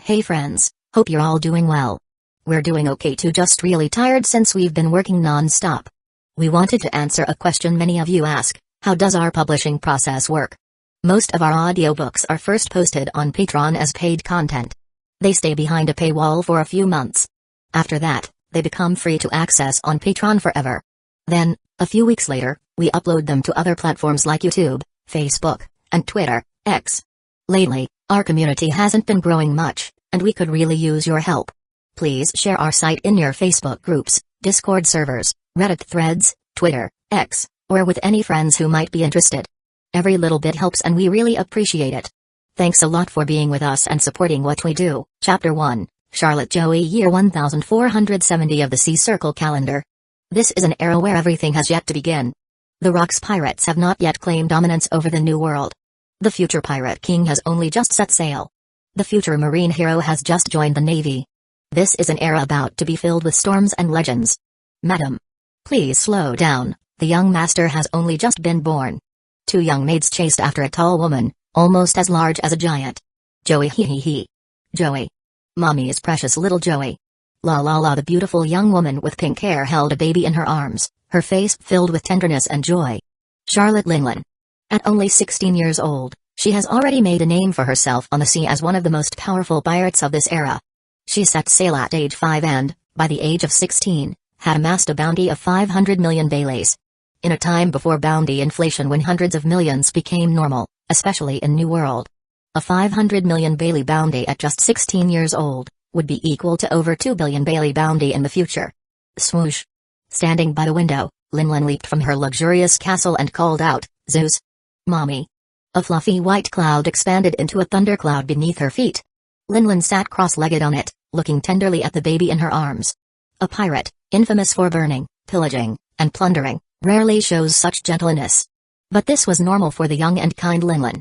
Hey friends, hope you're all doing well. We're doing okay too, just really tired since we've been working non-stop. We wanted to answer a question many of you ask: how does our publishing process work? Most of our audiobooks are first posted on Patreon as paid content. They stay behind a paywall for a few months. After that, they become free to access on Patreon forever. Then, a few weeks later, we upload them to other platforms like YouTube, Facebook, and Twitter, X. Lately, our community hasn't been growing much, and we could really use your help. Please share our site in your Facebook groups, Discord servers, Reddit threads, Twitter, X, or with any friends who might be interested. Every little bit helps and we really appreciate it. Thanks a lot for being with us and supporting what we do. Chapter 1, Charlotte Joey, Year 1470 of the Sea Circle Calendar. This is an era where everything has yet to begin. The Rocks pirates have not yet claimed dominance over the New World. The future pirate king has only just set sail. The future marine hero has just joined the Navy. This is an era about to be filled with storms and legends. Madam, please slow down, the young master has only just been born. Two young maids chased after a tall woman, almost as large as a giant. Joey, hee hee hee. Joey. Mommy's precious little Joey. La la la. The beautiful young woman with pink hair held a baby in her arms, her face filled with tenderness and joy. Charlotte Linlin. At only 16 years old, she has already made a name for herself on the sea as one of the most powerful pirates of this era. She set sail at age 5 and, by the age of 16, had amassed a bounty of 500 million baileys. In a time before bounty inflation, when hundreds of millions became normal, especially in New World. A 500 million bailey bounty at just 16 years old would be equal to over 2 billion bailey bounty in the future. Swoosh. Standing by the window, Linlin leaped from her luxurious castle and called out, "Zeus! Mommy!" A fluffy white cloud expanded into a thundercloud beneath her feet. Linlin sat cross-legged on it, looking tenderly at the baby in her arms. A pirate, infamous for burning, pillaging, and plundering, rarely shows such gentleness. But this was normal for the young and kind Linlin.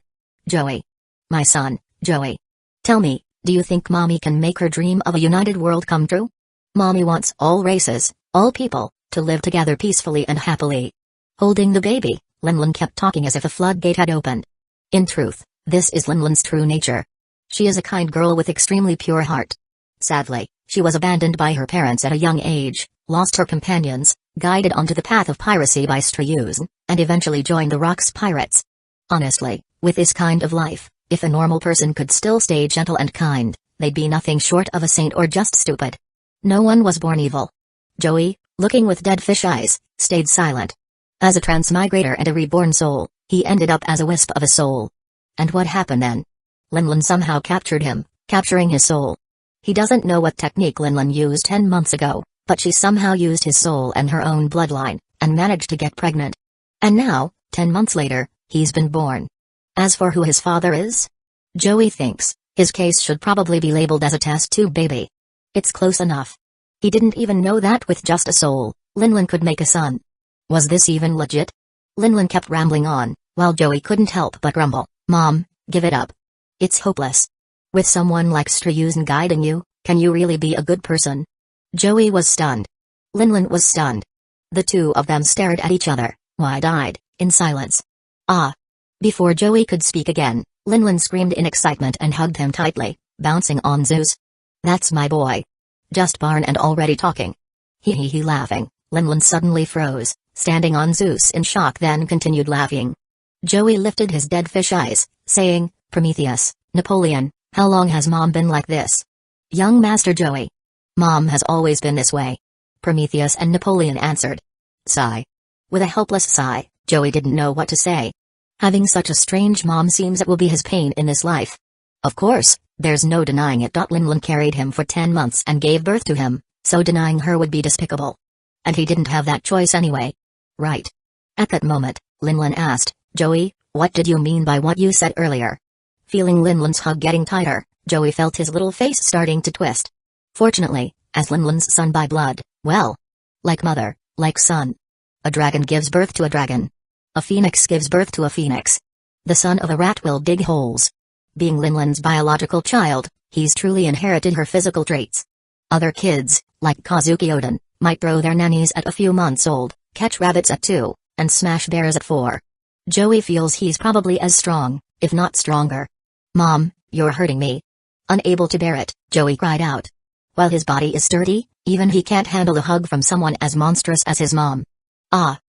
Joey. My son, Joey. Tell me, do you think Mommy can make her dream of a united world come true? Mommy wants all races, all people, to live together peacefully and happily. Holding the baby, Linlin kept talking as if a floodgate had opened. In truth, this is Linlin's true nature. She is a kind girl with extremely pure heart. Sadly, she was abandoned by her parents at a young age, lost her companions, guided onto the path of piracy by Struyusen, and eventually joined the Rocks pirates. Honestly, with this kind of life, if a normal person could still stay gentle and kind, they'd be nothing short of a saint or just stupid. No one was born evil. Joey, looking with dead fish eyes, stayed silent. As a transmigrator and a reborn soul, he ended up as a wisp of a soul. And what happened then? Linlin somehow captured him, capturing his soul. He doesn't know what technique Linlin used 10 months ago, but she somehow used his soul and her own bloodline, and managed to get pregnant. And now, 10 months later, he's been born. As for who his father is? Joey thinks his case should probably be labeled as a test tube baby. It's close enough. He didn't even know that with just a soul, Linlin could make a son. Was this even legit? Linlin kept rambling on, while Joey couldn't help but grumble, "Mom, give it up. It's hopeless. With someone like Struyusen guiding you, can you really be a good person?" Joey was stunned. Linlin was stunned. The two of them stared at each other, wide-eyed, in silence. Ah! Before Joey could speak again, Linlin screamed in excitement and hugged him tightly, bouncing on Zeus. "That's my boy. Just born and already talking." Hee hee hee. Laughing, Linlin suddenly froze, standing on Zeus in shock, then continued laughing. Joey lifted his dead fish eyes, saying, "Prometheus, Napoleon, how long has Mom been like this?" "Young Master Joey. Mom has always been this way," Prometheus and Napoleon answered. Sigh. With a helpless sigh, Joey didn't know what to say. Having such a strange mom seems it will be his pain in this life. Of course, there's no denying it. Linlin carried him for 10 months and gave birth to him, so denying her would be despicable. And he didn't have that choice anyway. Right. At that moment, Linlin asked, "Joey, what did you mean by what you said earlier?" Feeling Linlin's hug getting tighter, Joey felt his little face starting to twist. Fortunately, as Linlin's son by blood, well, like mother, like son. A dragon gives birth to a dragon. A phoenix gives birth to a phoenix. The son of a rat will dig holes. Being Linlin's biological child, he's truly inherited her physical traits. Other kids, like Kazuki Oden, might throw their nannies at a few months old, catch rabbits at 2, and smash bears at 4. Joey feels he's probably as strong, if not stronger. "Mom, you're hurting me." Unable to bear it, Joey cried out. While his body is sturdy, even he can't handle a hug from someone as monstrous as his mom. Ah.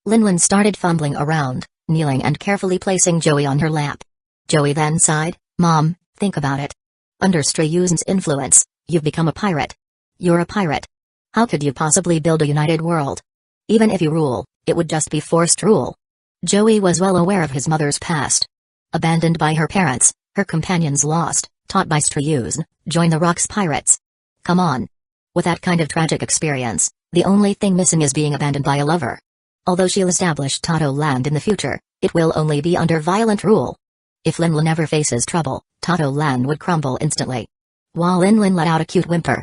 Linlin started fumbling around, kneeling and carefully placing Joey on her lap. Joey then sighed, Mom, think about it. Under Strayuzin's influence, you've become a pirate. You're a pirate. How could you possibly build a united world? Even if you rule, it would just be forced rule. Joey was well aware of his mother's past. Abandoned by her parents, her companions lost, taught by Strayuzin, join the Rocks Pirates. Come on. With that kind of tragic experience, the only thing missing is being abandoned by a lover. Although she'll establish Tato Land in the future, it will only be under violent rule. If Linlin never faces trouble, Tato Land would crumble instantly. While Linlin let out a cute whimper.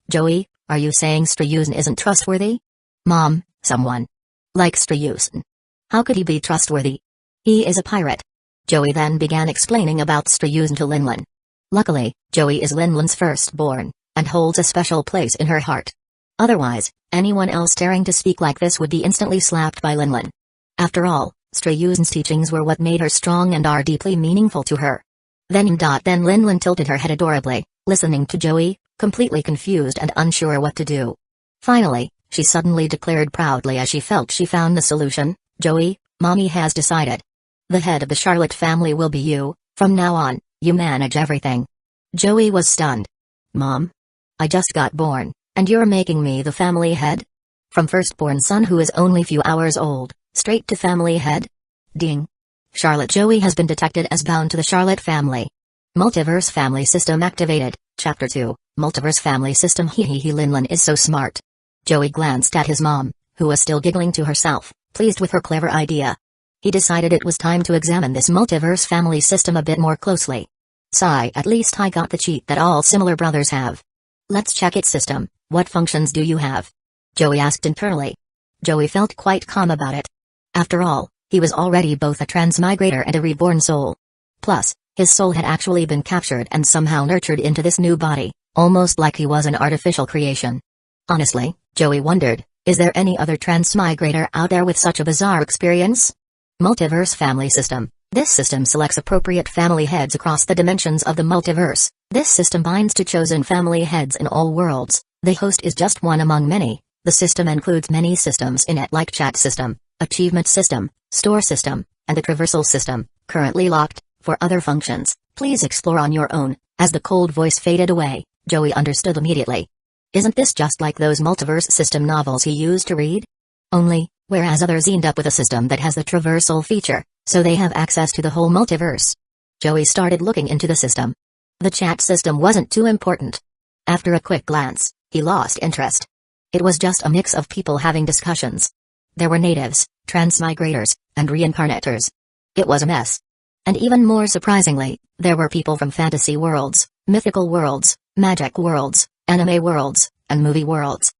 Joey, are you saying Strayuzin isn't trustworthy? Mom, someone like Strayuzin. How could he be trustworthy? He is a pirate. Joey then began explaining about Strayuzin to Linlin. Luckily, Joey is Linlin's firstborn, and holds a special place in her heart. Otherwise, anyone else daring to speak like this would be instantly slapped by Linlin. After all, Strayuzin's teachings were what made her strong and are deeply meaningful to her. Then Linlin tilted her head adorably, listening to Joey, completely confused and unsure what to do. Finally, she suddenly declared proudly as she felt she found the solution, Joey, Mommy has decided. The head of the Charlotte family will be you, from now on, you manage everything. Joey was stunned. Mom? I just got born, and you're making me the family head? From firstborn son who is only few hours old, straight to family head? Ding. Charlotte Joey has been detected as bound to the Charlotte family. Multiverse family system activated, Chapter 2, Multiverse family system. Linlin is so smart. Joey glanced at his mom, who was still giggling to herself, pleased with her clever idea. He decided it was time to examine this multiverse family system a bit more closely. Sigh, at least I got the cheat that all similar brothers have. Let's check its system. What functions do you have? Joey asked internally. Joey felt quite calm about it. After all, he was already both a transmigrator and a reborn soul. Plus, his soul had actually been captured and somehow nurtured into this new body, almost like he was an artificial creation. Honestly, Joey wondered, is there any other transmigrator out there with such a bizarre experience? Multiverse family system. This system selects appropriate family heads across the dimensions of the multiverse. This system binds to chosen family heads in all worlds. The host is just one among many. The system includes many systems in it like chat system, achievement system, store system, and the traversal system, currently locked. For other functions, please explore on your own. As the cold voice faded away, Joey understood immediately. Isn't this just like those multiverse system novels he used to read? Only, whereas others end up with a system that has the traversal feature, so they have access to the whole multiverse. Joey started looking into the system. The chat system wasn't too important. After a quick glance, he lost interest. It was just a mix of people having discussions. There were natives, transmigrators, and reincarnators. It was a mess. And even more surprisingly, there were people from fantasy worlds, mythical worlds, magic worlds, anime worlds, and movie worlds.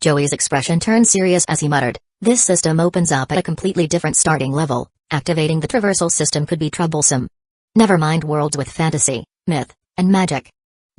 Joey's expression turned serious as he muttered, this system opens up at a completely different starting level. Activating the traversal system could be troublesome. Never mind worlds with fantasy, myth, and magic.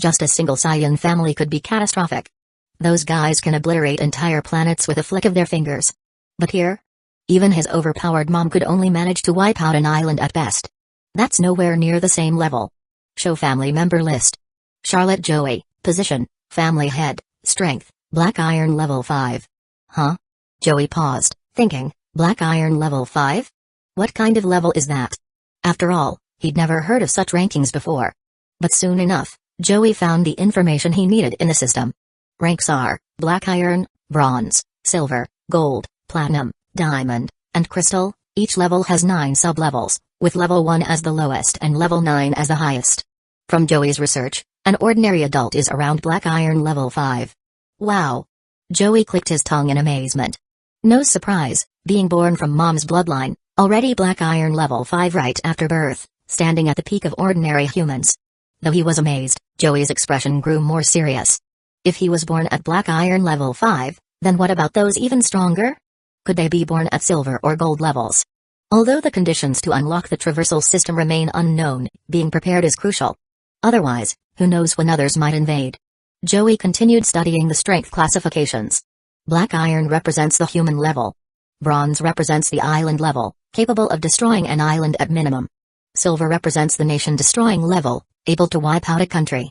Just a single Saiyan family could be catastrophic. Those guys can obliterate entire planets with a flick of their fingers. But here? Even his overpowered mom could only manage to wipe out an island at best. That's nowhere near the same level. Show family member list. Charlotte Joey, position, family head, strength, black iron level 5. Huh? Joey paused, thinking, black iron level 5? What kind of level is that? After all, he'd never heard of such rankings before. But soon enough, Joey found the information he needed in the system. Ranks are, black iron, bronze, silver, gold, platinum, diamond, and crystal. Each level has 9 sub-levels, with level 1 as the lowest and level 9 as the highest. From Joey's research, an ordinary adult is around black iron level 5. Wow! Joey clicked his tongue in amazement. No surprise, being born from mom's bloodline, already black iron level 5 right after birth, standing at the peak of ordinary humans. Though he was amazed, Joey's expression grew more serious. If he was born at black iron level 5, then what about those even stronger? Could they be born at silver or gold levels? Although the conditions to unlock the traversal system remain unknown, being prepared is crucial. Otherwise, who knows when others might invade. Joey continued studying the strength classifications. Black iron represents the human level. Bronze represents the island level, capable of destroying an island at minimum. Silver represents the nation-destroying level, able to wipe out a country.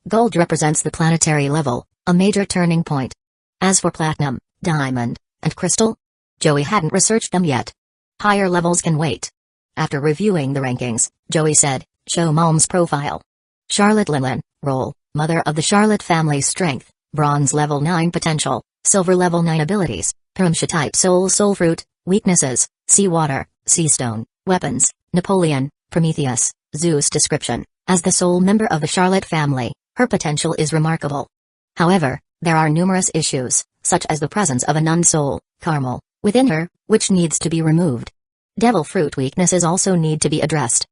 Gold represents the planetary level, a major turning point. As for platinum, diamond, and crystal, Joey hadn't researched them yet. Higher levels can wait. After reviewing the rankings, Joey said, "Show Mom's profile." Charlotte Linlin, role, mother of the Charlotte family. Strength, bronze level 9 potential, silver level 9 abilities, Paramsha type soul fruit. Weaknesses, seawater, sea stone, weapons, Napoleon, Prometheus, Zeus. Description, as the sole member of the Charlotte family, her potential is remarkable. However, there are numerous issues, such as the presence of a nun soul, Carmel, within her, which needs to be removed. Devil fruit weaknesses also need to be addressed.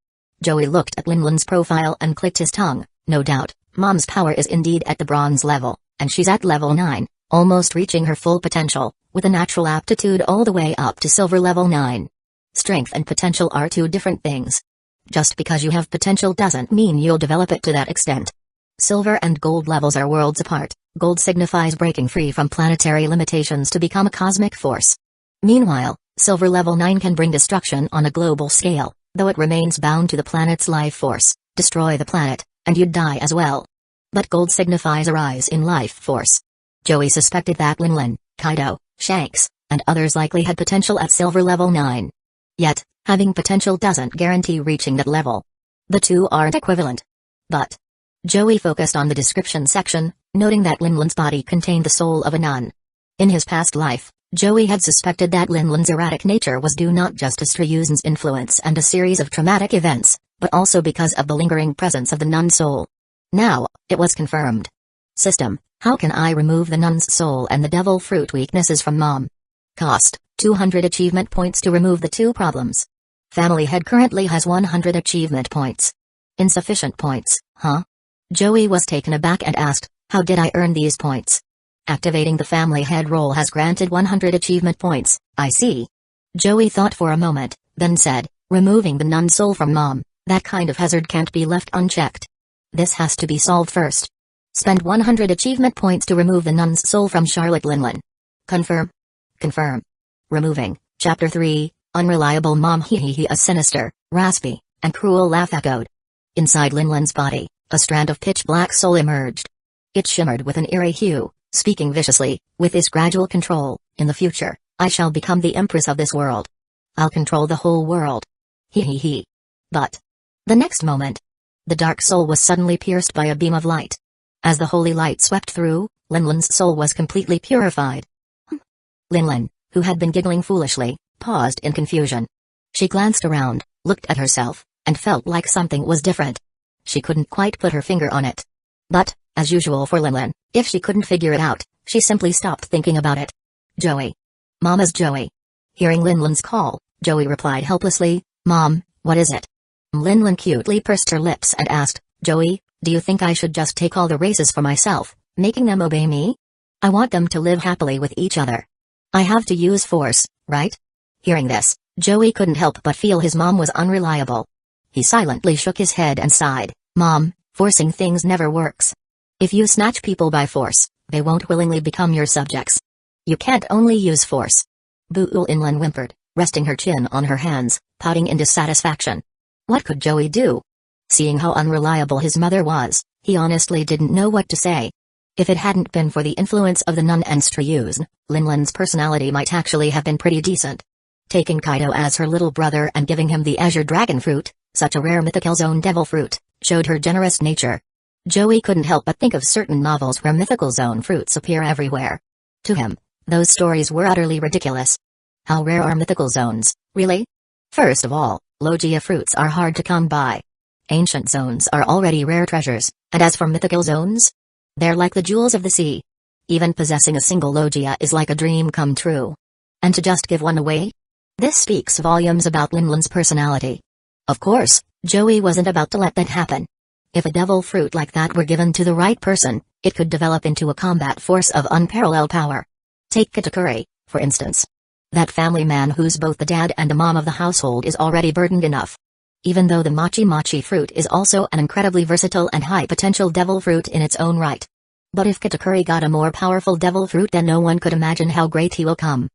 Joey looked at Linlin's profile and clicked his tongue. No doubt, Mom's power is indeed at the bronze level, and she's at level 9, almost reaching her full potential, with a natural aptitude all the way up to silver level 9. Strength and potential are two different things. Just because you have potential doesn't mean you'll develop it to that extent. Silver and gold levels are worlds apart. Gold signifies breaking free from planetary limitations to become a cosmic force. Meanwhile, silver level 9 can bring destruction on a global scale, though it remains bound to the planet's life force. Destroy the planet, and you'd die as well. But gold signifies a rise in life force. Joey suspected that Linlin, Kaido, Shanks, and others likely had potential at silver level 9. Yet, having potential doesn't guarantee reaching that level. The two aren't equivalent. But Joey focused on the description section, noting that Linlin's body contained the soul of a nun. In his past life, Joey had suspected that Linlin's erratic nature was due not just to Strayuzen's influence and a series of traumatic events, but also because of the lingering presence of the nun soul. Now, it was confirmed. System, how can I remove the nun's soul and the devil fruit weaknesses from Mom? Cost, 200 achievement points to remove the two problems. Family head currently has 100 achievement points. Insufficient points, huh? Joey was taken aback and asked, how did I earn these points? Activating the family head role has granted 100 achievement points, I see. Joey thought for a moment, then said, removing the nun soul from Mom, that kind of hazard can't be left unchecked. This has to be solved first. Spend 100 achievement points to remove the nun's soul from Charlotte Linlin. Confirm. Confirm. Removing. Chapter 3, Unreliable Mom. A sinister, raspy, and cruel laugh echoed. Inside Linlin's body, a strand of pitch black soul emerged. It shimmered with an eerie hue, speaking viciously, with this gradual control, in the future, I shall become the empress of this world. I'll control the whole world. But the next moment, the dark soul was suddenly pierced by a beam of light. As the holy light swept through, Linlin's soul was completely purified. Linlin, who had been giggling foolishly, paused in confusion. She glanced around, looked at herself, and felt like something was different. She couldn't quite put her finger on it. But, as usual for Linlin, if she couldn't figure it out, she simply stopped thinking about it. Joey. Mama's Joey. Hearing Linlin's call, Joey replied helplessly, Mom, what is it? Linlin cutely pursed her lips and asked, Joey, do you think I should just take all the races for myself, making them obey me? I want them to live happily with each other. I have to use force, right? Hearing this, Joey couldn't help but feel his mom was unreliable. He silently shook his head and sighed, Mom, forcing things never works. If you snatch people by force, they won't willingly become your subjects. You can't only use force. Boo. Linlin whimpered, resting her chin on her hands, pouting in dissatisfaction. What could Joey do? Seeing how unreliable his mother was, he honestly didn't know what to say. If it hadn't been for the influence of the nun and Strayuzen, Linlin's personality might actually have been pretty decent. Taking Kaido as her little brother and giving him the azure dragon fruit, such a rare mythical zone devil fruit, showed her generous nature. Joey couldn't help but think of certain novels where mythical zone fruits appear everywhere. To him, those stories were utterly ridiculous. How rare are mythical zones, really? First of all, Logia fruits are hard to come by. Ancient zones are already rare treasures, and as for mythical zones, they're like the jewels of the sea. Even possessing a single Logia is like a dream come true. And to just give one away? This speaks volumes about Linlin's personality. Of course, Joey wasn't about to let that happen. If a devil fruit like that were given to the right person, it could develop into a combat force of unparalleled power. Take Katakuri, for instance. That family man who's both the dad and the mom of the household is already burdened enough. Even though the Mochi fruit is also an incredibly versatile and high-potential devil fruit in its own right. But if Katakuri got a more powerful devil fruit, then no one could imagine how great he will come.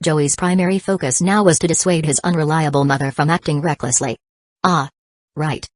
Joey's primary focus now was to dissuade his unreliable mother from acting recklessly. Ah. Right.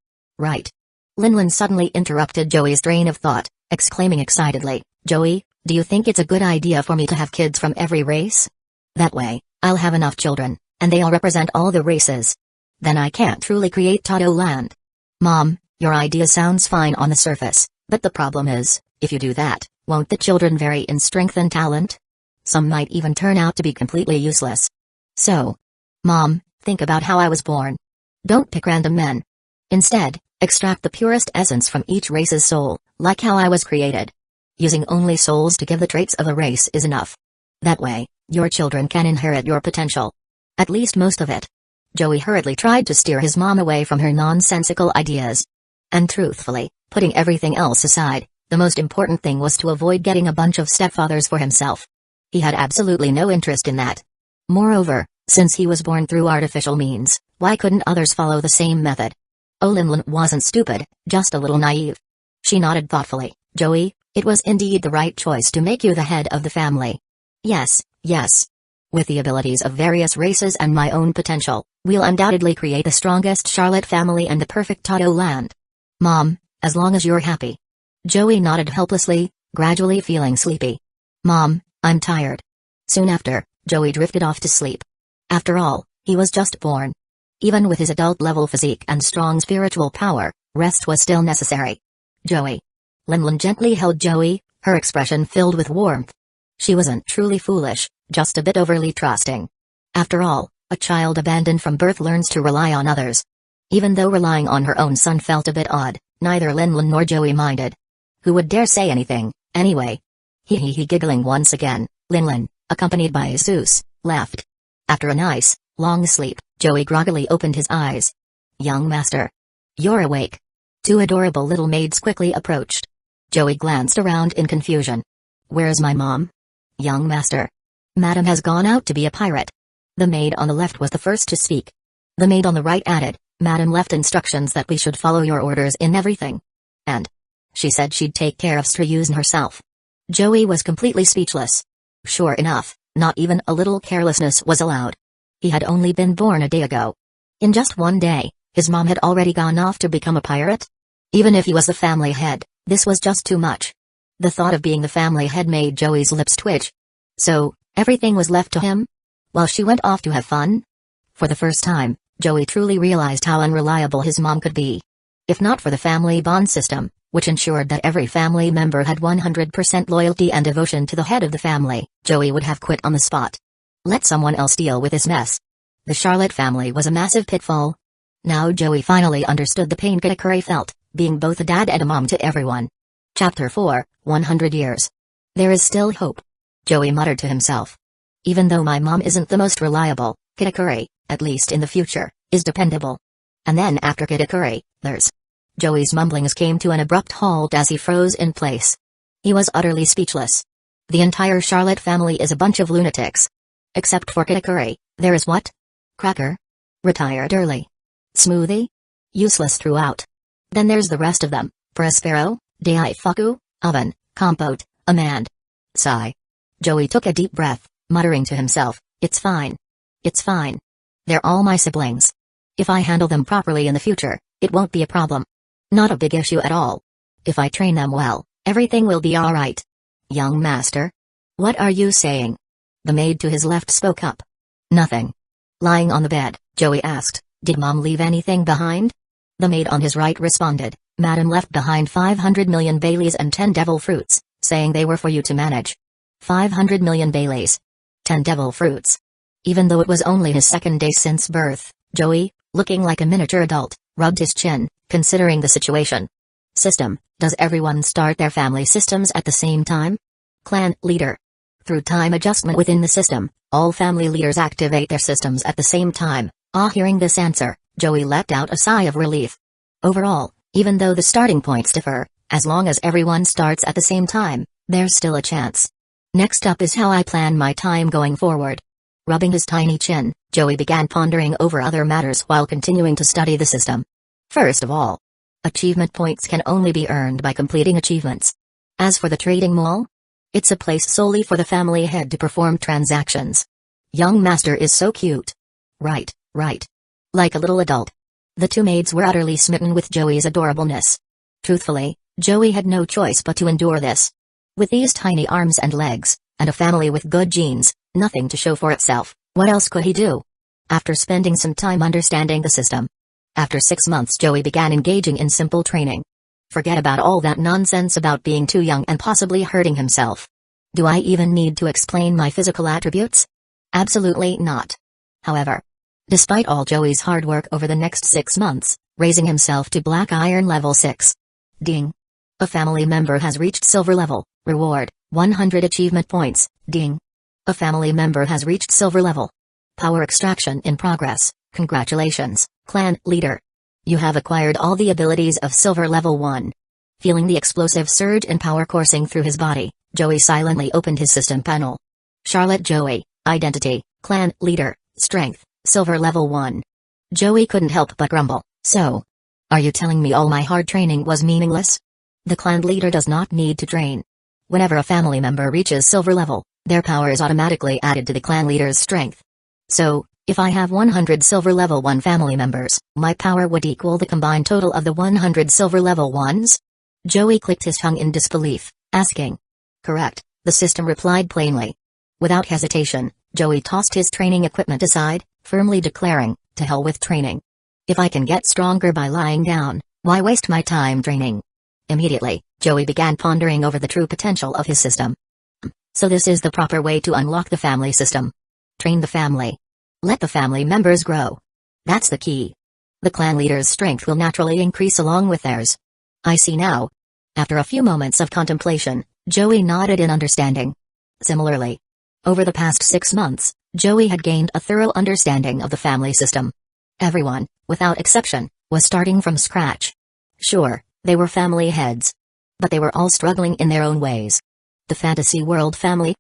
Linlin suddenly interrupted Joey's train of thought, exclaiming excitedly, "Joey, do you think it's a good idea for me to have kids from every race? That way, I'll have enough children, and they'll represent all the races. Then I can't truly create Toto Land." "Mom, your idea sounds fine on the surface, but the problem is, if you do that, won't the children vary in strength and talent? Some might even turn out to be completely useless. So, Mom, think about how I was born. Don't pick random men. Instead, extract the purest essence from each race's soul, like how I was created. Using only souls to give the traits of a race is enough. That way, your children can inherit your potential. At least most of it." Joey hurriedly tried to steer his mom away from her nonsensical ideas. And truthfully, putting everything else aside, the most important thing was to avoid getting a bunch of stepfathers for himself. He had absolutely no interest in that. Moreover, since he was born through artificial means, why couldn't others follow the same method? Linlin wasn't stupid, just a little naive. She nodded thoughtfully. "Joey, it was indeed the right choice to make you the head of the family. Yes, yes. With the abilities of various races and my own potential, we'll undoubtedly create the strongest Charlotte family and the perfect Toto Land. Mom, as long as you're happy." Joey nodded helplessly, gradually feeling sleepy. "Mom, I'm tired." Soon after, Joey drifted off to sleep. After all, he was just born. Even with his adult-level physique and strong spiritual power, rest was still necessary. "Joey." Linlin gently held Joey, her expression filled with warmth. She wasn't truly foolish, just a bit overly trusting. After all, a child abandoned from birth learns to rely on others. Even though relying on her own son felt a bit odd, neither Linlin nor Joey minded. Who would dare say anything, anyway? He giggling once again, Linlin, accompanied by Jesus, left. After a nice, long sleep, Joey groggily opened his eyes. "Young master. You're awake." Two adorable little maids quickly approached. Joey glanced around in confusion. "Where's my mom?" "Young master. Madam has gone out to be a pirate." The maid on the left was the first to speak. The maid on the right added, "Madam left instructions that we should follow your orders in everything. And she said she'd take care of Strayusen herself." Joey was completely speechless. Sure enough, not even a little carelessness was allowed. He had only been born a day ago. In just one day, his mom had already gone off to become a pirate? Even if he was the family head, this was just too much. The thought of being the family head made Joey's lips twitch. So, everything was left to him? While she went off to have fun? For the first time, Joey truly realized how unreliable his mom could be. If not for the family bond system, which ensured that every family member had 100% loyalty and devotion to the head of the family, Joey would have quit on the spot. Let someone else deal with this mess. The Charlotte family was a massive pitfall. Now Joey finally understood the pain Kitakuri felt, being both a dad and a mom to everyone. Chapter 4, 100 Years. There is still hope. Joey muttered to himself. Even though my mom isn't the most reliable, Kitakuri, at least in the future, is dependable. And then after Kitakuri, there's... Joey's mumblings came to an abrupt halt as he froze in place. He was utterly speechless. The entire Charlotte family is a bunch of lunatics. Except for Kitakuri, there is what? Cracker? Retired early. Smoothie? Useless throughout. Then there's the rest of them, Prospero, Daifuku, Oven, Compote, Amand. Sigh. Joey took a deep breath, muttering to himself, "It's fine. It's fine. They're all my siblings. If I handle them properly in the future, it won't be a problem. Not a big issue at all. If I train them well, everything will be alright." "Young master? What are you saying?" The maid to his left spoke up. "Nothing." Lying on the bed, Joey asked, "Did Mom leave anything behind?" The maid on his right responded, "Madam left behind 500 million Baileys and 10 devil fruits, saying they were for you to manage." 500 million Baileys. 10 devil fruits. Even though it was only his second day since birth, Joey, looking like a miniature adult, rubbed his chin, considering the situation. System: does everyone start their family systems at the same time? Clan leader. Through time adjustment within the system, all family leaders activate their systems at the same time. Hearing this answer, Joey let out a sigh of relief. Overall, even though the starting points differ, as long as everyone starts at the same time, there's still a chance. Next up is how I plan my time going forward. Rubbing his tiny chin, Joey began pondering over other matters while continuing to study the system. First of all, achievement points can only be earned by completing achievements. As for the trading mall, it's a place solely for the family head to perform transactions. Young master is so cute. Right. Like a little adult. The two maids were utterly smitten with Joey's adorableness. Truthfully, Joey had no choice but to endure this. With these tiny arms and legs, and a family with good genes, nothing to show for itself, what else could he do? After spending some time understanding the system. After 6 months, Joey began engaging in simple training. Forget about all that nonsense about being too young and possibly hurting himself. Do I even need to explain my physical attributes? Absolutely not. However, despite all Joey's hard work over the next 6 months, raising himself to Black Iron level 6. Ding. A family member has reached silver level. Reward, 100 achievement points. Ding. A family member has reached silver level. Power extraction in progress. Congratulations, clan leader. You have acquired all the abilities of silver level 1. Feeling the explosive surge in power coursing through his body, Joey silently opened his system panel. Charlotte Joey, identity, clan leader, strength, silver level 1. Joey couldn't help but grumble. So, are you telling me all my hard training was meaningless? The clan leader does not need to train. Whenever a family member reaches silver level, their power is automatically added to the clan leader's strength. So, if I have 100 silver level 1 family members, my power would equal the combined total of the 100 silver level 1s? Joey clicked his tongue in disbelief, asking. Correct, the system replied plainly. Without hesitation, Joey tossed his training equipment aside, firmly declaring, to hell with training. If I can get stronger by lying down, why waste my time training? Immediately, Joey began pondering over the true potential of his system. So this is the proper way to unlock the family system. Train the family. Let the family members grow. That's the key. The clan leader's strength will naturally increase along with theirs. I see now. After a few moments of contemplation, Joey nodded in understanding. Similarly, over the past 6 months, Joey had gained a thorough understanding of the family system. Everyone, without exception, was starting from scratch. Sure, they were family heads. But they were all struggling in their own ways. The fantasy world family?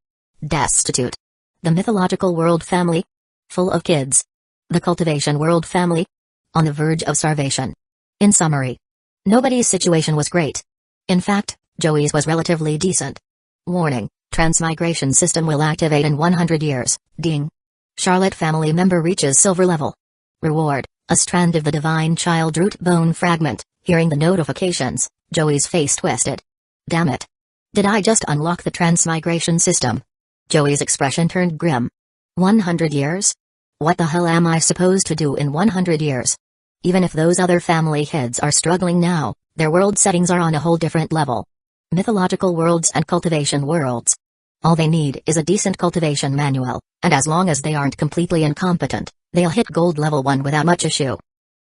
Destitute. The mythological world family? Full of kids. The cultivation world family? On the verge of starvation. In summary, nobody's situation was great. In fact, Joey's was relatively decent. Warning, transmigration system will activate in 100 years. Ding. Charlotte family member reaches silver level. Reward, a strand of the divine child root bone fragment. Hearing the notifications, Joey's face twisted. Damn it. Did I just unlock the transmigration system? Joey's expression turned grim. 100 years? What the hell am I supposed to do in 100 years? Even if those other family heads are struggling now, their world settings are on a whole different level. Mythological worlds and cultivation worlds. All they need is a decent cultivation manual, and as long as they aren't completely incompetent, they'll hit gold level 1 without much issue.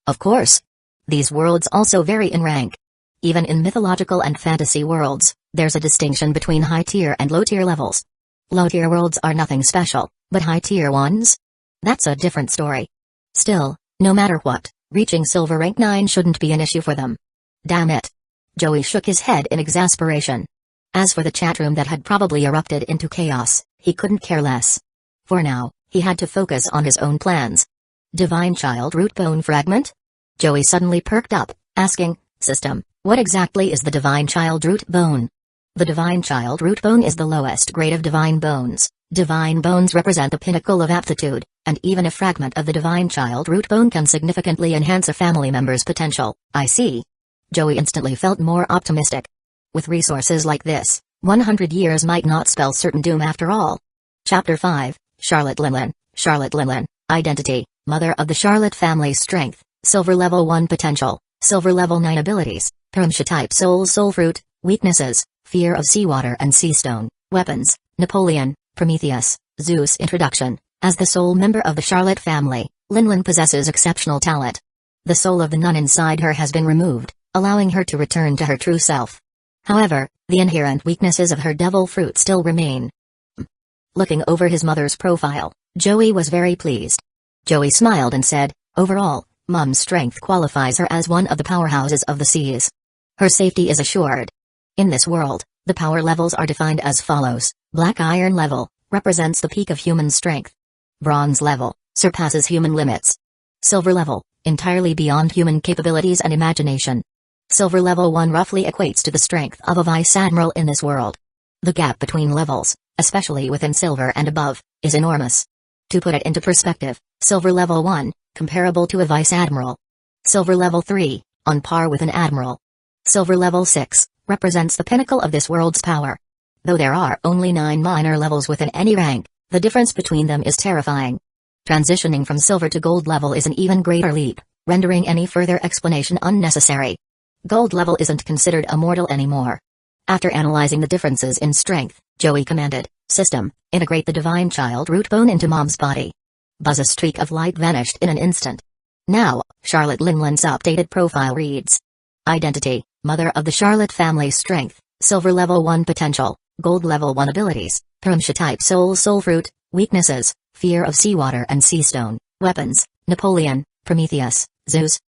Of course. These worlds also vary in rank. Even in mythological and fantasy worlds, there's a distinction between high-tier and low-tier levels. Low-tier worlds are nothing special, but high-tier ones? That's a different story. Still, no matter what, reaching silver rank 9 shouldn't be an issue for them. Damn it. Joey shook his head in exasperation. As for the chat room that had probably erupted into chaos, he couldn't care less. For now, he had to focus on his own plans. Divine Child Root Bone Fragment? Joey suddenly perked up, asking, System, what exactly is the Divine Child Root Bone? The Divine Child Root Bone is the lowest grade of Divine Bones. Divine Bones represent the pinnacle of aptitude, and even a fragment of the Divine Child Root Bone can significantly enhance a family member's potential. I see. Joey instantly felt more optimistic. With resources like this, 100 years might not spell certain doom after all. Chapter 5, Charlotte Linlin. Charlotte Linlin, Identity, Mother of the Charlotte Family. Strength, Silver Level 1 Potential, Silver Level 9 Abilities, Paramsha Type Soul Fruit. Weaknesses, Fear of Seawater and Sea Stone. Weapons, Napoleon, Prometheus, Zeus. Introduction. As the sole member of the Charlotte family, Linlin possesses exceptional talent. The soul of the nun inside her has been removed, allowing her to return to her true self. However, the inherent weaknesses of her devil fruit still remain. Looking over his mother's profile, Joey was very pleased. Joey smiled and said, overall, Mom's strength qualifies her as one of the powerhouses of the seas. Her safety is assured. In this world, the power levels are defined as follows. Black Iron level, represents the peak of human strength. Bronze level, surpasses human limits. Silver level, entirely beyond human capabilities and imagination. Silver level 1 roughly equates to the strength of a vice admiral in this world. The gap between levels, especially within silver and above, is enormous. To put it into perspective, silver level 1, comparable to a vice admiral. Silver level 3, on par with an admiral. Silver level 6, represents the pinnacle of this world's power. Though there are only 9 minor levels within any rank, the difference between them is terrifying. Transitioning from silver to gold level is an even greater leap, rendering any further explanation unnecessary. Gold level isn't considered immortal anymore. After analyzing the differences in strength, Joey commanded, "System, integrate the divine child root bone into Mom's body." Buzz, a streak of light vanished in an instant. Now, Charlotte Linland's updated profile reads: Identity, Mother of the Charlotte family. Strength, Silver level 1 potential, Gold level 1 abilities, Paramsha type soul fruit. Weaknesses, fear of seawater and sea stone. Weapons, Napoleon, Prometheus, Zeus.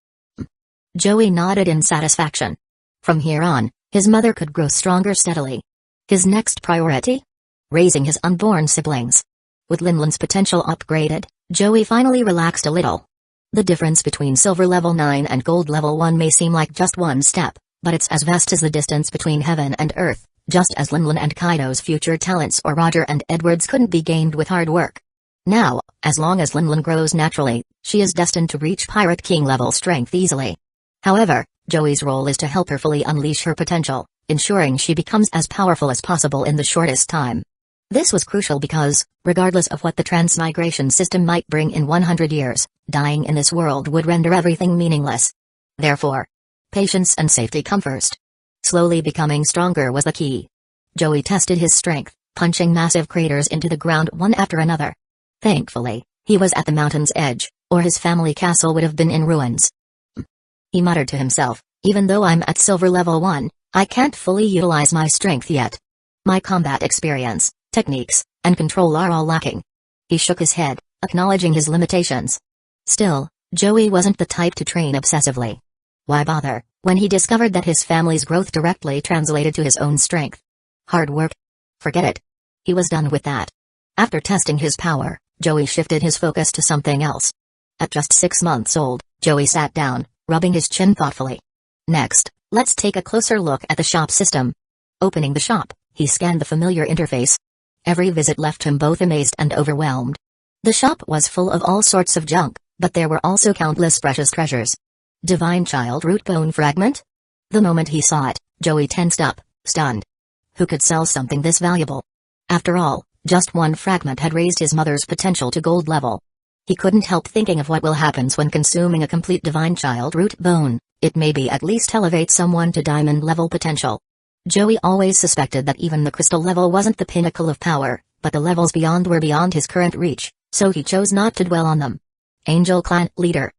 Joey nodded in satisfaction. From here on, his mother could grow stronger steadily. His next priority? Raising his unborn siblings. With Linland's potential upgraded, Joey finally relaxed a little. The difference between silver level 9 and gold level 1 may seem like just one step, but it's as vast as the distance between heaven and earth, just as Linland and Kaido's future talents or Roger and Edward's couldn't be gained with hard work. Now, as long as Linland grows naturally, she is destined to reach Pirate King level strength easily. However, Joey's role is to help her fully unleash her potential, ensuring she becomes as powerful as possible in the shortest time. This was crucial because, regardless of what the transmigration system might bring in 100 years, dying in this world would render everything meaningless. Therefore, patience and safety come first. Slowly becoming stronger was the key. Joey tested his strength, punching massive craters into the ground one after another. Thankfully, he was at the mountain's edge, or his family castle would have been in ruins. He muttered to himself, even though I'm at silver level 1, I can't fully utilize my strength yet. My combat experience, techniques, and control are all lacking. He shook his head, acknowledging his limitations. Still, Joey wasn't the type to train obsessively. Why bother, when he discovered that his family's growth directly translated to his own strength? Hard work? Forget it. He was done with that. After testing his power, Joey shifted his focus to something else. At just 6 months old, Joey sat down, rubbing his chin thoughtfully. Next, let's take a closer look at the shop system. Opening the shop, he scanned the familiar interface. Every visit left him both amazed and overwhelmed. The shop was full of all sorts of junk, but there were also countless precious treasures. Divine Child Root Bone Fragment? The moment he saw it, Joey tensed up, stunned. Who could sell something this valuable? After all, just one fragment had raised his mother's potential to gold level. He couldn't help thinking of what will happen when consuming a complete Divine Child Root Bone. It maybe at least elevate someone to diamond level potential. Joey always suspected that even the crystal level wasn't the pinnacle of power, but the levels beyond were beyond his current reach, so he chose not to dwell on them. Angel Clan Leader.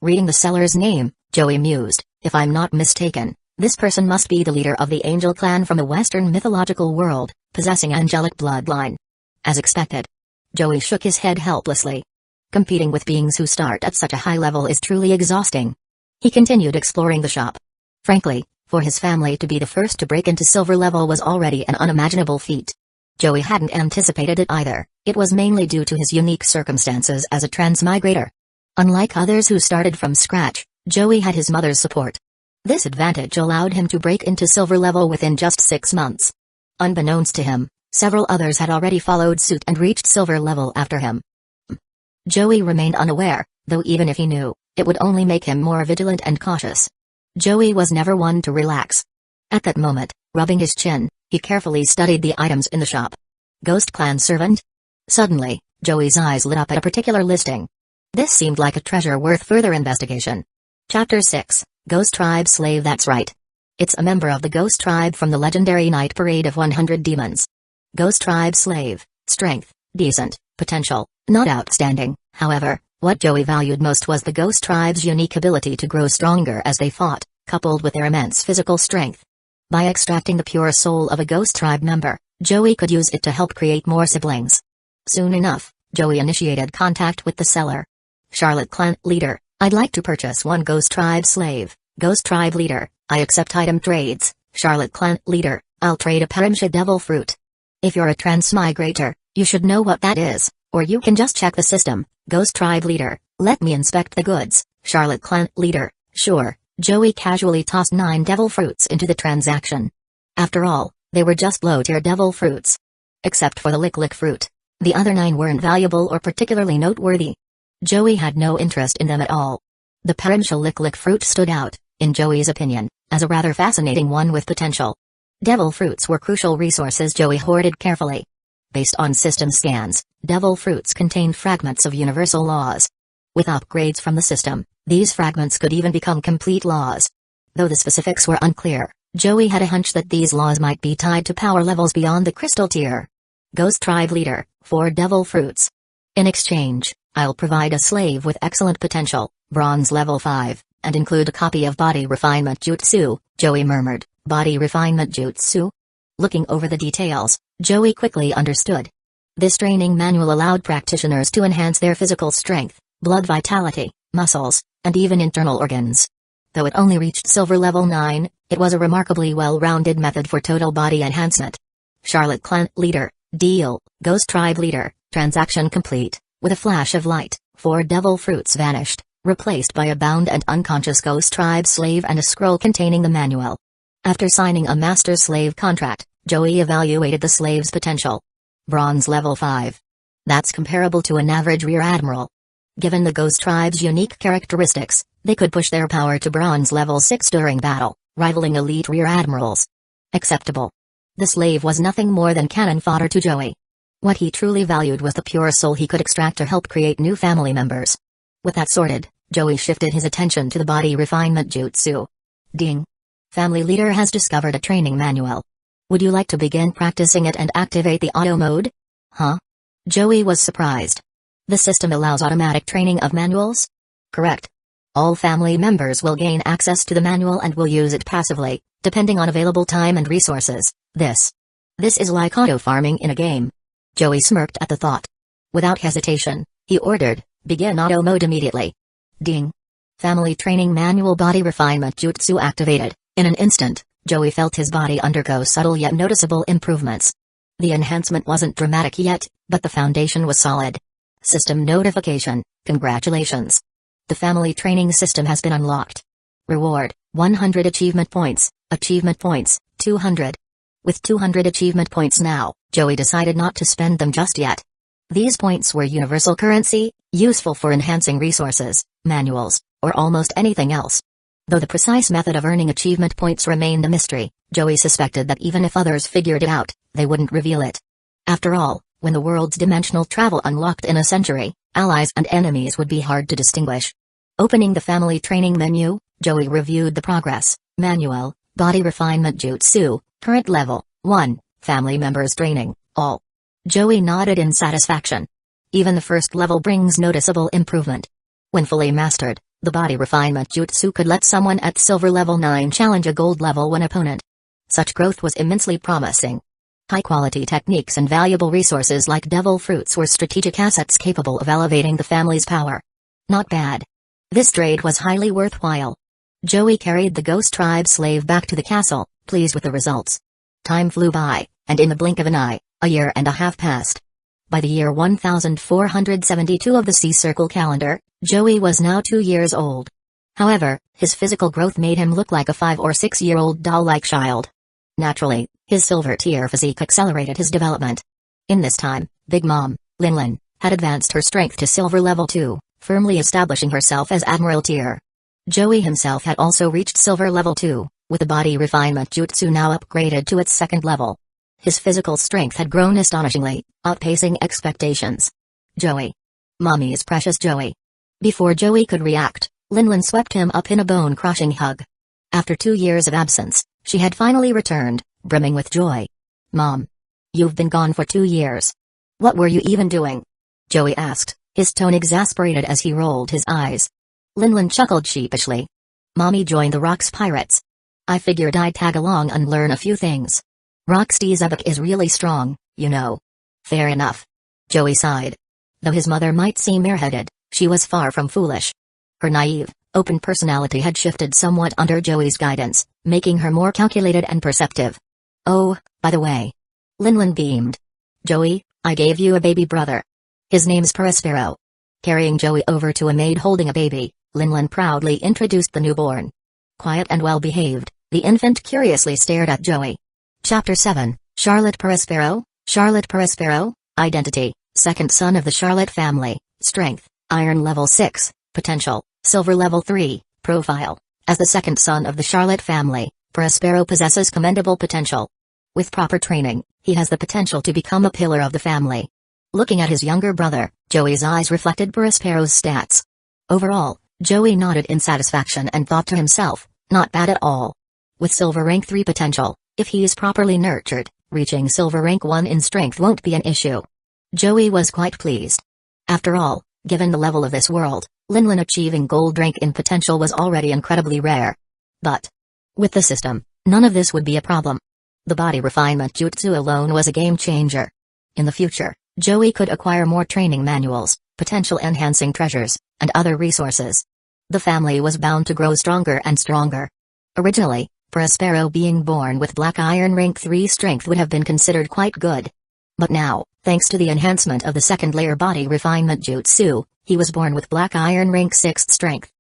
Reading the seller's name, Joey mused, if I'm not mistaken, this person must be the leader of the Angel Clan from the Western mythological world, possessing angelic bloodline. As expected. Joey shook his head helplessly. Competing with beings who start at such a high level is truly exhausting. He continued exploring the shop. Frankly, for his family to be the first to break into silver level was already an unimaginable feat. Joey hadn't anticipated it either. It was mainly due to his unique circumstances as a transmigrator. Unlike others who started from scratch, Joey had his mother's support. This advantage allowed him to break into silver level within just 6 months. Unbeknownst to him, several others had already followed suit and reached silver level after him. Joey remained unaware, though even if he knew, it would only make him more vigilant and cautious. Joey was never one to relax. At that moment, rubbing his chin, he carefully studied the items in the shop. Ghost Clan Servant? Suddenly, Joey's eyes lit up at a particular listing. This seemed like a treasure worth further investigation. Chapter 6, Ghost Tribe Slave. That's right. It's a member of the Ghost Tribe from the legendary Night Parade of 100 Demons. Ghost Tribe Slave, strength, decent, potential, not outstanding. However, what Joey valued most was the Ghost Tribe's unique ability to grow stronger as they fought, coupled with their immense physical strength. By extracting the pure soul of a Ghost Tribe member, Joey could use it to help create more siblings. Soon enough, Joey initiated contact with the seller. Charlotte Clan Leader, I'd like to purchase 1 Ghost Tribe Slave. Ghost Tribe Leader, I accept item trades. Charlotte Clan Leader, I'll trade a Paramsha Devil Fruit. If you're a transmigrator, you should know what that is, or you can just check the system. Ghost Tribe Leader, let me inspect the goods. Charlotte Clan Leader, sure. Joey casually tossed 9 devil fruits into the transaction. After all, they were just low-tier devil fruits. Except for the lick fruit. The other 9 weren't valuable or particularly noteworthy. Joey had no interest in them at all. The Paramsha lick fruit stood out, in Joey's opinion, as a rather fascinating one with potential. Devil fruits were crucial resources Joey hoarded carefully. Based on system scans, devil fruits contained fragments of universal laws. With upgrades from the system, these fragments could even become complete laws. Though the specifics were unclear, Joey had a hunch that these laws might be tied to power levels beyond the crystal tier. Ghost Tribe Leader, 4 devil fruits. In exchange, I'll provide a slave with excellent potential, bronze level 5, and include a copy of Body Refinement Jutsu, Joey murmured. Body Refinement Jutsu? Looking over the details, Joey quickly understood. This training manual allowed practitioners to enhance their physical strength, blood vitality, muscles, and even internal organs. Though it only reached silver level 9, it was a remarkably well-rounded method for total body enhancement. Charlotte Clan Leader, Deal, Ghost Tribe Leader, transaction complete. With a flash of light, 4 devil fruits vanished, replaced by a bound and unconscious Ghost Tribe slave and a scroll containing the manual. After signing a master-slave contract, Joey evaluated the slave's potential. Bronze level 5. That's comparable to an average rear admiral. Given the Ghost Tribe's unique characteristics, they could push their power to bronze level 6 during battle, rivaling elite rear admirals. Acceptable. The slave was nothing more than cannon fodder to Joey. What he truly valued was the pure soul he could extract to help create new family members. With that sorted, Joey shifted his attention to the Body Refinement Jutsu. Ding. Family Leader has discovered a training manual. Would you like to begin practicing it and activate the auto mode? Huh? Joey was surprised. The system allows automatic training of manuals? Correct. All family members will gain access to the manual and will use it passively, depending on available time and resources. This is like auto farming in a game. Joey smirked at the thought. Without hesitation, he ordered, begin auto mode immediately. Ding. Family Training Manual Body Refinement Jutsu activated. In an instant, Joey felt his body undergo subtle yet noticeable improvements. The enhancement wasn't dramatic yet, but the foundation was solid. System notification, congratulations. The family training system has been unlocked. Reward, 100 achievement points, 200. With 200 achievement points now, Joey decided not to spend them just yet. These points were universal currency, useful for enhancing resources, manuals, or almost anything else. Though the precise method of earning achievement points remained a mystery, Joey suspected that even if others figured it out, they wouldn't reveal it. After all, when the world's dimensional travel unlocked in a century, allies and enemies would be hard to distinguish. Opening the family training menu, Joey reviewed the progress, manual, Body Refinement Jutsu, current level, 1, family members training, all. Joey nodded in satisfaction. Even the first level brings noticeable improvement. When fully mastered, the Body Refinement Jutsu could let someone at silver level 9 challenge a gold level 1 opponent. Such growth was immensely promising. High-quality techniques and valuable resources like devil fruits were strategic assets capable of elevating the family's power. Not bad. This trade was highly worthwhile. Joey carried the Ghost Tribe slave back to the castle, pleased with the results. Time flew by, and in the blink of an eye, a year and a half passed. By the year 1472 of the Sea Circle calendar, Joey was now 2 years old. However, his physical growth made him look like a 5 or 6-year-old doll-like child. Naturally, his silver-tier physique accelerated his development. In this time, Big Mom, Linlin, had advanced her strength to silver level 2, firmly establishing herself as Admiral tier. Joey himself had also reached silver level 2, with the Body Refinement Jutsu now upgraded to its 2nd level. His physical strength had grown astonishingly, outpacing expectations. Joey. Mommy's precious Joey. Before Joey could react, Linlin swept him up in a bone-crushing hug. After 2 years of absence, she had finally returned, brimming with joy. Mom. You've been gone for 2 years. What were you even doing? Joey asked, his tone exasperated as he rolled his eyes. Linlin chuckled sheepishly. Mommy joined the Rocks Pirates. I figured I'd tag along and learn a few things. Roxy's epic is really strong, you know. Fair enough. Joey sighed. Though his mother might seem airheaded, she was far from foolish. Her naive, open personality had shifted somewhat under Joey's guidance, making her more calculated and perceptive. Oh, by the way. Linlin beamed. Joey, I gave you a baby brother. His name's Prospero. Carrying Joey over to a maid holding a baby, Linlin proudly introduced the newborn. Quiet and well-behaved, the infant curiously stared at Joey. Chapter 7, Charlotte Prospero, Identity, 2nd son of the Charlotte family, Strength, Iron level 6, Potential, Silver level 3, Profile, As the second son of the Charlotte family, Prospero possesses commendable potential. With proper training, he has the potential to become a pillar of the family. Looking at his younger brother, Joey's eyes reflected Prospero's stats. Overall, Joey nodded in satisfaction and thought to himself, not bad at all. With silver rank 3 potential, if he is properly nurtured, reaching silver rank 1 in strength won't be an issue. Joey was quite pleased. After all, given the level of this world, Linlin achieving gold rank in potential was already incredibly rare. But with the system, none of this would be a problem. The body refinement jutsu alone was a game changer. In the future, Joey could acquire more training manuals, potential enhancing treasures, and other resources. The family was bound to grow stronger and stronger. Originally, Prospero being born with black iron rank 3 strength would have been considered quite good. But now, thanks to the enhancement of the second layer body refinement jutsu, he was born with black iron rank 6 strength.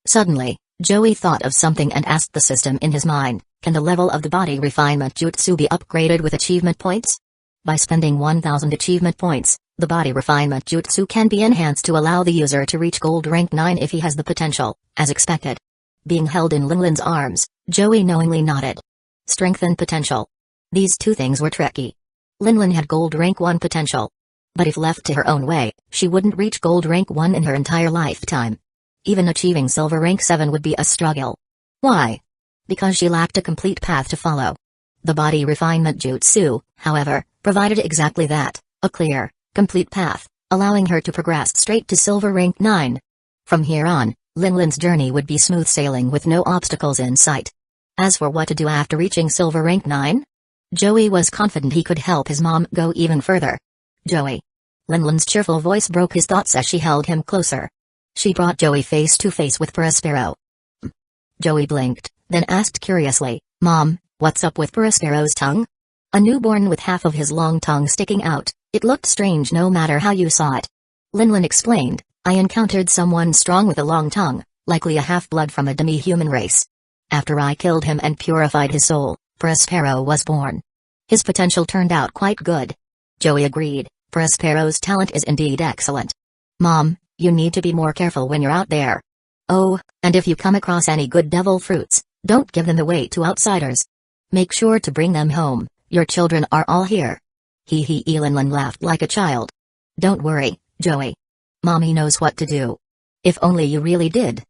Suddenly, Joey thought of something and asked the system in his mind, can the level of the body refinement jutsu be upgraded with achievement points? By spending 1000 achievement points, the body refinement jutsu can be enhanced to allow the user to reach gold rank 9 if he has the potential, as expected. Being held in Linlin's arms, Joey knowingly nodded. Strength and potential. These two things were tricky. Linlin had gold rank 1 potential. But if left to her own way, she wouldn't reach gold rank 1 in her entire lifetime. Even achieving silver rank 7 would be a struggle. Why? Because she lacked a complete path to follow. The body refinement jutsu, however, provided exactly that, a clear, complete path, allowing her to progress straight to silver rank 9. From here on, Linlin's journey would be smooth sailing with no obstacles in sight. As for what to do after reaching silver rank 9? Joey was confident he could help his mom go even further. Joey. Linlin's cheerful voice broke his thoughts as she held him closer. She brought Joey face to face with Prospero. Joey blinked, then asked curiously, Mom, what's up with Prospero's tongue? A newborn with half of his long tongue sticking out, it looked strange no matter how you saw it. Linlin explained, I encountered someone strong with a long tongue, likely a half-blood from a demi-human race. After I killed him and purified his soul, Prospero was born. His potential turned out quite good. Joey agreed, Prospero's talent is indeed excellent. Mom, you need to be more careful when you're out there. Oh, and if you come across any good devil fruits, don't give them away to outsiders. Make sure to bring them home, your children are all here. Hee Linlin laughed like a child. Don't worry, Joey. Mommy knows what to do. If only you really did.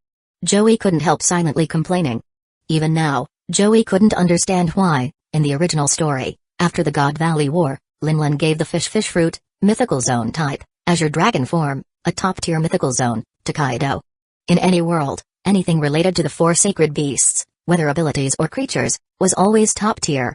Joey couldn't help silently complaining. Even now, Joey couldn't understand why, in the original story, after the God Valley War, Linlin gave the fish fruit, mythical zone type, Azure Dragon form, a top-tier mythical zone, to Kaido. In any world, anything related to the 4 sacred beasts, whether abilities or creatures, was always top-tier.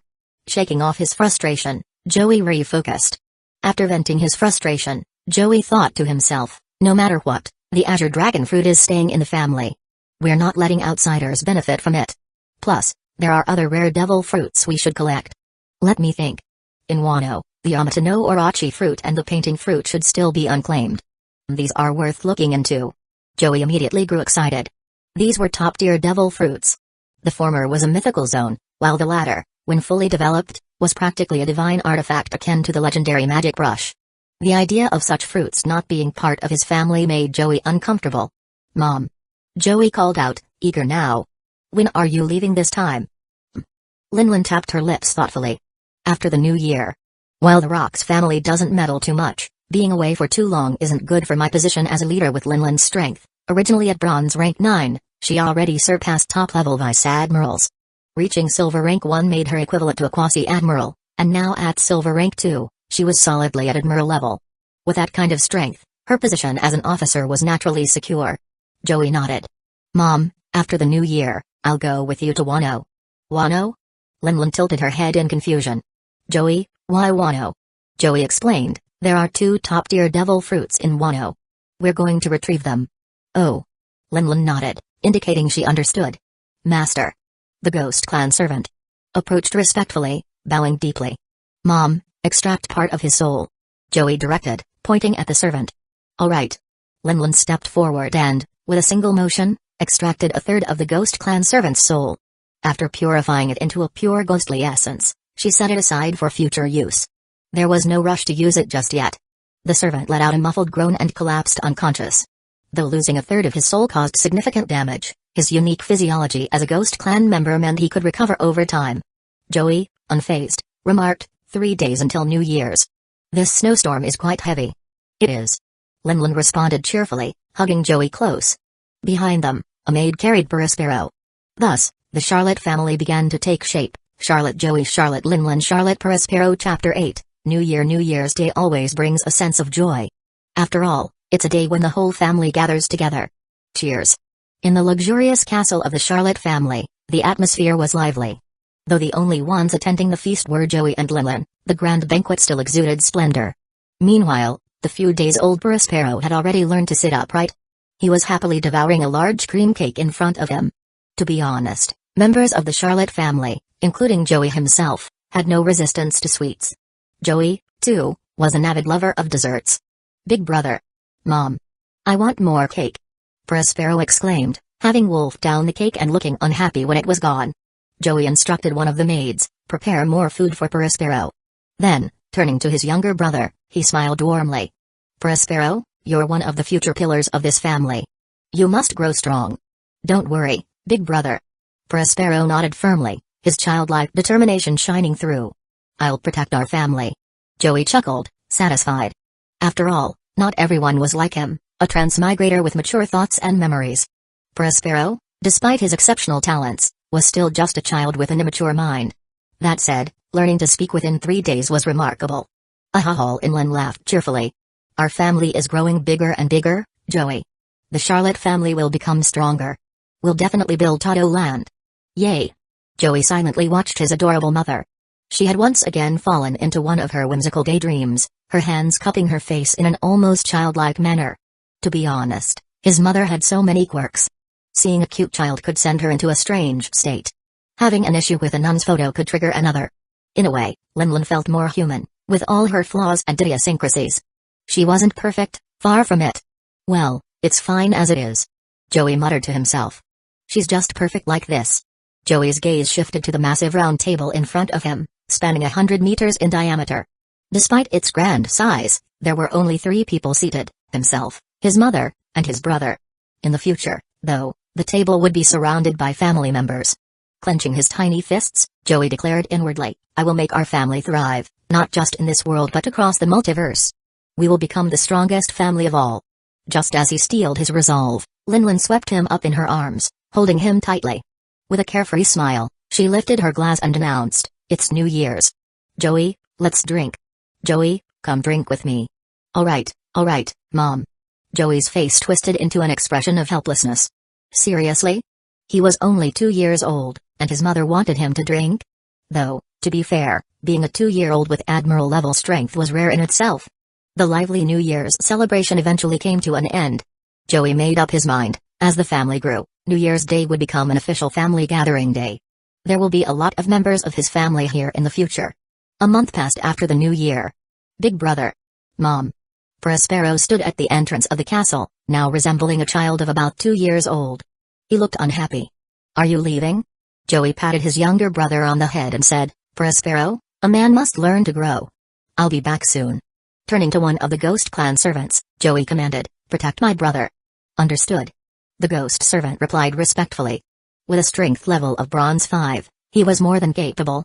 Shaking off his frustration, Joey refocused. After venting his frustration, Joey thought to himself, no matter what, the Azure Dragon fruit is staying in the family. We're not letting outsiders benefit from it. Plus, there are other rare devil fruits we should collect. Let me think. In Wano, the Yamato no Orochi fruit and the painting fruit should still be unclaimed. These are worth looking into. Joey immediately grew excited. These were top-tier devil fruits. The former was a mythical zone, while the latter, when fully developed, was practically a divine artifact akin to the legendary magic brush. The idea of such fruits not being part of his family made Joey uncomfortable. Mom. Joey called out, eager now. When are you leaving this time? Linlin tapped her lips thoughtfully. After the new year. While the Rocks family doesn't meddle too much, being away for too long isn't good for my position as a leader with Linlin's strength. Originally at bronze rank 9, she already surpassed top-level vice admirals. Reaching silver rank 1 made her equivalent to a quasi-admiral, and now at silver rank 2, she was solidly at admiral level. With that kind of strength, her position as an officer was naturally secure. Joey nodded. Mom, after the new year, I'll go with you to Wano. Wano? Linlin tilted her head in confusion. Joey, why Wano? Joey explained, there are 2 top-tier devil fruits in Wano. We're going to retrieve them. Oh. Linlin nodded, indicating she understood. Master. The Ghost Clan servant approached respectfully, bowing deeply. Mom, extract part of his soul. Joey directed, pointing at the servant. All right. Linlin stepped forward and, with a single motion, extracted a third of the Ghost Clan servant's soul. After purifying it into a pure ghostly essence, she set it aside for future use. There was no rush to use it just yet. The servant let out a muffled groan and collapsed unconscious. Though losing a third of his soul caused significant damage, His unique physiology as a Ghost Clan member meant he could recover over time. Joey, unfazed, remarked, 3 days until New Year's. This snowstorm is quite heavy. It is. Linlin responded cheerfully, hugging Joey close. Behind them, a maid carried Prospero. Thus, the Charlotte family began to take shape. Charlotte Joey Charlotte Linlin Charlotte Prospero Chapter 8, New Year New Year's Day always brings a sense of joy. After all, it's a day when the whole family gathers together. Cheers. In the luxurious castle of the Charlotte family, the atmosphere was lively. Though the only ones attending the feast were Joey and Linlin, the grand banquet still exuded splendor. Meanwhile, the few days old Prospero had already learned to sit upright. He was happily devouring a large cream cake in front of him. To be honest, members of the Charlotte family, including Joey himself, had no resistance to sweets. Joey, too, was an avid lover of desserts. Big brother. Mom. I want more cake. Prospero exclaimed, having wolfed down the cake and looking unhappy when it was gone. Joey instructed one of the maids, prepare more food for Prospero. Then, turning to his younger brother, he smiled warmly. Prospero, you're one of the future pillars of this family. You must grow strong. Don't worry, big brother. Prospero nodded firmly, his childlike determination shining through. I'll protect our family. Joey chuckled, satisfied. After all, not everyone was like him, a transmigrator with mature thoughts and memories. Prospero, despite his exceptional talents, was still just a child with an immature mind. That said, learning to speak within 3 days was remarkable. Ahahal Inland laughed cheerfully. Our family is growing bigger and bigger, Joey. The Charlotte family will become stronger. We'll definitely build Toto Land. Yay. Joey silently watched his adorable mother. She had once again fallen into one of her whimsical daydreams, her hands cupping her face in an almost childlike manner. To be honest, his mother had so many quirks. Seeing a cute child could send her into a strange state. Having an issue with a nun's photo could trigger another. In a way, Linlin felt more human, with all her flaws and idiosyncrasies. She wasn't perfect, far from it. Well, it's fine as it is. Joey muttered to himself. She's just perfect like this. Joey's gaze shifted to the massive round table in front of him, spanning 100 meters in diameter. Despite its grand size, there were only 3 people seated, himself, his mother, and his brother. In the future, though, the table would be surrounded by family members. Clenching his tiny fists, Joey declared inwardly, I will make our family thrive, not just in this world but across the multiverse. We will become the strongest family of all. Just as he steeled his resolve, Linlin swept him up in her arms, holding him tightly. With a carefree smile, she lifted her glass and announced, it's New Year's. Joey, let's drink. Joey, come drink with me. All right, Mom. Joey's face twisted into an expression of helplessness. Seriously? He was only 2 years old, and his mother wanted him to drink? Though, to be fair, being a 2-year-old with Admiral-level strength was rare in itself. The lively New Year's celebration eventually came to an end. Joey made up his mind, as the family grew, New Year's Day would become an official family gathering day. There will be a lot of members of his family here in the future. A month passed after the new year. Big brother. Mom. Prospero stood at the entrance of the castle, now resembling a child of about 2 years old. He looked unhappy. Are you leaving? Joey patted his younger brother on the head and said, Prospero, a man must learn to grow. I'll be back soon. Turning to one of the Ghost Clan servants, Joey commanded, protect my brother. Understood. The ghost servant replied respectfully. With a strength level of Bronze 5, he was more than capable.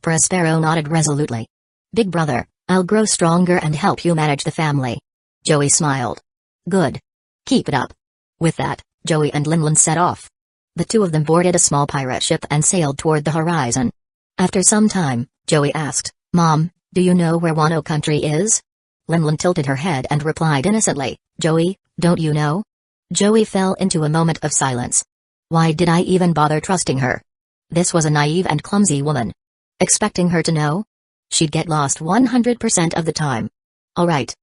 Prospero nodded resolutely. Big brother, I'll grow stronger and help you manage the family. Joey smiled. Good. Keep it up. With that, Joey and Linlin set off. The two of them boarded a small pirate ship and sailed toward the horizon. After some time, Joey asked, Mom, do you know where Wano country is? Linlin tilted her head and replied innocently, Joey, don't you know? Joey fell into a moment of silence. Why did I even bother trusting her? This was a naive and clumsy woman. Expecting her to know? She'd get lost 100% of the time. All right.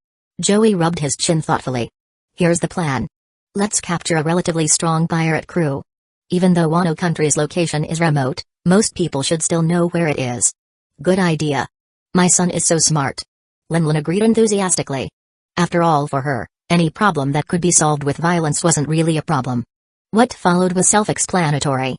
Joey rubbed his chin thoughtfully. Here's the plan. Let's capture a relatively strong pirate crew. Even though Wano country's location is remote, most people should still know where it is. Good idea. My son is so smart. Linlin agreed enthusiastically. After all, for her, any problem that could be solved with violence wasn't really a problem. What followed was self-explanatory.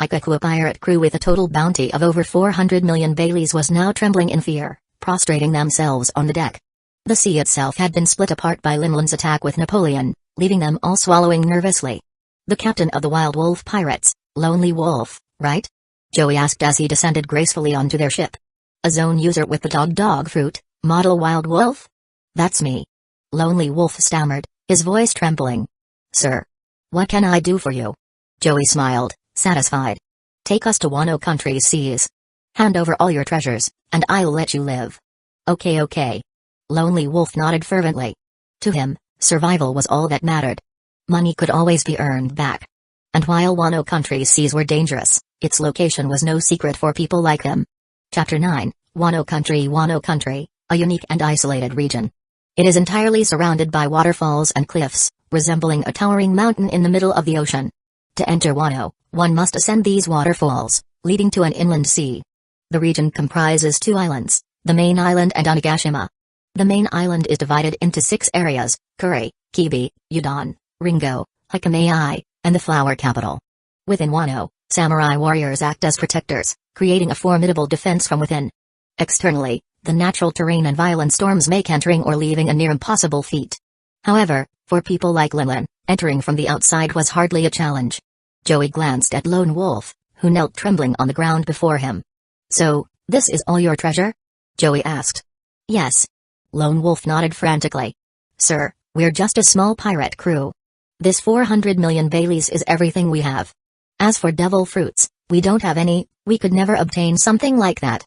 Ikaku, a pirate crew with a total bounty of over 400 million Baileys, was now trembling in fear, prostrating themselves on the deck. The sea itself had been split apart by Linlin's attack with Napoleon, leaving them all swallowing nervously. The captain of the Wild Wolf Pirates, Lonely Wolf, right? Joey asked as he descended gracefully onto their ship. A zone user with the dog fruit, model Wild Wolf? That's me. Lonely Wolf stammered, his voice trembling. Sir. What can I do for you? Joey smiled, satisfied. Take us to Wano Country's seas. Hand over all your treasures, and I'll let you live. Okay. Lonely Wolf nodded fervently. To him, survival was all that mattered. Money could always be earned back. And while Wano Country's seas were dangerous, its location was no secret for people like him. Chapter 9, Wano Country, a unique and isolated region. It is entirely surrounded by waterfalls and cliffs, resembling a towering mountain in the middle of the ocean. To enter Wano, one must ascend these waterfalls, leading to an inland sea. The region comprises 2 islands, the main island and Onigashima. The main island is divided into 6 areas: Kuri, Kibi, Udon, Ringo, Hakamei, and the flower capital. Within Wano, samurai warriors act as protectors, creating a formidable defense from within. Externally, the natural terrain and violent storms make entering or leaving a near impossible feat. However, for people like Linlin, entering from the outside was hardly a challenge. Joey glanced at Lone Wolf, who knelt trembling on the ground before him. So, this is all your treasure? Joey asked. Yes. Lone Wolf nodded frantically. Sir, we're just a small pirate crew. This 400 million Baileys is everything we have. As for devil fruits, we don't have any, we could never obtain something like that.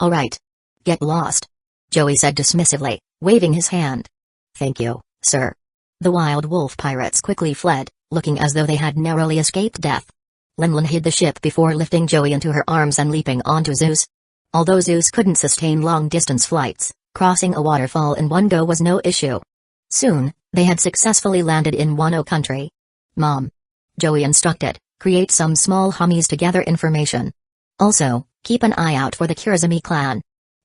Alright. Get lost. Joey said dismissively, waving his hand. Thank you, sir. The Wild Wolf pirates quickly fled, looking as though they had narrowly escaped death. Linlin hid the ship before lifting Joey into her arms and leaping onto Zeus. Although Zeus couldn't sustain long-distance flights, crossing a waterfall in one go was no issue. Soon, they had successfully landed in Wano Country. Mom. Joey instructed, create some small homies to gather information. Also, keep an eye out for the Kurizumi clan.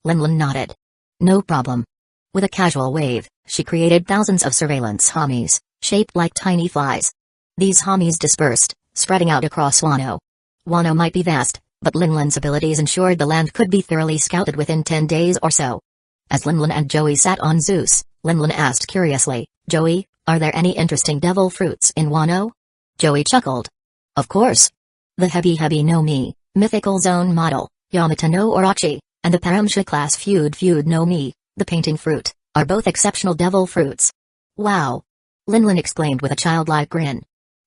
Linlin nodded. No problem. With a casual wave, she created thousands of surveillance homies, shaped like tiny flies. These homies dispersed, spreading out across Wano. Wano might be vast, but Linlin's abilities ensured the land could be thoroughly scouted within 10 days or so. As Linlin and Joey sat on Zeus, Linlin asked curiously, Joey, are there any interesting devil fruits in Wano? Joey chuckled. Of course. The Hebi no Mi, mythical zone model, Yamata no Orochi, and the Paramsha class Feud no Mi, the painting fruit, are both exceptional devil fruits. Wow! Linlin exclaimed with a childlike grin.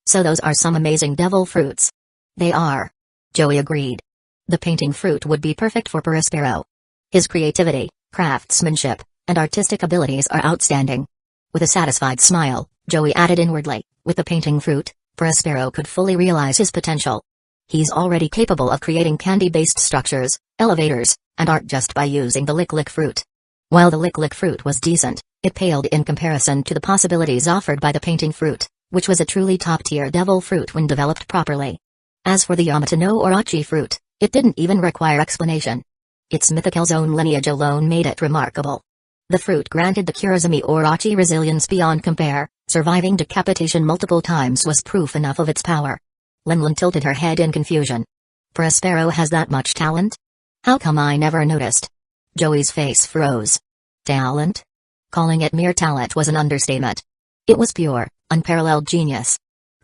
So those are some amazing devil fruits. They are. Joey agreed. The painting fruit would be perfect for Prospero. His creativity, craftsmanship, and artistic abilities are outstanding. With a satisfied smile, Joey added inwardly, with the painting fruit, Prospero could fully realize his potential. He's already capable of creating candy-based structures, elevators, and art just by using the lick fruit. While the lick fruit was decent, it paled in comparison to the possibilities offered by the painting fruit, which was a truly top-tier devil fruit when developed properly. As for the Yamata no Orochi fruit, it didn't even require explanation. Its mythical zone lineage alone made it remarkable. The fruit granted the Kurizumi Orochi resilience beyond compare, surviving decapitation multiple times was proof enough of its power. Linlin tilted her head in confusion. Prospero has that much talent? How come I never noticed? Joey's face froze. Talent? Calling it mere talent was an understatement. It was pure, unparalleled genius.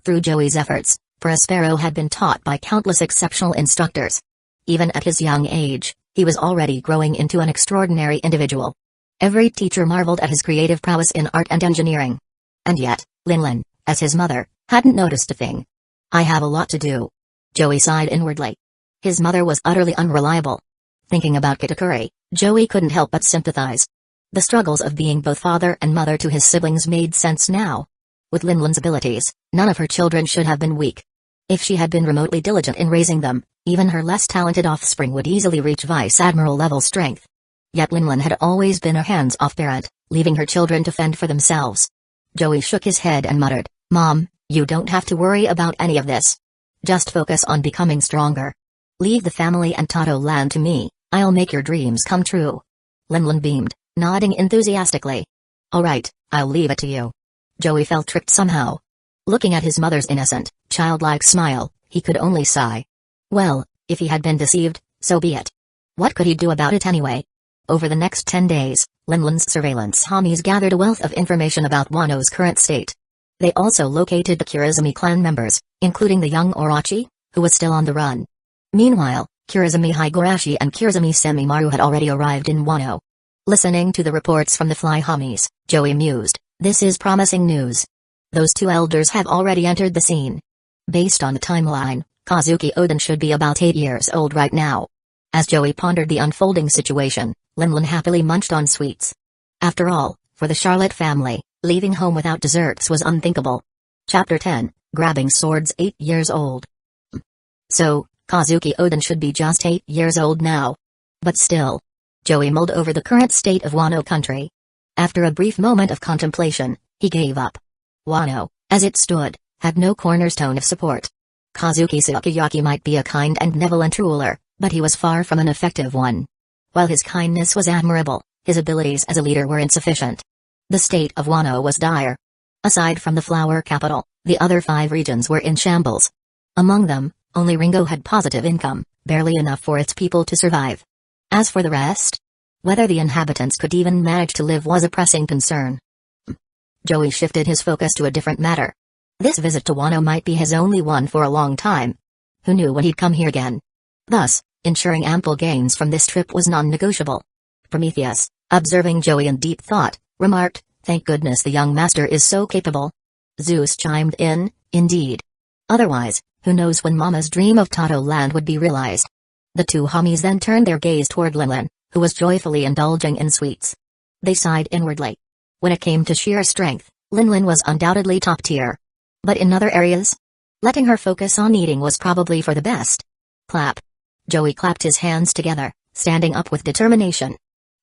Through Joey's efforts, Prospero had been taught by countless exceptional instructors. Even at his young age, he was already growing into an extraordinary individual. Every teacher marveled at his creative prowess in art and engineering. And yet, Linlin, as his mother, hadn't noticed a thing. I have a lot to do. Joey sighed inwardly. His mother was utterly unreliable. Thinking about Kitakuri, Joey couldn't help but sympathize. The struggles of being both father and mother to his siblings made sense now. With Linlin's abilities, none of her children should have been weak. If she had been remotely diligent in raising them, even her less talented offspring would easily reach vice admiral level strength. Yet Linlin had always been a hands-off parent, leaving her children to fend for themselves. Joey shook his head and muttered, Mom, you don't have to worry about any of this. Just focus on becoming stronger. Leave the family and Tato land to me, I'll make your dreams come true. Linlin beamed, nodding enthusiastically. Alright, I'll leave it to you. Joey felt tricked somehow. Looking at his mother's innocent, childlike smile, he could only sigh. Well, if he had been deceived, so be it. What could he do about it anyway? Over the next 10 days, Linlin's surveillance homies gathered a wealth of information about Wano's current state. They also located the Kurizumi clan members, including the young Orochi, who was still on the run. Meanwhile, Kurizumi Higurashi and Kurizumi Semimaru had already arrived in Wano. Listening to the reports from the fly homies, Joey mused, this is promising news. Those two elders have already entered the scene. Based on the timeline, Kazuki Oden should be about 8 years old right now. As Joey pondered the unfolding situation, Linlin happily munched on sweets. After all, for the Charlotte family, leaving home without desserts was unthinkable. Chapter 10, Grabbing Swords 8 years old. So, Kazuki Oden should be just 8 years old now. But still. Joey mulled over the current state of Wano country. After a brief moment of contemplation, he gave up. Wano, as it stood, had no cornerstone of support. Kazuki Sukiyaki might be a kind and benevolent ruler, but he was far from an effective one. While his kindness was admirable, his abilities as a leader were insufficient. The state of Wano was dire. Aside from the flower capital, the other 5 regions were in shambles. Among them, only Ringo had positive income, barely enough for its people to survive. As for the rest, whether the inhabitants could even manage to live was a pressing concern. Joey shifted his focus to a different matter. This visit to Wano might be his only one for a long time. Who knew when he'd come here again? Thus, ensuring ample gains from this trip was non-negotiable. Prometheus, observing Joey in deep thought, remarked, thank goodness the young master is so capable. Zeus chimed in, indeed. Otherwise, who knows when Mama's dream of Tato Land would be realized. The two homies then turned their gaze toward Linlin, who was joyfully indulging in sweets. They sighed inwardly. When it came to sheer strength, Linlin was undoubtedly top tier. But in other areas? Letting her focus on eating was probably for the best. Clap. Joey clapped his hands together, standing up with determination.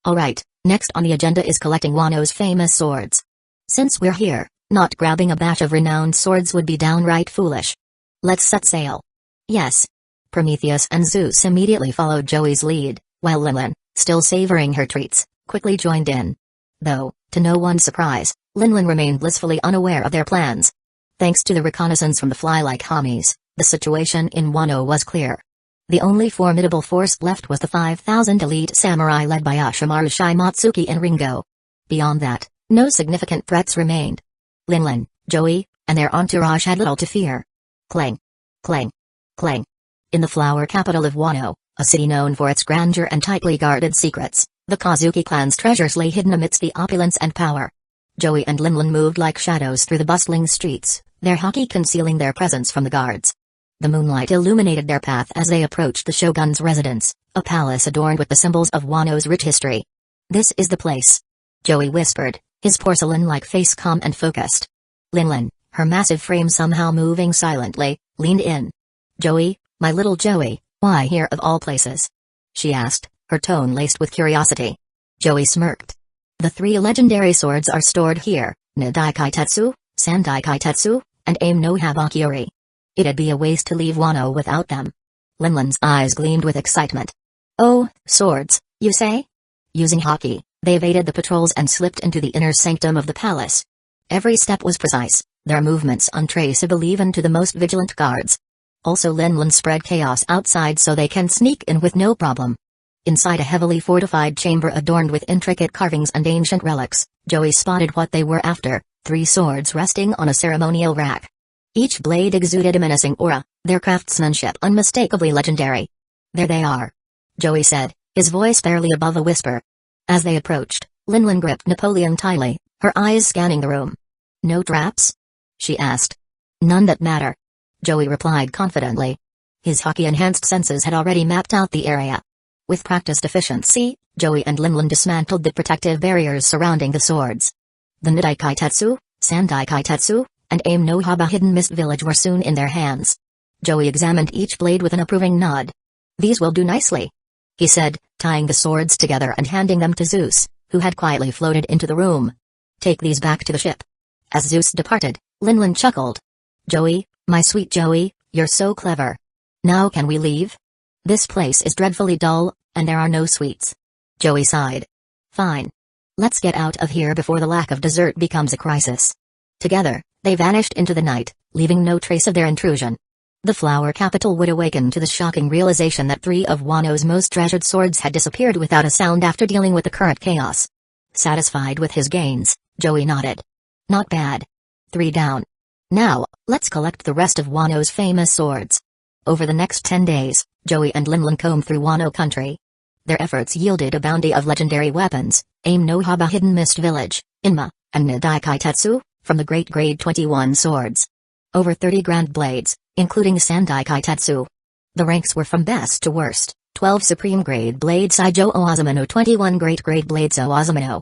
Alright, next on the agenda is collecting Wano's famous swords. Since we're here, not grabbing a batch of renowned swords would be downright foolish. Let's set sail. Yes. Prometheus and Zeus immediately followed Joey's lead, while Linlin, still savoring her treats, quickly joined in. Though, to no one's surprise, Linlin remained blissfully unaware of their plans. Thanks to the reconnaissance from the fly-like homies, the situation in Wano was clear. The only formidable force left was the 5,000 elite samurai led by Ashimaru Shimatsuki and Ringo. Beyond that, no significant threats remained. Linlin, Joey, and their entourage had little to fear. Clang. Clang. Clang. In the flower capital of Wano, a city known for its grandeur and tightly guarded secrets, the Kazuki clan's treasures lay hidden amidst the opulence and power. Joey and Linlin moved like shadows through the bustling streets, their haki concealing their presence from the guards. The moonlight illuminated their path as they approached the shogun's residence, a palace adorned with the symbols of Wano's rich history. This is the place. Joey whispered, his porcelain-like face calm and focused. Linlin, her massive frame somehow moving silently, leaned in. Joey, my little Joey, why here of all places? She asked, her tone laced with curiosity. Joey smirked. The 3 legendary swords are stored here, Nidai Kaitetsu, Sandai Kaitetsu, and Aim no Habakyori. It'd be a waste to leave Wano without them. Linlin's eyes gleamed with excitement. Oh, swords, you say? Using haki, they evaded the patrols and slipped into the inner sanctum of the palace. Every step was precise, their movements untraceable even to the most vigilant guards. Also Linlin spread chaos outside so they can sneak in with no problem. Inside a heavily fortified chamber adorned with intricate carvings and ancient relics, Joey spotted what they were after, 3 swords resting on a ceremonial rack. Each blade exuded a menacing aura, their craftsmanship unmistakably legendary. There they are. Joey said, his voice barely above a whisper. As they approached, Linlin gripped Napoleon tightly, her eyes scanning the room. No traps? She asked. None that matter. Joey replied confidently. His haki-enhanced senses had already mapped out the area. With practiced efficiency, Joey and Linlin dismantled the protective barriers surrounding the swords. The Nidai Kaitetsu, Sandai Kaitetsu, and Aim no Haba Hidden Mist Village were soon in their hands. Joey examined each blade with an approving nod. These will do nicely, he said, tying the swords together and handing them to Zeus, who had quietly floated into the room. Take these back to the ship. As Zeus departed, Linlin chuckled. Joey, my sweet Joey, you're so clever. Now can we leave? This place is dreadfully dull, and there are no sweets. Joey sighed. Fine. Let's get out of here before the lack of dessert becomes a crisis. Together, they vanished into the night, leaving no trace of their intrusion. The flower capital would awaken to the shocking realization that 3 of Wano's most treasured swords had disappeared without a sound after dealing with the current chaos. Satisfied with his gains, Joey nodded. Not bad. 3 down. Now, let's collect the rest of Wano's famous swords. Over the next 10 days, Joey and Linlin combed through Wano country. Their efforts yielded a bounty of legendary weapons: Aim no Haba Hidden Mist Village, Inma, and Nidai Kaitetsu, from the great grade 21 swords. Over 30 grand blades, including Sandai Kaitetsu. The ranks were from best to worst: 12 supreme grade blades Saijo Oazumano, 21 great grade blades Oazumano,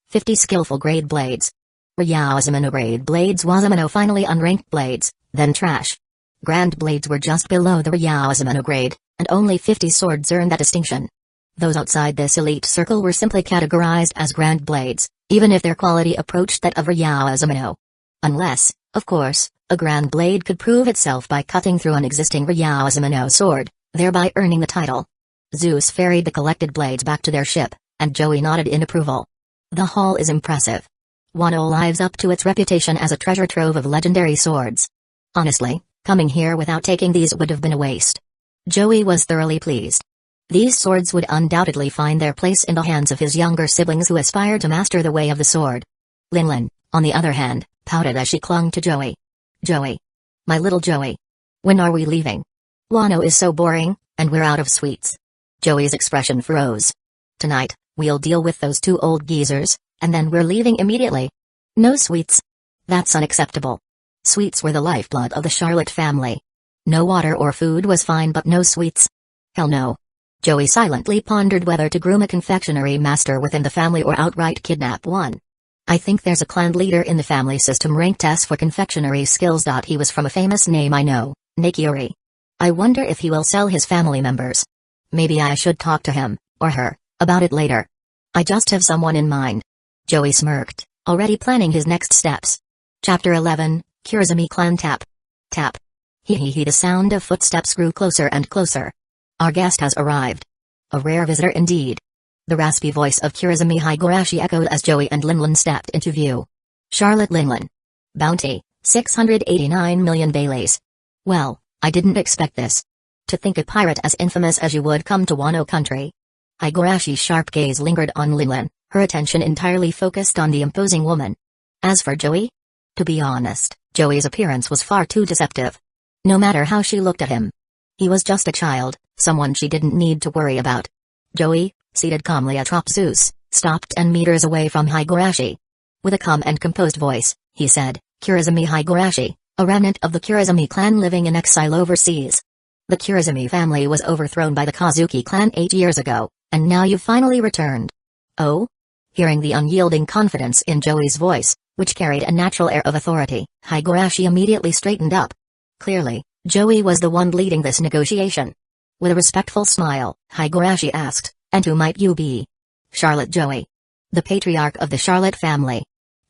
50 skillful grade blades Ryao grade blades Wazumano, finally unranked blades, then trash. Grand blades were just below the Ryao grade, and only 50 swords earned that distinction. Those outside this elite circle were simply categorized as grand blades, even if their quality approached that of Ryao. Unless, of course, a grand blade could prove itself by cutting through an existing Ryao sword, thereby earning the title. Zeus ferried the collected blades back to their ship, and Joey nodded in approval. The haul is impressive. Wano lives up to its reputation as a treasure trove of legendary swords. Honestly, coming here without taking these would have been a waste. Joey was thoroughly pleased. These swords would undoubtedly find their place in the hands of his younger siblings who aspired to master the way of the sword. Linlin, on the other hand, pouted as she clung to Joey. Joey. My little Joey. When are we leaving? Wano is so boring, and we're out of sweets. Joey's expression froze. Tonight, we'll deal with those 2 old geezers, and then we're leaving immediately. No sweets. That's unacceptable. Sweets were the lifeblood of the Charlotte family. No water or food was fine, but no sweets. Hell no. Joey silently pondered whether to groom a confectionery master within the family or outright kidnap one. I think there's a clan leader in the family system ranked S for confectionery skills. He was from a famous name I know, Nakiori. I wonder if he will sell his family members. Maybe I should talk to him, or her, about it later. I just have someone in mind. Joey smirked, already planning his next steps. Chapter 11, Kurizumi Clan Tap. Tap. The sound of footsteps grew closer and closer. Our guest has arrived. A rare visitor indeed. The raspy voice of Kurizumi Higurashi echoed as Joey and Linlin stepped into view. Charlotte Linlin. Bounty, 689 million Baileys. Well, I didn't expect this. To think a pirate as infamous as you would come to Wano country. Higurashi's sharp gaze lingered on Linlin, her attention entirely focused on the imposing woman. As for Joey? To be honest, Joey's appearance was far too deceptive. No matter how she looked at him. He was just a child, someone she didn't need to worry about. Joey, seated calmly atop Zeus, stopped 10 meters away from Higurashi. With a calm and composed voice, he said, Kurizumi Higurashi, a remnant of the Kurizumi clan living in exile overseas. The Kurizumi family was overthrown by the Kazuki clan 8 years ago, and now you've finally returned. Oh? Hearing the unyielding confidence in Joey's voice, which carried a natural air of authority, Higurashi immediately straightened up. Clearly, Joey was the one leading this negotiation. With a respectful smile, Higurashi asked, and who might you be? Charlotte Joey. The patriarch of the Charlotte family.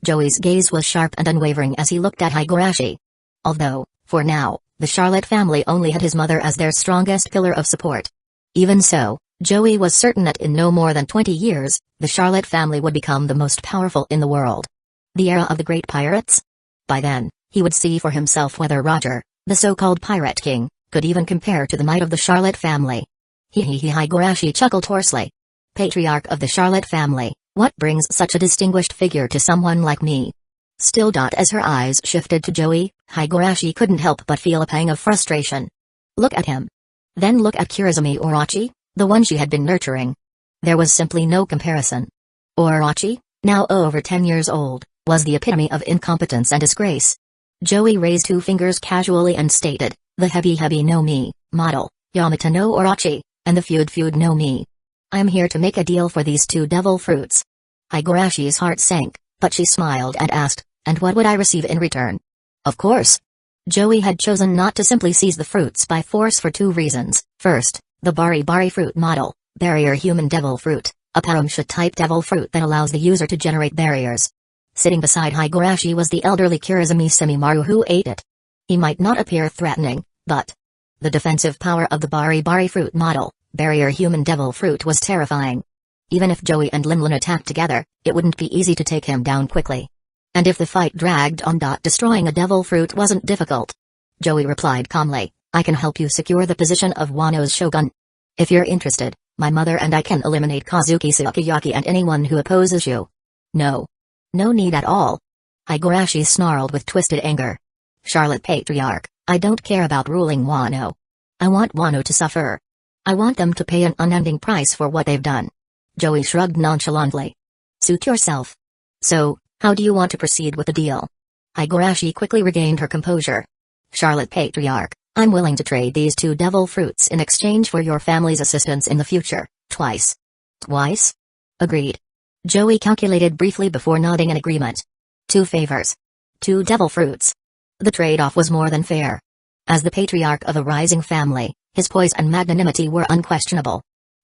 Joey's gaze was sharp and unwavering as he looked at Higurashi. Although, for now, the Charlotte family only had his mother as their strongest pillar of support. Even so, Joey was certain that in no more than 20 years, the Charlotte family would become the most powerful in the world. The era of the great pirates? By then, he would see for himself whether Roger, the so-called Pirate King, could even compare to the might of the Charlotte family. Higurashi chuckled hoarsely. Patriarch of the Charlotte family, what brings such a distinguished figure to someone like me? Still. As her eyes shifted to Joey, Higurashi couldn't help but feel a pang of frustration. Look at him. Then look at Kurizumi Orochi, the one she had been nurturing. There was simply no comparison. Orochi, now over 10 years old, was the epitome of incompetence and disgrace. Joey raised 2 fingers casually and stated, the Hebi no Mi, model, Yamata no Orochi, and the Feud no Mi. I'm here to make a deal for these 2 devil fruits. Higurashi's heart sank, but she smiled and asked, and what would I receive in return? Of course. Joey had chosen not to simply seize the fruits by force for 2 reasons. First, the Bari fruit model, barrier human devil fruit, a Paramsha-type devil fruit that allows the user to generate barriers. Sitting beside Higurashi was the elderly Kurizumi Semimaru who ate it. He might not appear threatening, but the defensive power of the Bari fruit model, barrier human devil fruit, was terrifying. Even if Joey and Linlin attacked together, it wouldn't be easy to take him down quickly. And if the fight dragged on, destroying a devil fruit wasn't difficult. Joey replied calmly, I can help you secure the position of Wano's shogun. If you're interested, my mother and I can eliminate Kazuki Sakayaki and anyone who opposes you. No. No need at all. Higurashi snarled with twisted anger. Charlotte Patriarch, I don't care about ruling Wano. I want Wano to suffer. I want them to pay an unending price for what they've done. Joey shrugged nonchalantly. Suit yourself. So, how do you want to proceed with the deal? Higurashi quickly regained her composure. Charlotte Patriarch, I'm willing to trade these 2 devil fruits in exchange for your family's assistance in the future, twice. Twice? Agreed. Joey calculated briefly before nodding in agreement. 2 favors. 2 devil fruits. The trade-off was more than fair. As the patriarch of a rising family, his poise and magnanimity were unquestionable.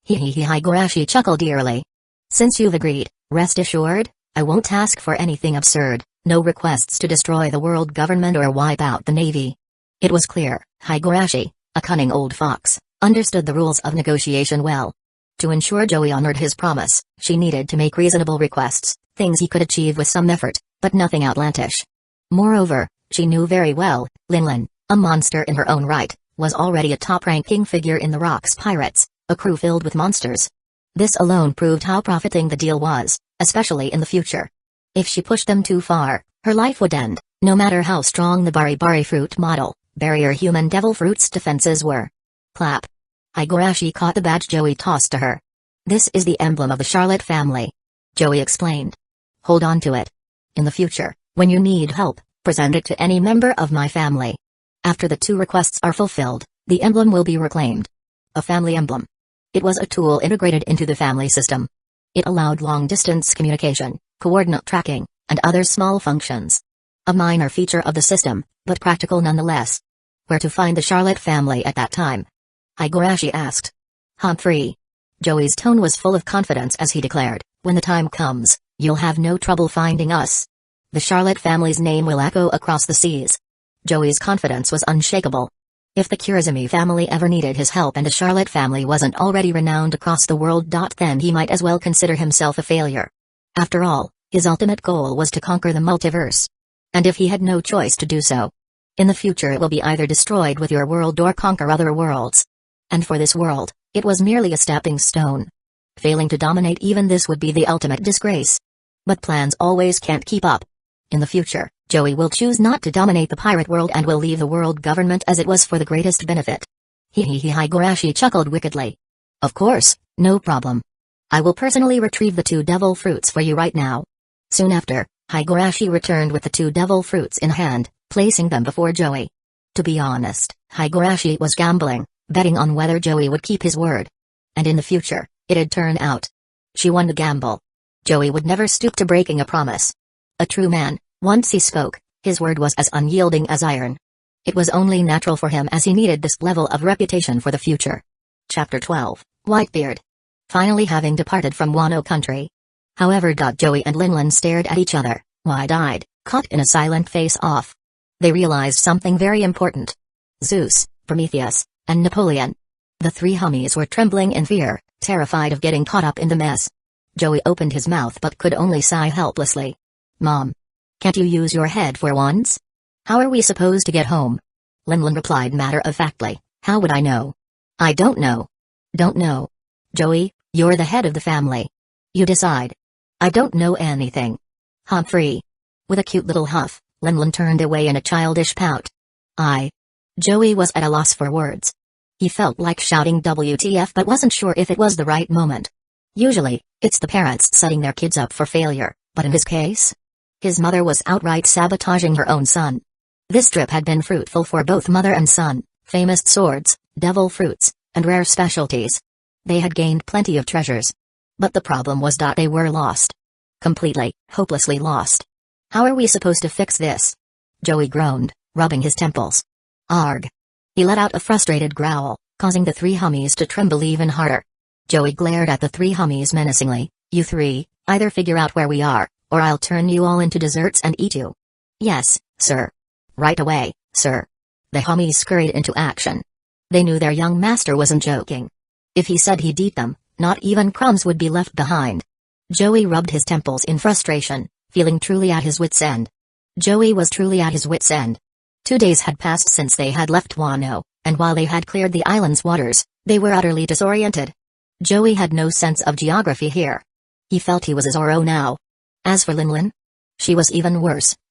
Higurashi chuckled eerily. Since you've agreed, rest assured, I won't ask for anything absurd, no requests to destroy the world government or wipe out the navy. It was clear, Higurashi, a cunning old fox, understood the rules of negotiation well. To ensure Joey honored his promise, she needed to make reasonable requests, things he could achieve with some effort, but nothing outlandish. Moreover, she knew very well, Linlin, a monster in her own right, was already a top-ranking figure in the Rocks Pirates, a crew filled with monsters. This alone proved how profiting the deal was, especially in the future. If she pushed them too far, her life would end, no matter how strong the Bari fruit model, barrier human devil fruit's defenses were. Clap. Higurashi caught the badge Joey tossed to her. This is the emblem of the Charlotte family. Joey explained. Hold on to it. In the future, when you need help, present it to any member of my family. After the 2 requests are fulfilled, the emblem will be reclaimed. A family emblem. It was a tool integrated into the family system. It allowed long-distance communication, coordinate tracking, and other small functions. A minor feature of the system, but practical nonetheless. Where to find the Charlotte family at that time? Higurashi asked. Humphrey. Joey's tone was full of confidence as he declared, when the time comes, you'll have no trouble finding us. The Charlotte family's name will echo across the seas. Joey's confidence was unshakable. If the Kurizumi family ever needed his help and the Charlotte family wasn't already renowned across the world, then he might as well consider himself a failure. After all, his ultimate goal was to conquer the multiverse. And if he had no choice to do so, in the future it will be either destroyed with your world or conquer other worlds. And for this world, it was merely a stepping stone. Failing to dominate even this would be the ultimate disgrace. But plans always can't keep up. In the future, Joey will choose not to dominate the pirate world and will leave the world government as it was for the greatest benefit. Higurashi chuckled wickedly. Of course, no problem. I will personally retrieve the 2 devil fruits for you right now. Soon after, Higurashi returned with the 2 devil fruits in hand, placing them before Joey. To be honest, Higurashi was gambling, betting on whether Joey would keep his word. And in the future, it'd turn out. She won the gamble. Joey would never stoop to breaking a promise. A true man, once he spoke, his word was as unyielding as iron. It was only natural for him as he needed this level of reputation for the future. Chapter 12, Whitebeard. Finally having departed from Wano country. However, Joey and Linlin stared at each other, wide-eyed, caught in a silent face-off. They realized something very important. Zeus, Prometheus, and Napoleon. The 3 homies were trembling in fear, terrified of getting caught up in the mess. Joey opened his mouth but could only sigh helplessly. Mom. Can't you use your head for once? How are we supposed to get home? Linlin replied matter-of-factly, how would I know? I don't know. Don't know. Joey, you're the head of the family. You decide. I don't know anything. Humphrey. With a cute little huff, Linlin turned away in a childish pout. Joey was at a loss for words. He felt like shouting WTF but wasn't sure if it was the right moment. Usually, it's the parents setting their kids up for failure, but in his case? His mother was outright sabotaging her own son. This trip had been fruitful for both mother and son, famous swords, devil fruits, and rare specialties. They had gained plenty of treasures. But the problem was that they were lost. Completely, hopelessly lost. How are we supposed to fix this? Joey groaned, rubbing his temples. Arg. He let out a frustrated growl, causing the 3 homies to tremble even harder. Joey glared at the 3 homies menacingly. You 3, either figure out where we are, or I'll turn you all into desserts and eat you. Yes, sir. Right away, sir. The homies scurried into action. They knew their young master wasn't joking. If he said he'd eat them, not even crumbs would be left behind. Joey rubbed his temples in frustration, feeling truly at his wits' end. Joey was truly at his wits' end. 2 days had passed since they had left Wano, and while they had cleared the island's waters, they were utterly disoriented. Joey had no sense of geography here. He felt he was a Zorro now. As for Linlin, she was even worse,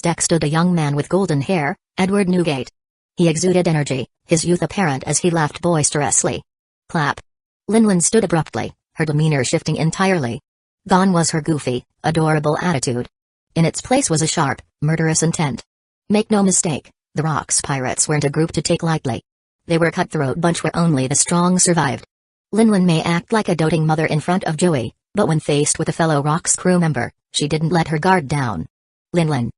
its deck stood a young man with golden hair, Edward Newgate. He exuded energy, his youth apparent as he laughed boisterously. Clap. Linlin stood abruptly, her demeanor shifting entirely. Gone was her goofy, adorable attitude. In its place was a sharp, murderous intent. Make no mistake, the Rocks pirates weren't a group to take lightly. They were a cutthroat bunch where only the strong survived. Linlin may act like a doting mother in front of Joey, but when faced with a fellow Rocks crew member, she didn't let her guard down. Linlin.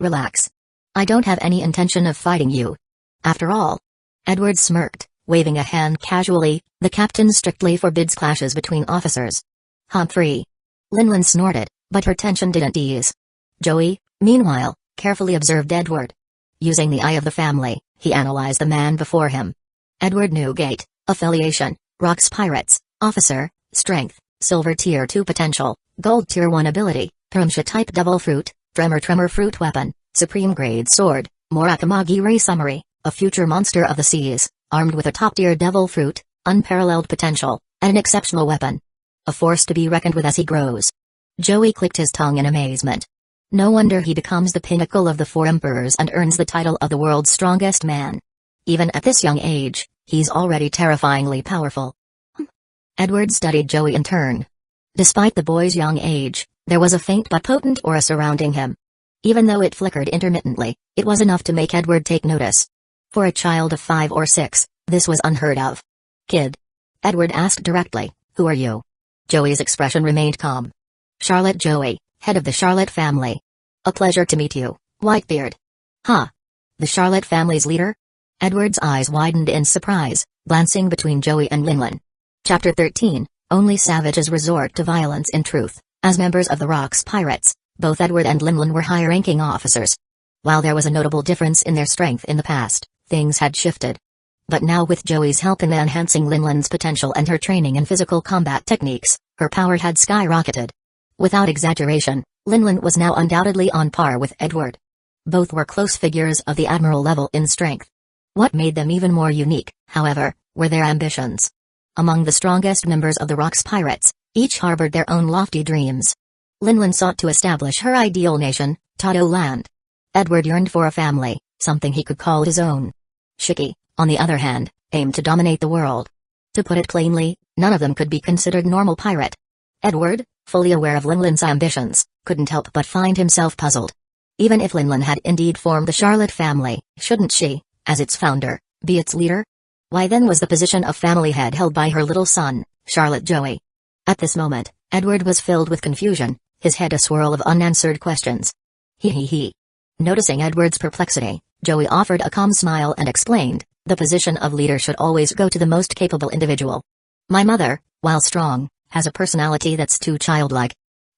Relax. I don't have any intention of fighting you. After all. Edward smirked, waving a hand casually. The captain strictly forbids clashes between officers. Humphrey. Linlin snorted, but her tension didn't ease. Joey, meanwhile, carefully observed Edward. Using the eye of the family, he analyzed the man before him. Edward Newgate, affiliation, Rocks Pirates, officer, strength, silver tier 2 potential, gold tier 1 ability, Thermsha type devil fruit, tremor fruit weapon, supreme grade sword, Morakamagi summary, a future monster of the seas, armed with a top tier devil fruit, unparalleled potential, and an exceptional weapon. A force to be reckoned with as he grows. Joey clicked his tongue in amazement. No wonder he becomes the pinnacle of the four emperors and earns the title of the world's strongest man. Even at this young age, he's already terrifyingly powerful. Edward studied Joey in turn. Despite the boy's young age, there was a faint but potent aura surrounding him. Even though it flickered intermittently, it was enough to make Edward take notice. For a child of 5 or 6, this was unheard of. Kid. Edward asked directly, who are you? Joey's expression remained calm. Charlotte Joey, head of the Charlotte family. A pleasure to meet you, Whitebeard. Huh? The Charlotte family's leader? Edward's eyes widened in surprise, glancing between Joey and Linlin. Chapter 13, Only Savages Resort to Violence. In truth, as members of the Rocks Pirates, both Edward and Linlin were high-ranking officers. While there was a notable difference in their strength in the past, things had shifted. But now with Joey's help in enhancing Linlin's potential and her training in physical combat techniques, her power had skyrocketed. Without exaggeration, Linlin was now undoubtedly on par with Edward. Both were close figures of the admiral level in strength. What made them even more unique, however, were their ambitions. Among the strongest members of the Rocks Pirates, each harbored their own lofty dreams. Linlin sought to establish her ideal nation, Tado Land. Edward yearned for a family, something he could call his own. Shiki, on the other hand, aimed to dominate the world. To put it plainly, none of them could be considered normal pirate. Edward, fully aware of Linlin's ambitions, couldn't help but find himself puzzled. Even if Linlin had indeed formed the Charlotte family, shouldn't she, as its founder, be its leader? Why then was the position of family head held by her little son, Charlotte Joey? At this moment, Edward was filled with confusion, his head a swirl of unanswered questions. He. Noticing Edward's perplexity, Joey offered a calm smile and explained, the position of leader should always go to the most capable individual. My mother, while strong, has a personality that's too childlike.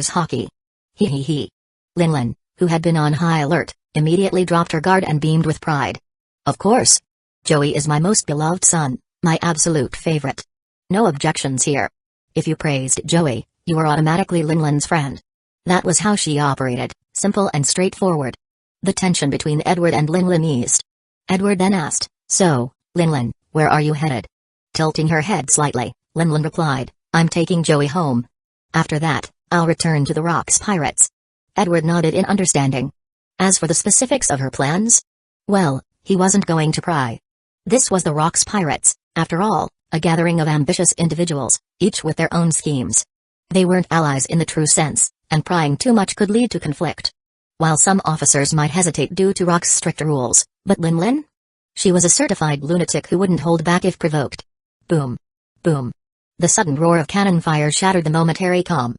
reverse hockey. Hee hee hee. Linlin, who had been on high alert, immediately dropped her guard and beamed with pride. Of course. Joey is my most beloved son, my absolute favorite. No objections here. If you praised Joey, you were automatically Linlin's friend. That was how she operated, simple and straightforward. The tension between Edward and Linlin eased. Edward then asked, "So, Linlin, where are you headed?" Tilting her head slightly, Linlin replied, "I'm taking Joey home. After that, I'll return to the Rocks Pirates." Edward nodded in understanding. As for the specifics of her plans? Well, he wasn't going to pry. This was the Rocks Pirates, after all, a gathering of ambitious individuals, each with their own schemes. They weren't allies in the true sense, and prying too much could lead to conflict. While some officers might hesitate due to Rock's strict rules, but Linlin? She was a certified lunatic who wouldn't hold back if provoked. Boom. Boom. The sudden roar of cannon fire shattered the momentary calm.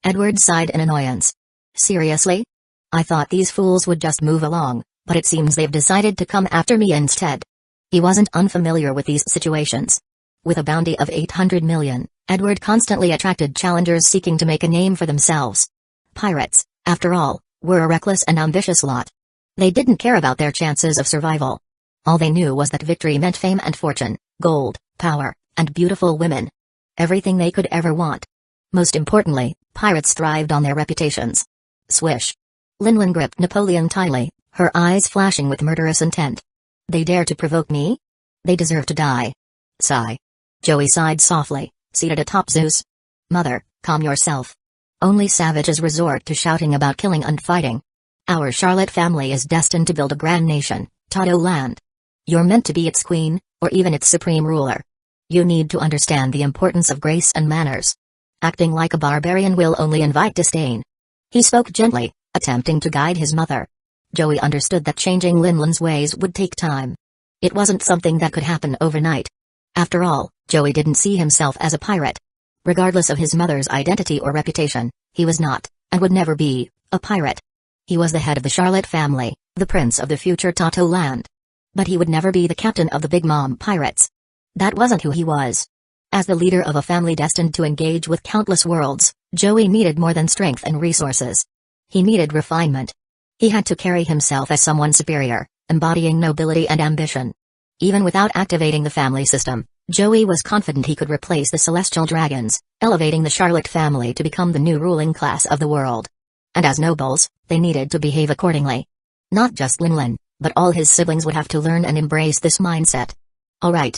Edward sighed in annoyance. Seriously? I thought these fools would just move along, but it seems they've decided to come after me instead. He wasn't unfamiliar with these situations. With a bounty of 800 million, Edward constantly attracted challengers seeking to make a name for themselves. Pirates, after all, were a reckless and ambitious lot. They didn't care about their chances of survival. All they knew was that victory meant fame and fortune, gold, power, and beautiful women. Everything they could ever want. Most importantly, pirates thrived on their reputations. Swish. Linlin gripped Napoleon tightly, her eyes flashing with murderous intent. They dare to provoke me? They deserve to die. Sigh. Joey sighed softly, seated atop Zeus. Mother, calm yourself. Only savages resort to shouting about killing and fighting. Our Charlotte family is destined to build a grand nation, Tato land. You're meant to be its queen, or even its supreme ruler. You need to understand the importance of grace and manners. Acting like a barbarian will only invite disdain. He spoke gently, attempting to guide his mother. Joey understood that changing Linlin's ways would take time. It wasn't something that could happen overnight. After all, Joey didn't see himself as a pirate. Regardless of his mother's identity or reputation, he was not, and would never be, a pirate. He was the head of the Charlotte family, the prince of the future Tato land. But he would never be the captain of the Big Mom Pirates. That wasn't who he was. As the leader of a family destined to engage with countless worlds, Joey needed more than strength and resources. He needed refinement. He had to carry himself as someone superior, embodying nobility and ambition. Even without activating the family system, Joey was confident he could replace the Celestial Dragons, elevating the Charlotte family to become the new ruling class of the world. And as nobles, they needed to behave accordingly. Not just Linlin, but all his siblings would have to learn and embrace this mindset. All right.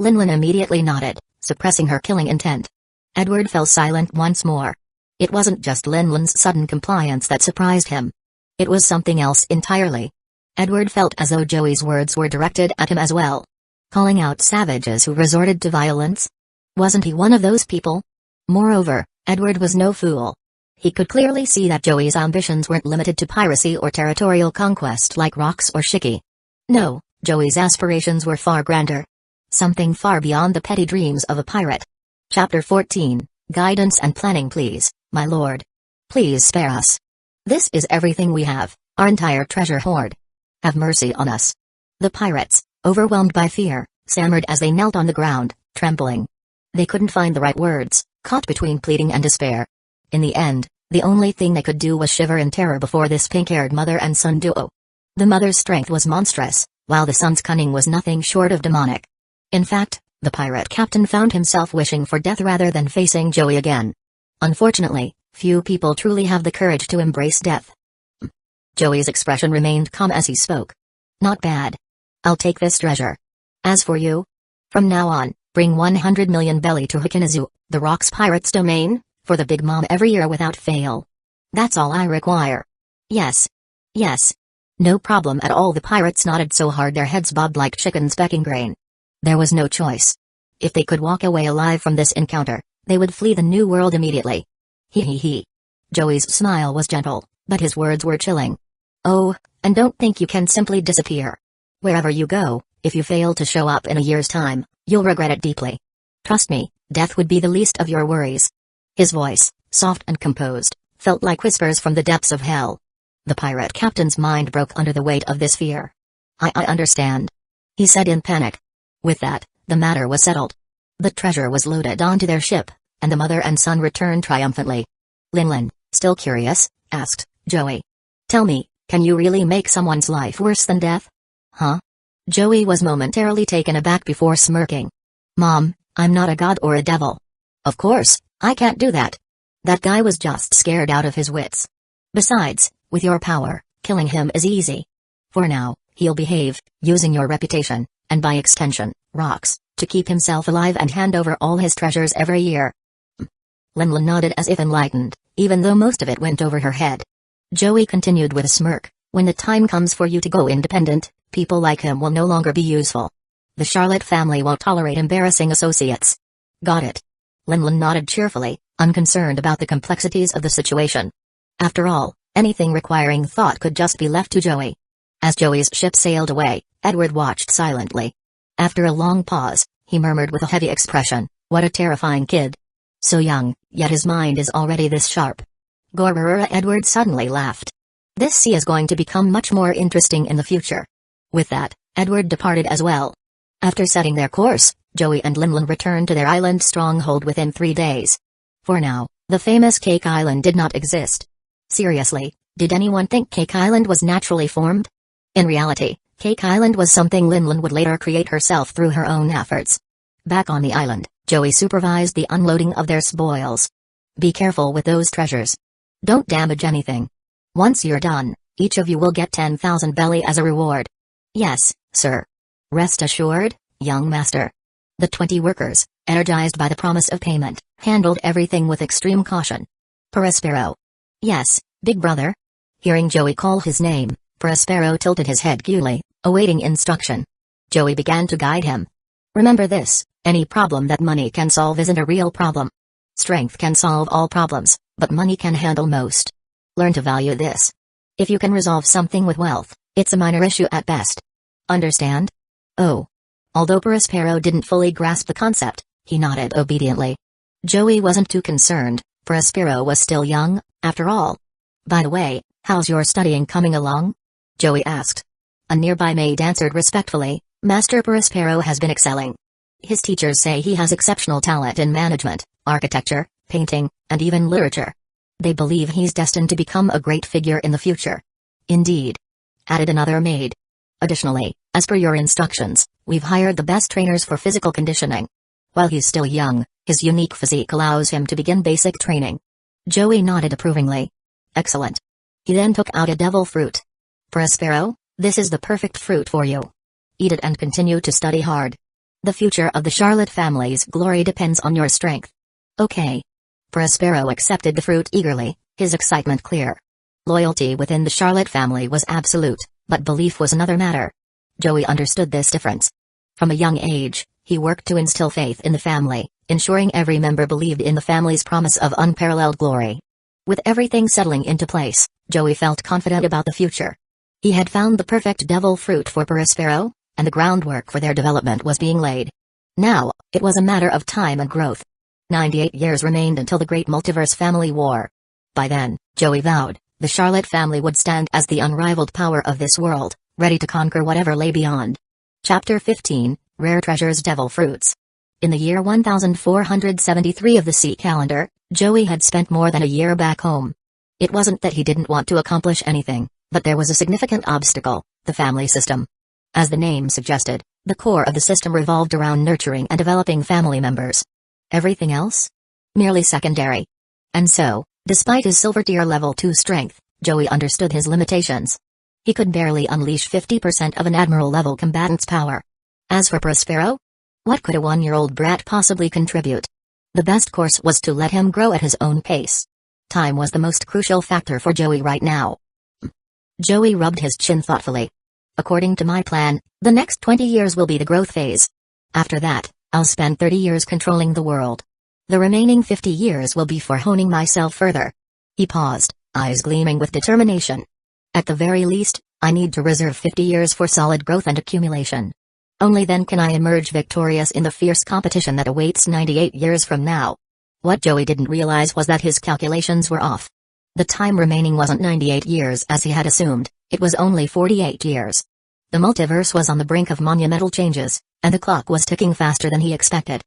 Linlin immediately nodded, suppressing her killing intent. Edward fell silent once more. It wasn't just Linlin's sudden compliance that surprised him. It was something else entirely. Edward felt as though Joey's words were directed at him as well. Calling out savages who resorted to violence? Wasn't he one of those people? Moreover, Edward was no fool. He could clearly see that Joey's ambitions weren't limited to piracy or territorial conquest like Rocks or Shiki. No, Joey's aspirations were far grander. Something far beyond the petty dreams of a pirate. Chapter 14, Guidance and Planning. Please, my lord. Please spare us. This is everything we have, our entire treasure hoard. Have mercy on us. The pirates, overwhelmed by fear, stammered as they knelt on the ground, trembling. They couldn't find the right words, caught between pleading and despair. In the end, the only thing they could do was shiver in terror before this pink-haired mother and son duo. The mother's strength was monstrous, while the son's cunning was nothing short of demonic. In fact, the pirate captain found himself wishing for death rather than facing Joey again. Unfortunately, few people truly have the courage to embrace death. Joey's expression remained calm as he spoke. Not bad. I'll take this treasure. As for you? From now on, bring 100 million belly to Hikinazu, the Rocks Pirates domain, for the Big Mom every year without fail. That's all I require. Yes. Yes. No problem at all. The pirates nodded so hard their heads bobbed like chickens pecking grain. There was no choice. If they could walk away alive from this encounter, they would flee the new world immediately. He. Joey's smile was gentle, but his words were chilling. Oh, and don't think you can simply disappear. Wherever you go, if you fail to show up in a year's time, you'll regret it deeply. Trust me, death would be the least of your worries. His voice, soft and composed, felt like whispers from the depths of hell. The pirate captain's mind broke under the weight of this fear. I understand, he said in panic. With that, the matter was settled. The treasure was loaded onto their ship, and the mother and son returned triumphantly. Linlin, still curious, asked Joey. Tell me, can you really make someone's life worse than death? Huh? Joey was momentarily taken aback before smirking. Mom, I'm not a god or a devil. Of course, I can't do that. That guy was just scared out of his wits. Besides, with your power, killing him is easy. For now, he'll behave, using your reputation, and by extension, rocks, to keep himself alive and hand over all his treasures every year. Linlin nodded as if enlightened, even though most of it went over her head. Joey continued with a smirk, when the time comes for you to go independent, people like him will no longer be useful. The Charlotte family won't tolerate embarrassing associates. Got it. Linlin nodded cheerfully, unconcerned about the complexities of the situation. After all, anything requiring thought could just be left to Joey. As Joey's ship sailed away, Edward watched silently. After a long pause, he murmured with a heavy expression, "What a terrifying kid. So young, yet his mind is already this sharp." Gorbarura. Edward suddenly laughed. This sea is going to become much more interesting in the future. With that, Edward departed as well. After setting their course, Joey and Linlin returned to their island stronghold within 3 days. For now, the famous Cake Island did not exist. Seriously, did anyone think Cake Island was naturally formed? In reality, Cake Island was something Linlin would later create herself through her own efforts. Back on the island, Joey supervised the unloading of their spoils. Be careful with those treasures. Don't damage anything. Once you're done, each of you will get 10,000 belly as a reward. Yes, sir. Rest assured, young master. The 20 workers, energized by the promise of payment, handled everything with extreme caution. Prospero. Yes, big brother. Hearing Joey call his name, Prospero tilted his head coolly, awaiting instruction. Joey began to guide him. Remember this, any problem that money can solve isn't a real problem. Strength can solve all problems, but money can handle most. Learn to value this. If you can resolve something with wealth, it's a minor issue at best. Understand? Oh. Although Prospero didn't fully grasp the concept, he nodded obediently. Joey wasn't too concerned, Prospero was still young, after all. By the way, how's your studying coming along? Joey asked. A nearby maid answered respectfully, Master Prospero has been excelling. His teachers say he has exceptional talent in management, architecture, painting, and even literature. They believe he's destined to become a great figure in the future. Indeed. Added another maid. Additionally, as per your instructions, we've hired the best trainers for physical conditioning. While he's still young, his unique physique allows him to begin basic training. Joey nodded approvingly. Excellent. He then took out a devil fruit. Prospero, this is the perfect fruit for you. Eat it and continue to study hard. The future of the Charlotte family's glory depends on your strength. Okay. Prospero accepted the fruit eagerly, his excitement clear. Loyalty within the Charlotte family was absolute, but belief was another matter. Joey understood this difference. From a young age, he worked to instill faith in the family, ensuring every member believed in the family's promise of unparalleled glory. With everything settling into place, Joey felt confident about the future. He had found the perfect devil fruit for Prospero, and the groundwork for their development was being laid. Now, it was a matter of time and growth. 98 years remained until the Great Multiverse Family War. By then, Joey vowed, the Charlotte family would stand as the unrivaled power of this world, ready to conquer whatever lay beyond. Chapter 15, Rare Treasures Devil Fruits. In the year 1473 of the sea calendar, Joey had spent more than a year back home. It wasn't that he didn't want to accomplish anything, but there was a significant obstacle, the family system. As the name suggested, the core of the system revolved around nurturing and developing family members. Everything else? Merely secondary. And so, despite his silver tier level 2 strength, Joey understood his limitations. He could barely unleash 50% of an admiral-level combatant's power. As for Prospero? What could a 1-year-old brat possibly contribute? The best course was to let him grow at his own pace. Time was the most crucial factor for Joey right now. Joey rubbed his chin thoughtfully. According to my plan, the next 20 years will be the growth phase. After that, I'll spend 30 years controlling the world. The remaining 50 years will be for honing myself further. He paused, eyes gleaming with determination. At the very least, I need to reserve 50 years for solid growth and accumulation. Only then can I emerge victorious in the fierce competition that awaits 98 years from now. What Joey didn't realize was that his calculations were off. The time remaining wasn't 98 years as he had assumed, it was only 48 years. The multiverse was on the brink of monumental changes, and the clock was ticking faster than he expected.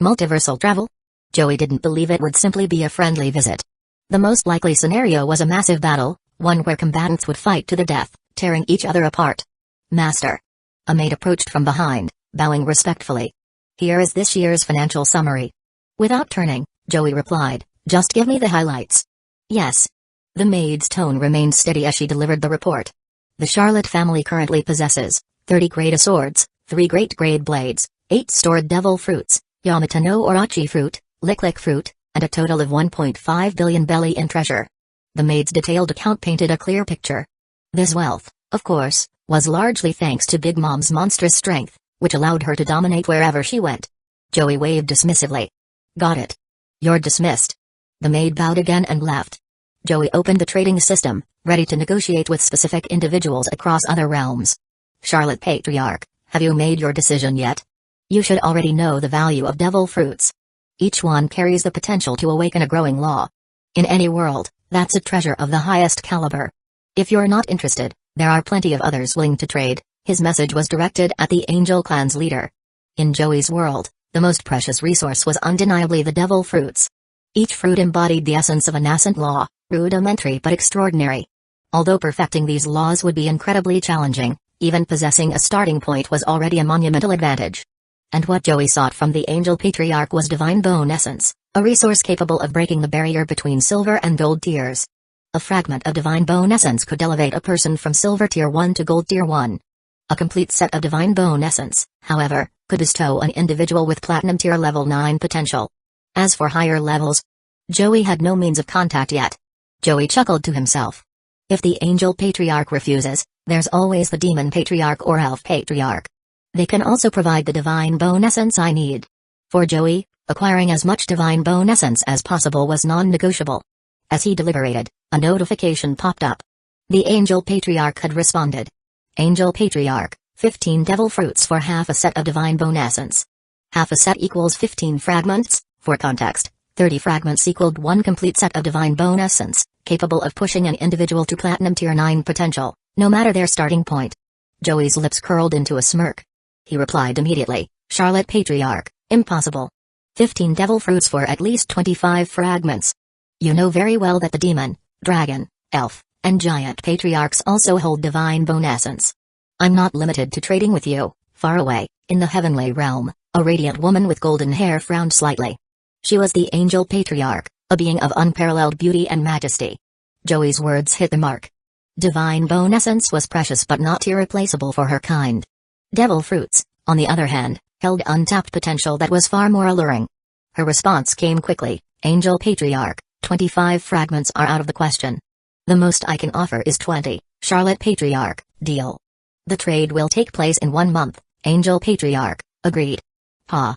Multiversal travel? Joey didn't believe it would simply be a friendly visit. The most likely scenario was a massive battle, one where combatants would fight to the death, tearing each other apart. Master. A maid approached from behind, bowing respectfully. Here is this year's financial summary. Without turning, Joey replied, just give me the highlights. Yes. The maid's tone remained steady as she delivered the report. The Charlotte family currently possesses 30 great swords, 3 great grade blades, 8 stored devil fruits, Yamata no Orochi fruit, Lick fruit, and a total of 1.5 billion belly in treasure. The maid's detailed account painted a clear picture. This wealth, of course, was largely thanks to Big Mom's monstrous strength, which allowed her to dominate wherever she went. Joey waved dismissively. Got it. You're dismissed. The maid bowed again and left. Joey opened the trading system, ready to negotiate with specific individuals across other realms. Charlotte Patriarch, have you made your decision yet? You should already know the value of devil fruits. Each one carries the potential to awaken a growing law. In any world, that's a treasure of the highest caliber. If you're not interested, there are plenty of others willing to trade. His message was directed at the Angel Clan's leader. In Joey's world, the most precious resource was undeniably the devil fruits. Each fruit embodied the essence of a nascent law, rudimentary but extraordinary. Although perfecting these laws would be incredibly challenging, even possessing a starting point was already a monumental advantage. And what Joey sought from the Angel Patriarch was divine bone essence, a resource capable of breaking the barrier between silver and gold tiers. A fragment of divine bone essence could elevate a person from silver tier 1 to gold tier 1. A complete set of divine bone essence, however, could bestow an individual with platinum tier level 9 potential. As for higher levels, Joey had no means of contact yet. Joey chuckled to himself. If the Angel Patriarch refuses, there's always the Demon Patriarch or Elf Patriarch. They can also provide the divine bone essence I need. For Joey, acquiring as much divine bone essence as possible was non-negotiable. As he deliberated, a notification popped up. The Angel Patriarch had responded. Angel Patriarch, 15 devil fruits for half a set of divine bone essence. Half a set equals 15 fragments, for context, 30 fragments equaled 1 complete set of divine bone essence, capable of pushing an individual to platinum tier 9 potential, no matter their starting point. Joey's lips curled into a smirk. He replied immediately, Charlotte Patriarch, impossible. 15 devil fruits for at least 25 fragments. You know very well that the demon, dragon, elf, and giant patriarchs also hold divine bone essence. I'm not limited to trading with you. Far away, in the heavenly realm, a radiant woman with golden hair frowned slightly. She was the Angel Patriarch, a being of unparalleled beauty and majesty. Joey's words hit the mark. Divine bone essence was precious but not irreplaceable for her kind. Devil fruits, on the other hand, held untapped potential that was far more alluring. Her response came quickly, Angel Patriarch, 25 fragments are out of the question. The most I can offer is 20, Charlotte Patriarch, deal. The trade will take place in 1 month, Angel Patriarch, agreed. Ha.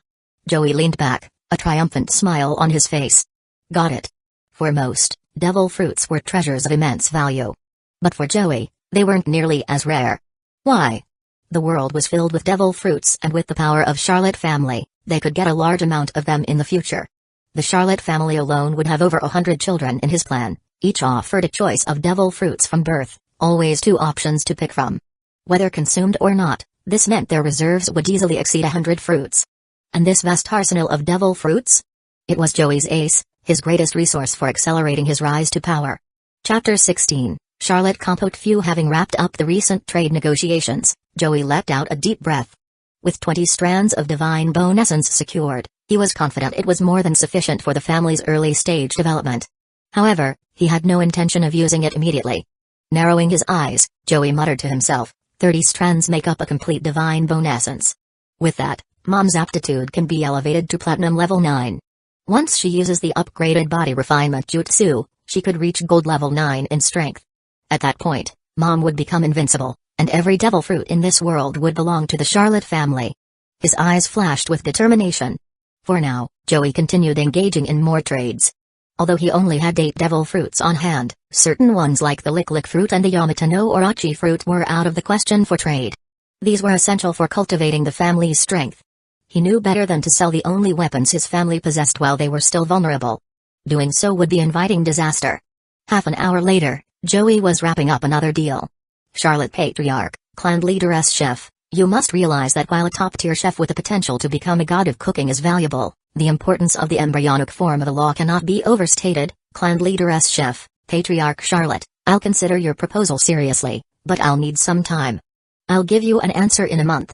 Joey leaned back, a triumphant smile on his face. Got it. For most, devil fruits were treasures of immense value. But for Joey, they weren't nearly as rare. Why? The world was filled with devil fruits, and with the power of Charlotte family, they could get a large amount of them in the future. The Charlotte family alone would have over 100 children in his clan, each offered a choice of devil fruits from birth, always 2 options to pick from. Whether consumed or not, this meant their reserves would easily exceed 100 fruits. And this vast arsenal of devil fruits? It was Joey's ace, his greatest resource for accelerating his rise to power. Chapter 16, Charlotte Compote Few. Having wrapped up the recent trade negotiations, Joey let out a deep breath. With 20 strands of divine bone essence secured, he was confident it was more than sufficient for the family's early-stage development. However, he had no intention of using it immediately. Narrowing his eyes, Joey muttered to himself, 30 strands make up a complete divine bone essence. With that, Mom's aptitude can be elevated to platinum level 9. Once she uses the upgraded body refinement jutsu, she could reach gold level 9 in strength. At that point, Mom would become invincible, and every devil fruit in this world would belong to the Charlotte family. His eyes flashed with determination. For now, Joey continued engaging in more trades. Although he only had 8 devil fruits on hand, certain ones like the lick fruit and the Yamata no Orochi fruit were out of the question for trade. These were essential for cultivating the family's strength. He knew better than to sell the only weapons his family possessed while they were still vulnerable. Doing so would be inviting disaster. Half an hour later, Joey was wrapping up another deal. Charlotte Patriarch, clan leaderess chef, you must realize that while a top-tier chef with the potential to become a god of cooking is valuable, the importance of the embryonic form of the law cannot be overstated. Clan leaderess chef, Patriarch Charlotte, I'll consider your proposal seriously, but I'll need some time. I'll give you an answer in a month.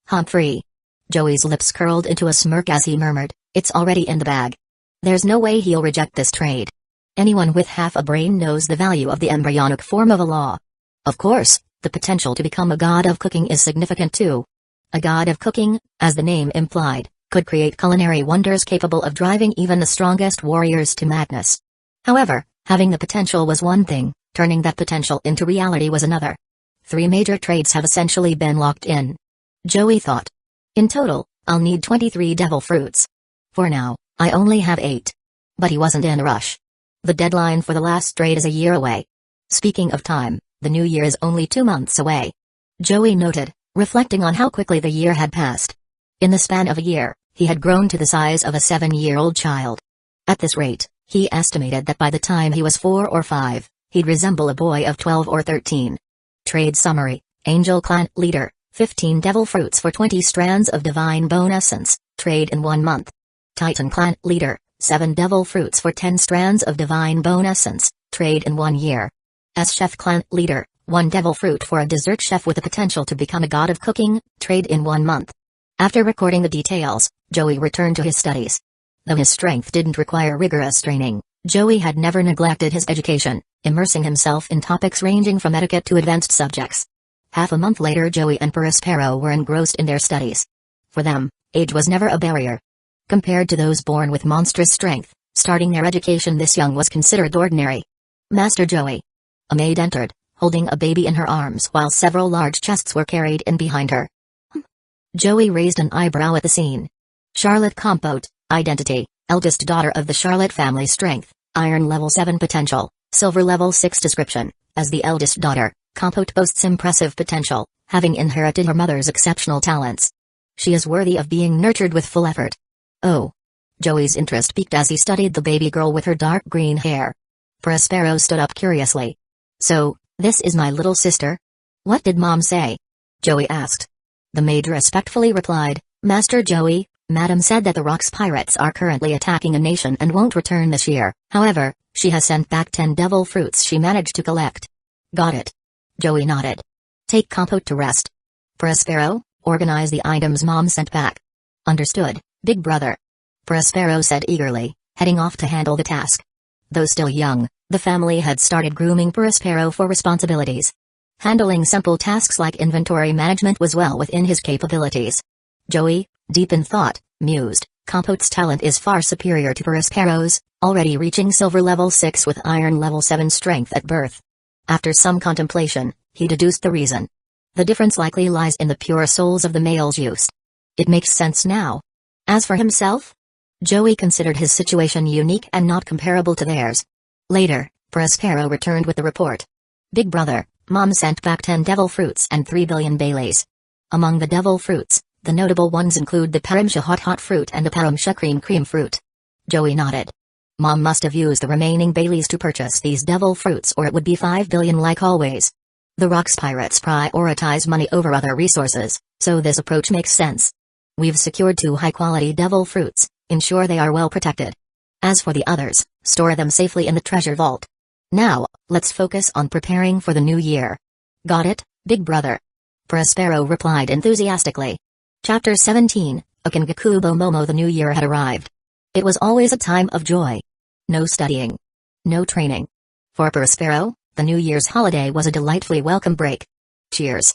Humphrey. Joey's lips curled into a smirk as he murmured, it's already in the bag. There's no way he'll reject this trade. Anyone with half a brain knows the value of the embryonic form of a law. Of course, the potential to become a god of cooking is significant too. A god of cooking, as the name implied, could create culinary wonders capable of driving even the strongest warriors to madness. However, having the potential was one thing, turning that potential into reality was another. 3 major trades have essentially been locked in. Joey thought. In total, I'll need 23 devil fruits. For now, I only have 8. But he wasn't in a rush. The deadline for the last trade is a year away. Speaking of time, the new year is only 2 months away. Joey noted, reflecting on how quickly the year had passed. In the span of a year, he had grown to the size of a 7-year-old child. At this rate, he estimated that by the time he was 4 or 5, he'd resemble a boy of 12 or 13. Trade summary, Angel Clan Leader, 15 devil fruits for 20 strands of divine bone essence, trade in 1 month. Titan Clan Leader, 7 devil fruits for 10 strands of divine bone essence, trade in 1 year. Chef Clan Leader, 1 devil fruit for a dessert chef with the potential to become a god of cooking, trade in 1 month. After recording the details, Joey returned to his studies. Though his strength didn't require rigorous training, Joey had never neglected his education, immersing himself in topics ranging from etiquette to advanced subjects. Half a month later, Joey and Prospero were engrossed in their studies. For them, age was never a barrier. Compared to those born with monstrous strength, starting their education this young was considered ordinary. Master Joey. A maid entered, holding a baby in her arms while several large chests were carried in behind her. Joey raised an eyebrow at the scene. Charlotte Compote, identity, eldest daughter of the Charlotte family, strength, iron level 7 potential, silver level 6 description. As the eldest daughter, Compote boasts impressive potential, having inherited her mother's exceptional talents. She is worthy of being nurtured with full effort. Oh. Joey's interest piqued as he studied the baby girl with her dark green hair. Prospero stood up curiously. So, this is my little sister? What did Mom say? Joey asked. The maid respectfully replied, Master Joey, Madam said that the Rocks pirates are currently attacking a nation and won't return this year. However, she has sent back 10 devil fruits she managed to collect. Got it. Joey nodded. Take Compote to rest. Prospero, organize the items Mom sent back. Understood, big brother. Prospero said eagerly, heading off to handle the task. Though still young, the family had started grooming Prospero for responsibilities. Handling simple tasks like inventory management was well within his capabilities. Joey, deep in thought, mused, Compote's talent is far superior to Prospero's, already reaching silver level 6 with iron level 7 strength at birth. After some contemplation, he deduced the reason. The difference likely lies in the pure souls of the males used. It makes sense now. As for himself? Joey considered his situation unique and not comparable to theirs. Later, Prospero returned with the report. Big brother, Mom sent back 10 devil fruits and 3 billion Baileys. Among the devil fruits, the notable ones include the Paramsha hot fruit and the Paramsha cream fruit. Joey nodded. Mom must have used the remaining Baileys to purchase these devil fruits, or it would be 5 billion like always. The Rocks pirates prioritize money over other resources, so this approach makes sense. We've secured 2 high-quality devil fruits, ensure they are well protected. As for the others, store them safely in the treasure vault. Now, let's focus on preparing for the new year. Got it, big brother? Prospero replied enthusiastically. Chapter 17, Akangakubo Momo. The new year had arrived. It was always a time of joy. No studying. No training. For Prospero, the New Year's holiday was a delightfully welcome break. Cheers.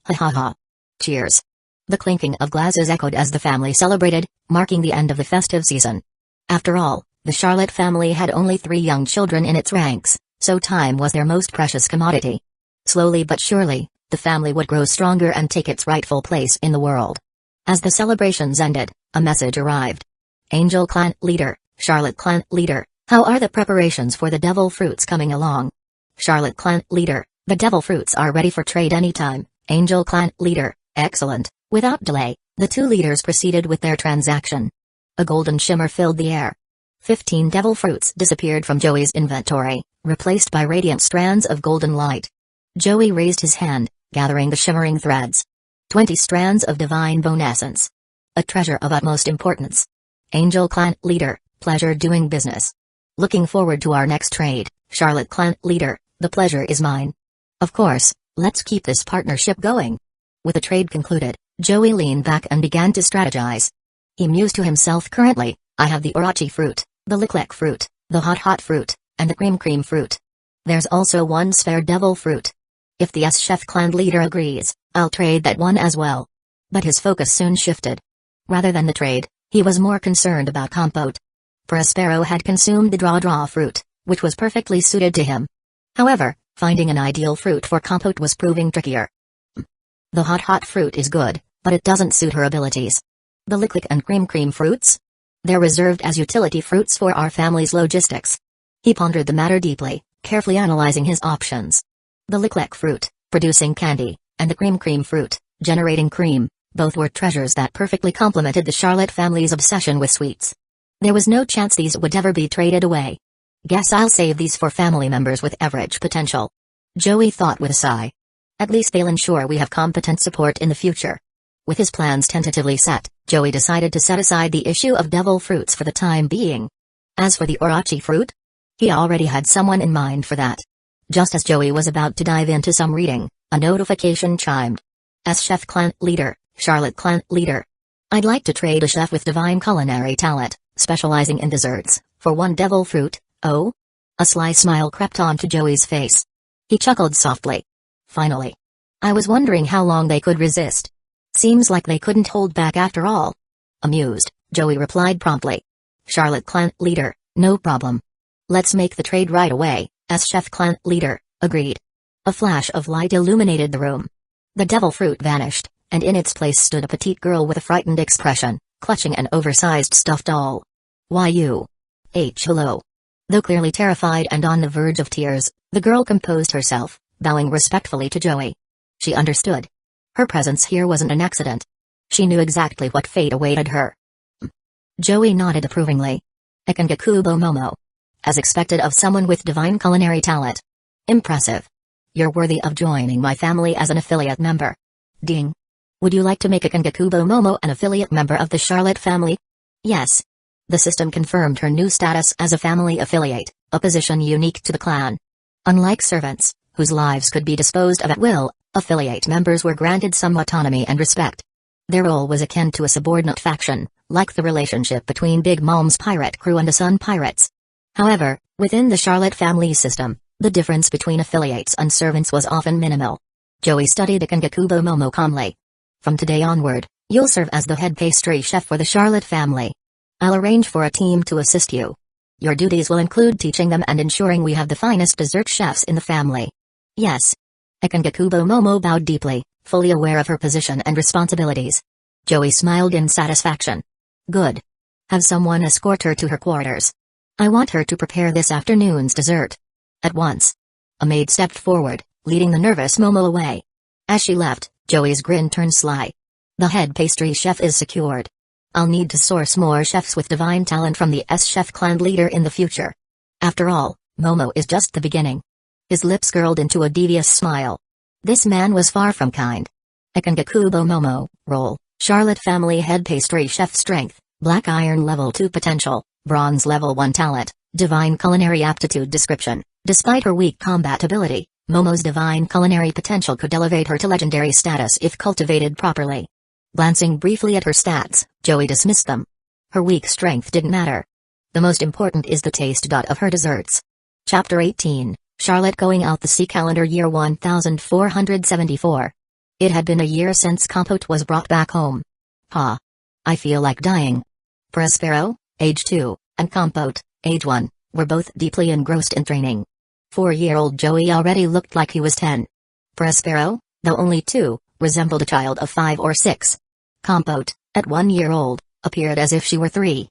Ha ha ha. Cheers. The clinking of glasses echoed as the family celebrated, marking the end of the festive season. After all, the Charlotte family had only 3 young children in its ranks, so time was their most precious commodity. Slowly but surely, the family would grow stronger and take its rightful place in the world. As the celebrations ended, a message arrived. Angel Clan Leader, Charlotte Clan Leader, how are the preparations for the devil fruits coming along? Charlotte Clan Leader, the devil fruits are ready for trade anytime. Angel Clan Leader, excellent. Without delay, the two leaders proceeded with their transaction. A golden shimmer filled the air. 15 devil fruits disappeared from Joey's inventory, replaced by radiant strands of golden light. Joey raised his hand, gathering the shimmering threads. 20 strands of divine bone essence. A treasure of utmost importance. Angel Clan Leader, pleasure doing business. Looking forward to our next trade, Charlotte Clan Leader, the pleasure is mine. Of course, let's keep this partnership going. With the trade concluded, Joey leaned back and began to strategize. He mused to himself, currently, I have the orachi fruit, the lick fruit, the hot fruit, and the cream fruit. There's also one spare devil fruit. If the S-Chef Clan Leader agrees, I'll trade that one as well. But his focus soon shifted. Rather than the trade, he was more concerned about compote. Prospero had consumed the draw fruit, which was perfectly suited to him. However, finding an ideal fruit for compote was proving trickier. The hot fruit is good, but it doesn't suit her abilities. The lick and cream fruits? They're reserved as utility fruits for our family's logistics. He pondered the matter deeply, carefully analyzing his options. The lick fruit, producing candy, and the cream fruit, generating cream, both were treasures that perfectly complemented the Charlotte family's obsession with sweets. There was no chance these would ever be traded away. Guess I'll save these for family members with average potential. Joey thought with a sigh. At least they'll ensure we have competent support in the future. With his plans tentatively set, Joey decided to set aside the issue of devil fruits for the time being. As for the orachi fruit, he already had someone in mind for that. Just as Joey was about to dive into some reading, a notification chimed. S-Chef Clan Leader, Charlotte Clan Leader. I'd like to trade a chef with divine culinary talent, specializing in desserts, for one devil fruit. Oh? A sly smile crept onto Joey's face. He chuckled softly. Finally. I was wondering how long they could resist. Seems like they couldn't hold back after all. Amused, Joey replied promptly. Charlotte Clan Leader, no problem. Let's make the trade right away, S-Chef Clan Leader, agreed. A flash of light illuminated the room. The devil fruit vanished, and in its place stood a petite girl with a frightened expression, clutching an oversized stuffed doll. Why you? Hello. Though clearly terrified and on the verge of tears, the girl composed herself, bowing respectfully to Joey. She understood. Her presence here wasn't an accident. She knew exactly what fate awaited her. Joey nodded approvingly. Ikangakubo Momo. As expected of someone with divine culinary talent. Impressive. You're worthy of joining my family as an affiliate member. Ding. Would you like to make Ikangakubo Momo an affiliate member of the Charlotte family? Yes. The system confirmed her new status as a family affiliate, a position unique to the clan. Unlike servants, whose lives could be disposed of at will, affiliate members were granted some autonomy and respect. Their role was akin to a subordinate faction, like the relationship between Big Mom's pirate crew and the Sun Pirates. However, within the Charlotte family system, the difference between affiliates and servants was often minimal. Joey studied Ikangakubo Momo calmly. From today onward, you'll serve as the head pastry chef for the Charlotte family. I'll arrange for a team to assist you. Your duties will include teaching them and ensuring we have the finest dessert chefs in the family. Yes. Ikangakubo Momo bowed deeply, fully aware of her position and responsibilities. Joey smiled in satisfaction. Good. Have someone escort her to her quarters. I want her to prepare this afternoon's dessert. At once. A maid stepped forward, leading the nervous Momo away. As she left, Joey's grin turned sly. The head pastry chef is secured. I'll need to source more chefs with divine talent from the S-Chef Clan Leader in the future. After all, Momo is just the beginning. His lips curled into a devious smile. This man was far from kind. Ikangakubo Momo, role, Charlotte family head pastry chef strength, black iron level 2 potential, bronze level 1 talent, divine culinary aptitude description. Despite her weak combat ability, Momo's divine culinary potential could elevate her to legendary status if cultivated properly. Glancing briefly at her stats, Joey dismissed them. Her weak strength didn't matter. The most important is the taste of her desserts. Chapter 18, Charlotte Going Out the Sea Calendar Year 1474. It had been a year since Compote was brought back home. Ha! I feel like dying. Prospero, age 2, and Compote, age 1, were both deeply engrossed in training. 4-year-old Joey already looked like he was 10. Prospero, though only 2, resembled a child of 5 or 6. Compote, at 1 year old, appeared as if she were 3.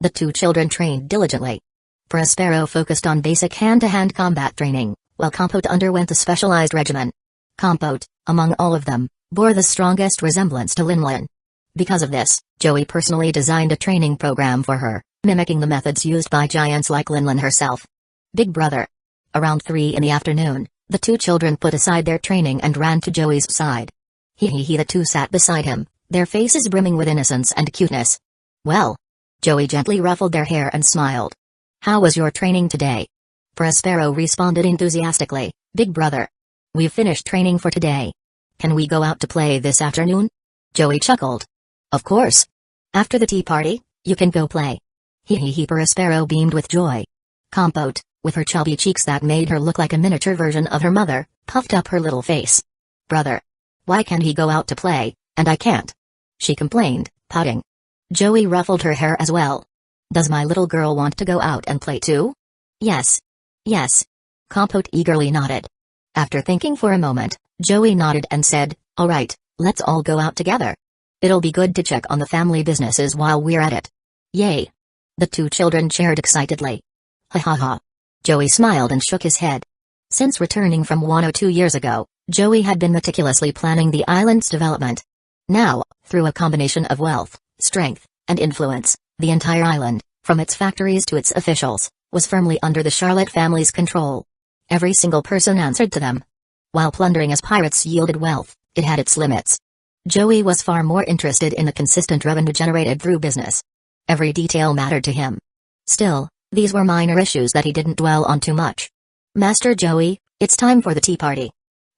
The two children trained diligently. Prospero focused on basic hand-to-hand combat training, while Compote underwent a specialized regimen. Compote, among all of them, bore the strongest resemblance to Linlin. Because of this, Joey personally designed a training program for her, mimicking the methods used by giants like Linlin herself. Big Brother. Around 3 in the afternoon, the two children put aside their training and ran to Joey's side. The two sat beside him, their faces brimming with innocence and cuteness. Well? Joey gently ruffled their hair and smiled. How was your training today? Prospero responded enthusiastically, Big Brother. We've finished training for today. Can we go out to play this afternoon? Joey chuckled. Of course. After the tea party, you can go play. Prospero beamed with joy. Compote, with her chubby cheeks that made her look like a miniature version of her mother, puffed up her little face. Brother. Why can't he go out to play, and I can't? She complained, pouting. Joey ruffled her hair as well. Does my little girl want to go out and play too? Yes. Yes. Compote eagerly nodded. After thinking for a moment, Joey nodded and said, all right, let's all go out together. It'll be good to check on the family businesses while we're at it. Yay. The two children cheered excitedly. Ha ha ha. Joey smiled and shook his head. Since returning from Wano 2 years ago, Joey had been meticulously planning the island's development. Now, through a combination of wealth, strength, and influence, the entire island, from its factories to its officials, was firmly under the Charlotte family's control. Every single person answered to them. While plundering as pirates yielded wealth, it had its limits. Joey was far more interested in the consistent revenue generated through business. Every detail mattered to him. Still, these were minor issues that he didn't dwell on too much. Master Joey, it's time for the tea party.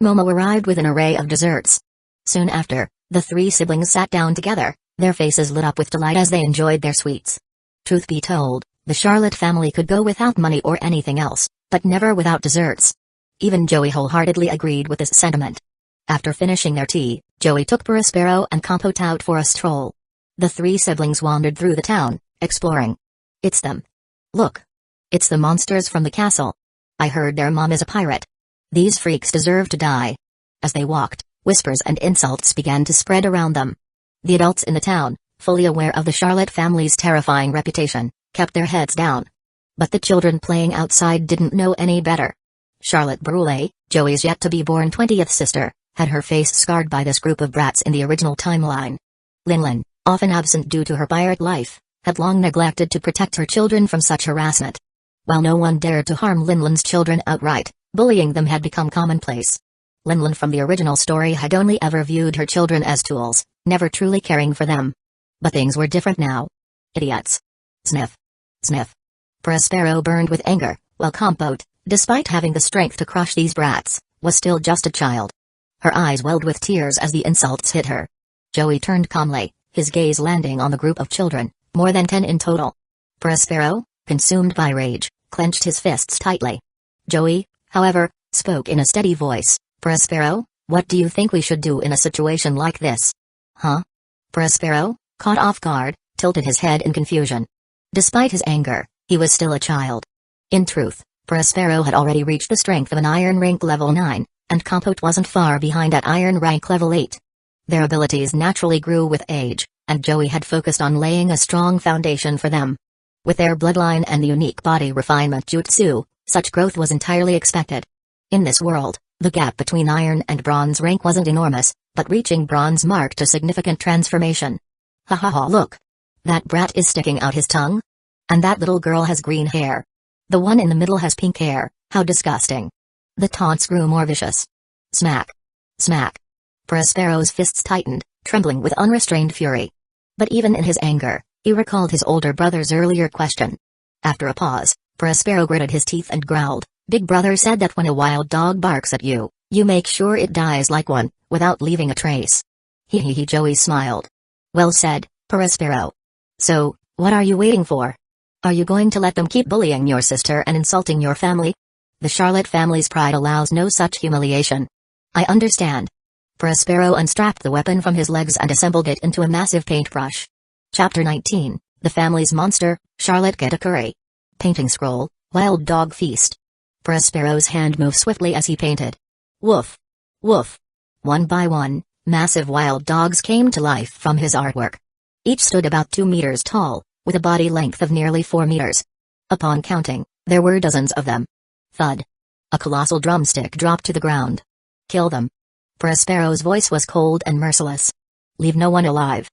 Momo arrived with an array of desserts. Soon after, the 3 siblings sat down together, their faces lit up with delight as they enjoyed their sweets. Truth be told, the Charlotte family could go without money or anything else, but never without desserts. Even Joey wholeheartedly agreed with this sentiment. After finishing their tea, Joey took Prospero and Compote out for a stroll. The 3 siblings wandered through the town, exploring. It's them. Look. It's the monsters from the castle. I heard their mom is a pirate. These freaks deserve to die. As they walked, whispers and insults began to spread around them. The adults in the town, fully aware of the Charlotte family's terrifying reputation, kept their heads down. But the children playing outside didn't know any better. Charlotte Brule, Joey's yet-to-be-born 20th sister, had her face scarred by this group of brats in the original timeline. Linlin, often absent due to her pirate life, had long neglected to protect her children from such harassment. While no one dared to harm Linlin's children outright, bullying them had become commonplace. Linlin from the original story had only ever viewed her children as tools, never truly caring for them. But things were different now. Idiots. Sniff. Sniff. Prospero burned with anger, while Compote, despite having the strength to crush these brats, was still just a child. Her eyes welled with tears as the insults hit her. Joey turned calmly, his gaze landing on the group of children, more than 10 in total. Prospero, consumed by rage, clenched his fists tightly. Joey, however, spoke in a steady voice. Prospero, what do you think we should do in a situation like this? Huh? Prospero, caught off guard, tilted his head in confusion. Despite his anger, he was still a child. In truth, Prospero had already reached the strength of an iron rank level 9, and Compote wasn't far behind at iron rank level 8. Their abilities naturally grew with age, and Joey had focused on laying a strong foundation for them. With their bloodline and the unique body refinement jutsu, such growth was entirely expected. In this world, the gap between iron and bronze rank wasn't enormous, but reaching bronze marked a significant transformation. Ha ha ha, look! That brat is sticking out his tongue? And that little girl has green hair. The one in the middle has pink hair, how disgusting. The taunts grew more vicious. Smack. Smack. Prospero's fists tightened, trembling with unrestrained fury. But even in his anger, he recalled his older brother's earlier question. After a pause, Prospero gritted his teeth and growled, Big Brother said that when a wild dog barks at you, you make sure it dies like one, without leaving a trace. Joey smiled. Well said, Prospero. So, what are you waiting for? Are you going to let them keep bullying your sister and insulting your family? The Charlotte family's pride allows no such humiliation. I understand. Prospero unstrapped the weapon from his legs and assembled it into a massive paintbrush. Chapter 19, The Family's Monster, Charlotte Get a Curry. Painting scroll, Wild Dog Feast. Prospero's hand moved swiftly as he painted. Woof. Woof. One by one, Massive wild dogs came to life from his artwork. Each stood about 2 meters tall, with a body length of nearly 4 meters. Upon counting, there were dozens of them. Thud. A colossal drumstick dropped to the ground. Kill them. Prospero's voice was cold and merciless. Leave no one alive.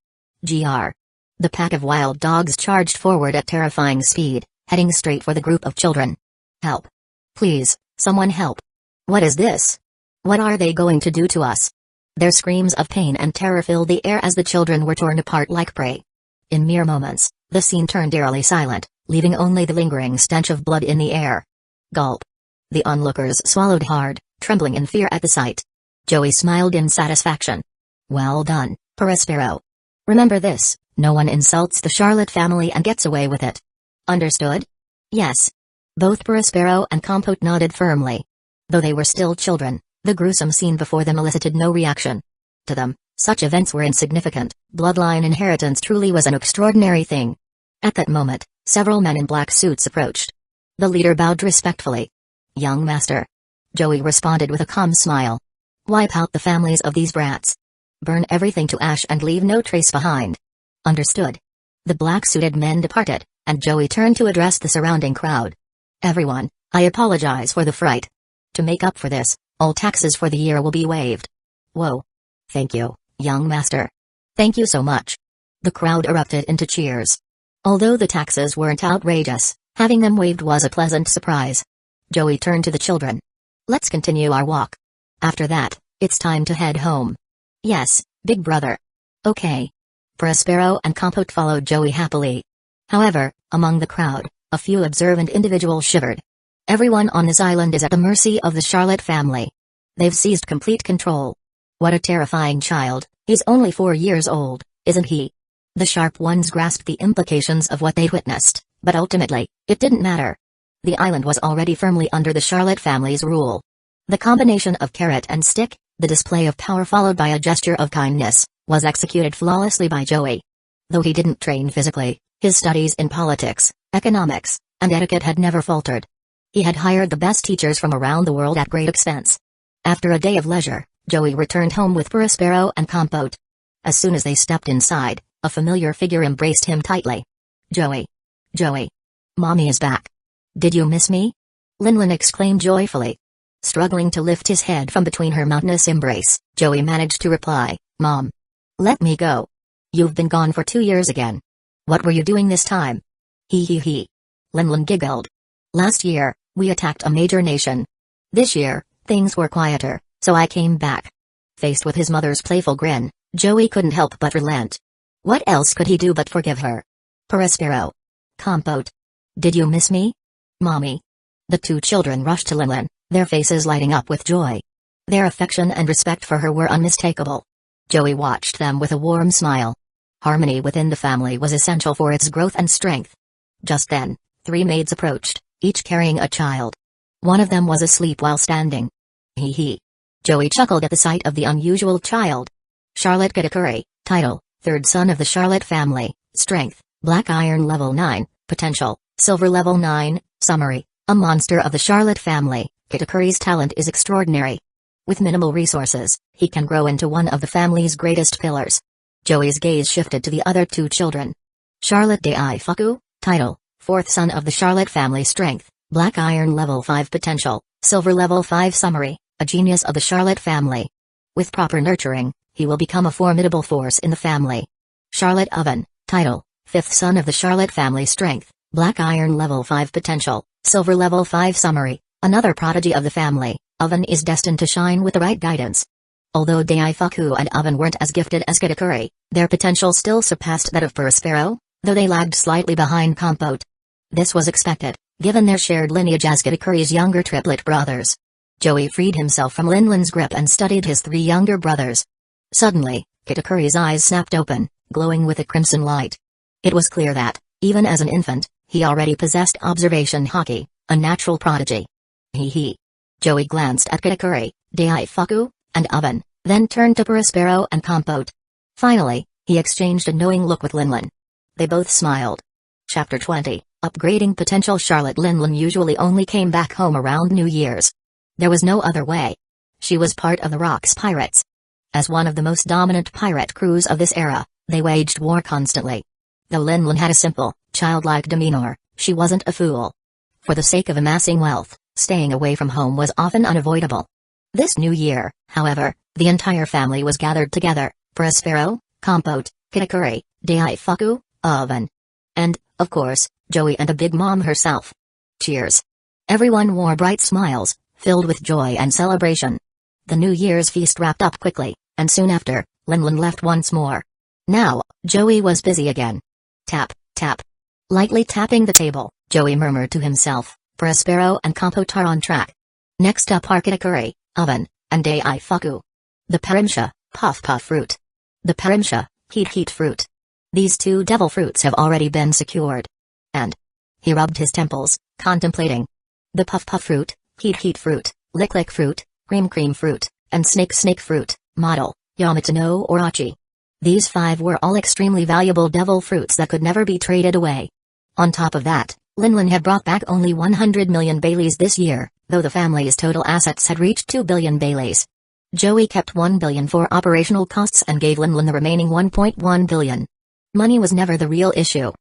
Gr. The pack of wild dogs charged forward at terrifying speed, heading straight for the group of children. Help. Please, someone help. What is this? What are they going to do to us? Their screams of pain and terror filled the air as the children were torn apart like prey. In mere moments, the scene turned eerily silent, leaving only the lingering stench of blood in the air. Gulp. The onlookers swallowed hard, trembling in fear at the sight. Joey smiled in satisfaction. Well done, Prospero. Remember this, no one insults the Charlotte family and gets away with it. Understood? Yes. Both Prospero and Compote nodded firmly. Though they were still children, the gruesome scene before them elicited no reaction. To them, such events were insignificant. Bloodline inheritance truly was an extraordinary thing. At that moment, several men in black suits approached. The leader bowed respectfully. Young master. Joey responded with a calm smile. Wipe out the families of these brats. Burn everything to ash and leave no trace behind. Understood. The black-suited men departed, and Joey turned to address the surrounding crowd. Everyone, I apologize for the fright. To make up for this, all taxes for the year will be waived. Whoa. Thank you, young master. Thank you so much. The crowd erupted into cheers. Although the taxes weren't outrageous, having them waived was a pleasant surprise. Joey turned to the children. Let's continue our walk. After that, it's time to head home. Yes, big brother. Okay. Prospero and Compote followed Joey happily. However, among the crowd, a few observant individuals shivered. Everyone on this island is at the mercy of the Charlotte family. They've seized complete control. What a terrifying child, he's only 4 years old, isn't he? The sharp ones grasped the implications of what they'd witnessed, but ultimately, it didn't matter. The island was already firmly under the Charlotte family's rule. The combination of carrot and stick, the display of power followed by a gesture of kindness, was executed flawlessly by Joey. Though he didn't train physically, his studies in politics, economics, and etiquette had never faltered. He had hired the best teachers from around the world at great expense. After a day of leisure, Joey returned home with Prospero and Compote. As soon as they stepped inside, a familiar figure embraced him tightly. Joey. Joey. Mommy is back. Did you miss me? Linlin exclaimed joyfully. Struggling to lift his head from between her mountainous embrace, Joey managed to reply, Mom. Let me go. You've been gone for 2 years again. What were you doing this time? He. Linlin giggled. Last year, we attacked a major nation. This year, things were quieter, so I came back. Faced with his mother's playful grin, Joey couldn't help but relent. What else could he do but forgive her? Prospero. Compote. Did you miss me? Mommy. The 2 children rushed to Linlin, their faces lighting up with joy. Their affection and respect for her were unmistakable. Joey watched them with a warm smile. Harmony within the family was essential for its growth and strength. Just then, 3 maids approached, each carrying a child. One of them was asleep while standing. He. Joey chuckled at the sight of the unusual child. Charlotte Kitakuri, title, 3rd son of the Charlotte family, strength, black iron level 9, potential, silver level 9, summary, a monster of the Charlotte family. Kitakuri's talent is extraordinary. With minimal resources, he can grow into one of the family's greatest pillars. Joey's gaze shifted to the other 2 children. Charlotte Daifuku, title, 4th son of the Charlotte family, strength, black iron level 5 potential, silver level 5 summary, a genius of the Charlotte family. With proper nurturing, he will become a formidable force in the family. Charlotte Oven, title, 5th son of the Charlotte family, strength, black iron level 5 potential, silver level 5 summary, another prodigy of the family. Oven is destined to shine with the right guidance. Although Daifuku and Oven weren't as gifted as Kitakuri, their potential still surpassed that of Prospero, though they lagged slightly behind Compote. This was expected, given their shared lineage as Kitakuri's younger triplet brothers. Joey freed himself from Linlin's grip and studied his 3 younger brothers. Suddenly, Kitakuri's eyes snapped open, glowing with a crimson light. It was clear that, even as an infant, he already possessed observation haki, a natural prodigy. He. Joey glanced at Kitakuri, Daifuku, and Oven, then turned to Prospero and Compote. Finally, he exchanged a knowing look with Linlin. They both smiled. Chapter 20, Upgrading Potential. Charlotte Linlin usually only came back home around New Year's. There was no other way. She was part of the Rocks Pirates. As one of the most dominant pirate crews of this era, they waged war constantly. Though Linlin had a simple, childlike demeanor, she wasn't a fool. For the sake of amassing wealth, staying away from home was often unavoidable. This new year, however, the entire family was gathered together, Prospero, Compote, Kitakuri, Daifuku, Oven. And, of course, Joey and the Big Mom herself. Cheers. Everyone wore bright smiles, filled with joy and celebration. The New Year's feast wrapped up quickly, and soon after, Linlin left once more. Now, Joey was busy again. Tap, tap. Lightly tapping the table, Joey murmured to himself, Prospero and Compote are on track. Next up are Kitakuri, Oven, and Daifuku. The Parimsha, puff fruit. The Parimsha, heat fruit. These two devil fruits have already been secured. And he rubbed his temples, contemplating. The puff fruit, heat fruit, lick fruit, cream fruit, and snake fruit, model, Yamato no Orochi. These 5 were all extremely valuable devil fruits that could never be traded away. On top of that, Linlin had brought back only 100 million Baileys this year, though the family's total assets had reached 2 billion Baileys. Joey kept 1 billion for operational costs and gave Linlin the remaining 1.1 billion. Money was never the real issue.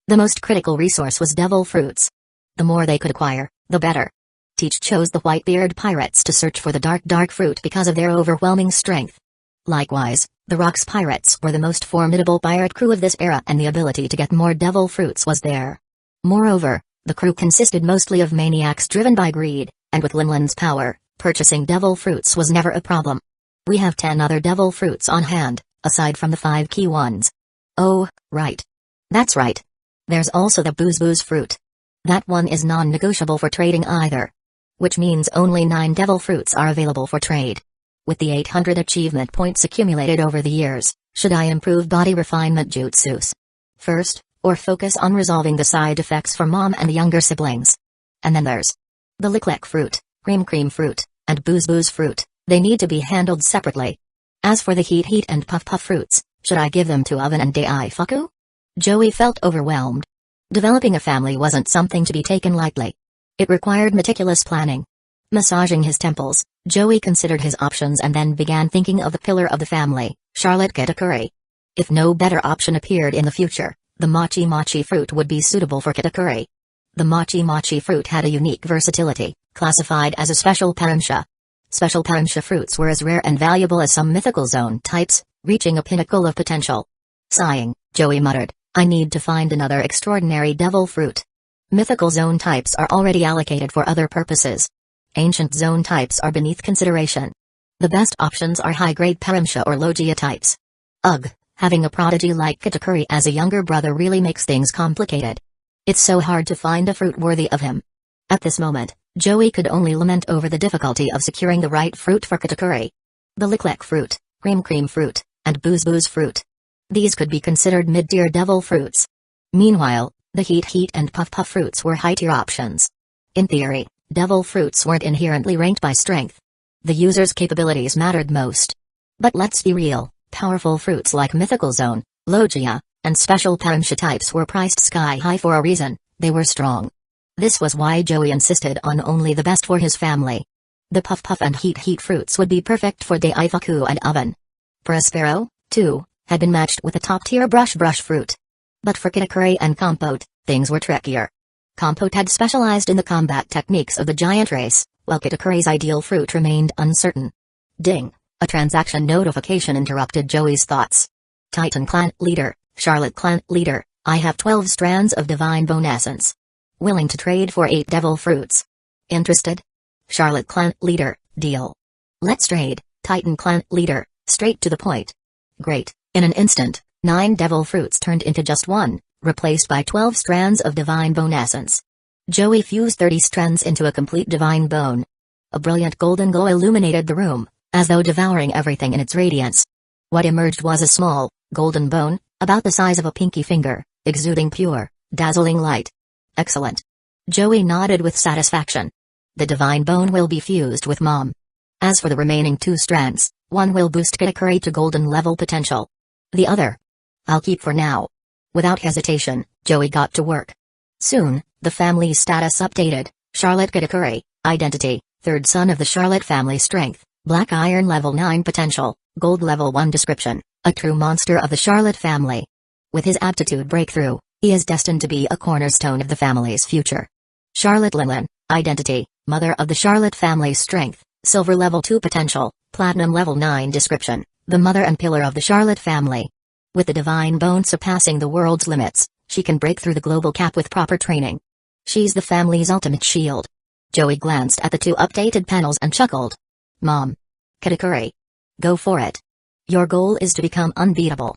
The most critical resource was devil fruits. The more they could acquire, the better. Teach chose the Whitebeard pirates to search for the dark fruit because of their overwhelming strength. Likewise, the Rocks pirates were the most formidable pirate crew of this era, and the ability to get more devil fruits was there. Moreover, the crew consisted mostly of maniacs driven by greed, and with Linlin's power, purchasing devil fruits was never a problem. We have 10 other devil fruits on hand, aside from the 5 key ones. Oh, right. That's right. There's also the booze fruit. That one is non-negotiable for trading either. Which means only 9 devil fruits are available for trade. With the 800 achievement points accumulated over the years, should I improve body refinement jutsus first, or focus on resolving the side effects for mom and younger siblings? And then there's the lick fruit, cream fruit, and booze fruit. They need to be handled separately. As for the heat and puff fruits, should I give them to Oven and Daifuku? Joey felt overwhelmed. Developing a family wasn't something to be taken lightly. It required meticulous planning. Massaging his temples, Joey considered his options and then began thinking of the pillar of the family, Charlotte Kitakuri. If no better option appeared in the future, the mochi fruit would be suitable for Kitakuri. The mochi fruit had a unique versatility, classified as a special Parimsha. Special Parimsha fruits were as rare and valuable as some mythical zone types, reaching a pinnacle of potential. Sighing, Joey muttered, I need to find another extraordinary devil fruit. Mythical zone types are already allocated for other purposes. Ancient zone types are beneath consideration. The best options are high-grade Parimsha or Logia types. Ugh, having a prodigy like Kitakuri as a younger brother really makes things complicated. It's so hard to find a fruit worthy of him. At this moment, Joey could only lament over the difficulty of securing the right fruit for Kitakuri. The lick fruit, cream fruit, and booze fruit. These could be considered mid-tier devil fruits. Meanwhile, the heat and puff fruits were high-tier options. In theory, devil fruits weren't inherently ranked by strength. The user's capabilities mattered most. But let's be real, powerful fruits like Mythical Zone, Logia, and special Parimsha types were priced sky-high for a reason. They were strong. This was why Joey insisted on only the best for his family. The puff and heat fruits would be perfect for Daifuku and Oven. Prospero, too, had been matched with a top-tier brush fruit. But for Kitakuri and Compote, things were trickier. Compote had specialized in the combat techniques of the giant race, while Kitakuri's ideal fruit remained uncertain. Ding! A transaction notification interrupted Joey's thoughts. Titan Clan Leader, Charlotte Clan Leader, I have 12 strands of Divine Bone Essence. Willing to trade for 8 devil fruits. Interested? Charlotte Clan Leader, deal. Let's trade, Titan Clan Leader, straight to the point. Great, in an instant, 9 devil fruits turned into just 1, replaced by 12 strands of Divine Bone Essence. Joey fused 30 strands into a complete Divine Bone. A brilliant golden glow illuminated the room, as though devouring everything in its radiance. What emerged was a small, golden bone, about the size of a pinky finger, exuding pure, dazzling light. Excellent. Joey nodded with satisfaction. The Divine Bone will be fused with Mom. As for the remaining 2 strands, one will boost Kitakuri to golden level potential. The other, I'll keep for now. Without hesitation, Joey got to work. Soon, the family status updated. Charlotte Kitakuri, identity, 3rd son of the Charlotte family, strength, black iron level 9 potential, Gold level 1 description, a true monster of the Charlotte family. With his aptitude breakthrough, he is destined to be a cornerstone of the family's future. Charlotte Lillian, identity, mother of the Charlotte family's strength, silver level 2 potential, platinum level 9 description, the mother and pillar of the Charlotte family. With the divine bone surpassing the world's limits, she can break through the global cap with proper training. She's the family's ultimate shield. Joey glanced at the 2 updated panels and chuckled. Mom. Katakuri. Go for it. Your goal is to become unbeatable.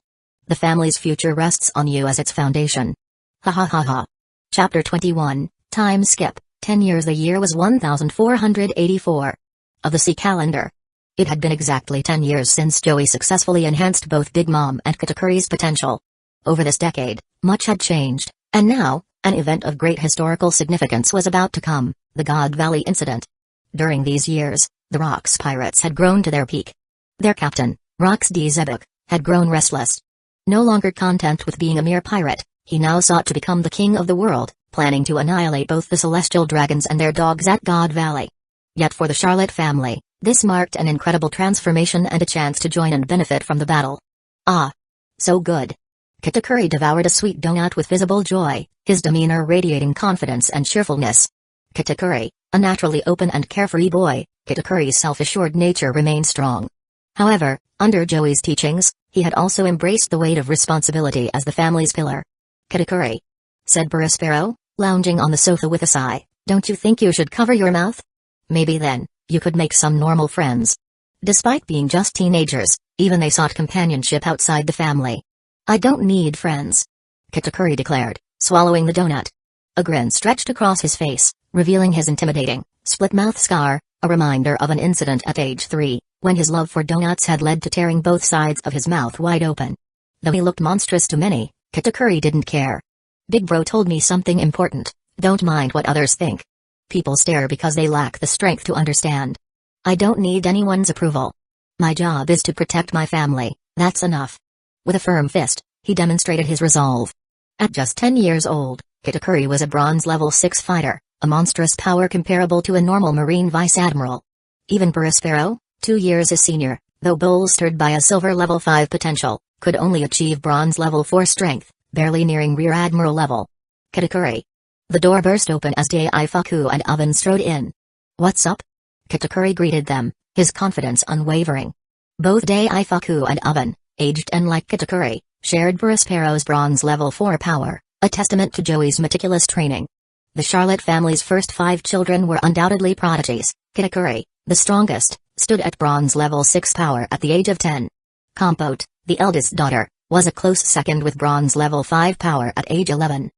The family's future rests on you as its foundation. Ha ha ha ha. Chapter 21, Time Skip, 10 years. The year was 1484. Of the sea calendar. It had been exactly 10 years since Joey successfully enhanced both Big Mom and Katakuri's potential. Over this decade, much had changed, and now, an event of great historical significance was about to come, the God Valley incident. During these years, the Rocks pirates had grown to their peak. Their captain, Rox D. Zebuk, had grown restless. No longer content with being a mere pirate, he now sought to become the king of the world, planning to annihilate both the celestial dragons and their dogs at God Valley. Yet for the Charlotte family, this marked an incredible transformation and a chance to join and benefit from the battle. Ah! So good. Katakuri devoured a sweet donut with visible joy, his demeanor radiating confidence and cheerfulness. Katakuri, a naturally open and carefree boy, Katakuri's self-assured nature remained strong. However, under Joey's teachings, he had also embraced the weight of responsibility as the family's pillar. Katakuri, said Borospero, lounging on the sofa with a sigh, don't you think you should cover your mouth? Maybe then, you could make some normal friends. Despite being just teenagers, even they sought companionship outside the family. I don't need friends, Katakuri declared, swallowing the donut. A grin stretched across his face, revealing his intimidating, split-mouth scar, a reminder of an incident at age 3, when his love for donuts had led to tearing both sides of his mouth wide open. Though he looked monstrous to many, Katakuri didn't care. Big Bro told me something important, don't mind what others think. People stare because they lack the strength to understand. I don't need anyone's approval. My job is to protect my family, that's enough. With a firm fist, he demonstrated his resolve. At just 10 years old, Katakuri was a bronze level 6 fighter, a monstrous power comparable to a normal Marine Vice Admiral. Even Borospero, 2 years his senior, though bolstered by a silver level 5 potential, could only achieve bronze level 4 strength, barely nearing Rear Admiral level. Katakuri. The door burst open as Daifuku and Oven strode in. What's up? Katakuri greeted them, his confidence unwavering. Both Daifuku and Oven, aged and like Katakuri, shared Borospero's bronze level 4 power, a testament to Joey's meticulous training. The Charlotte family's first 5 children were undoubtedly prodigies. Katakuri, the strongest, stood at bronze level 6 power at the age of 10. Compote, the eldest daughter, was a close second with bronze level 5 power at age 11.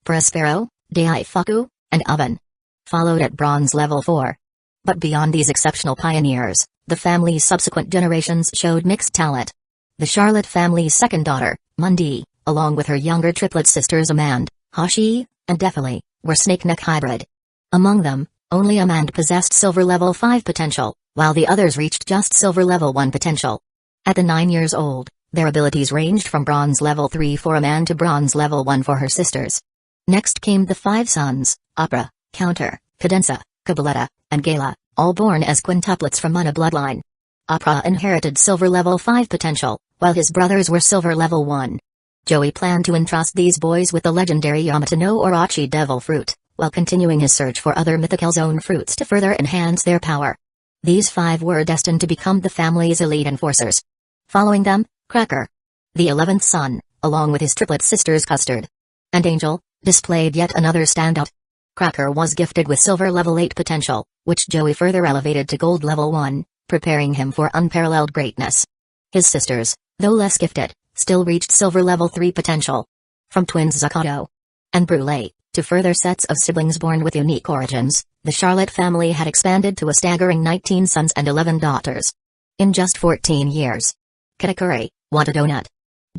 Borospero, Daifuku, and Oven followed at bronze level 4. But beyond these exceptional pioneers, the family's subsequent generations showed mixed talent. The Charlotte family's second daughter, Mundi, along with her younger triplet sisters Amand, Hashi, and Defili, were snake-neck hybrid. Among them, only Amand possessed silver level 5 potential, while the others reached just silver level 1 potential. At the 9 years old, their abilities ranged from bronze level 3 for Amand to bronze level 1 for her sisters. Next came the 5 sons, Opera, Counter, Cadenza, Cabaletta, and Gala, all born as quintuplets from Muna bloodline. Opera inherited silver level 5 potential, while his brothers were silver level 1. Joey planned to entrust these boys with the legendary Yamato no Orochi devil fruit, while continuing his search for other mythical zone fruits to further enhance their power. These 5 were destined to become the family's elite enforcers. Following them, Cracker, the 11th son, along with his triplet sisters Custard and Angel, displayed yet another standout. Cracker was gifted with silver level 8 potential, which Joey further elevated to gold level 1, preparing him for unparalleled greatness. His sisters, though less gifted, still reached silver level 3 potential. From twins Zakato and Brule, to further sets of siblings born with unique origins, the Charlotte family had expanded to a staggering 19 sons and 11 daughters. In just 14 years. Katakuri, want a donut?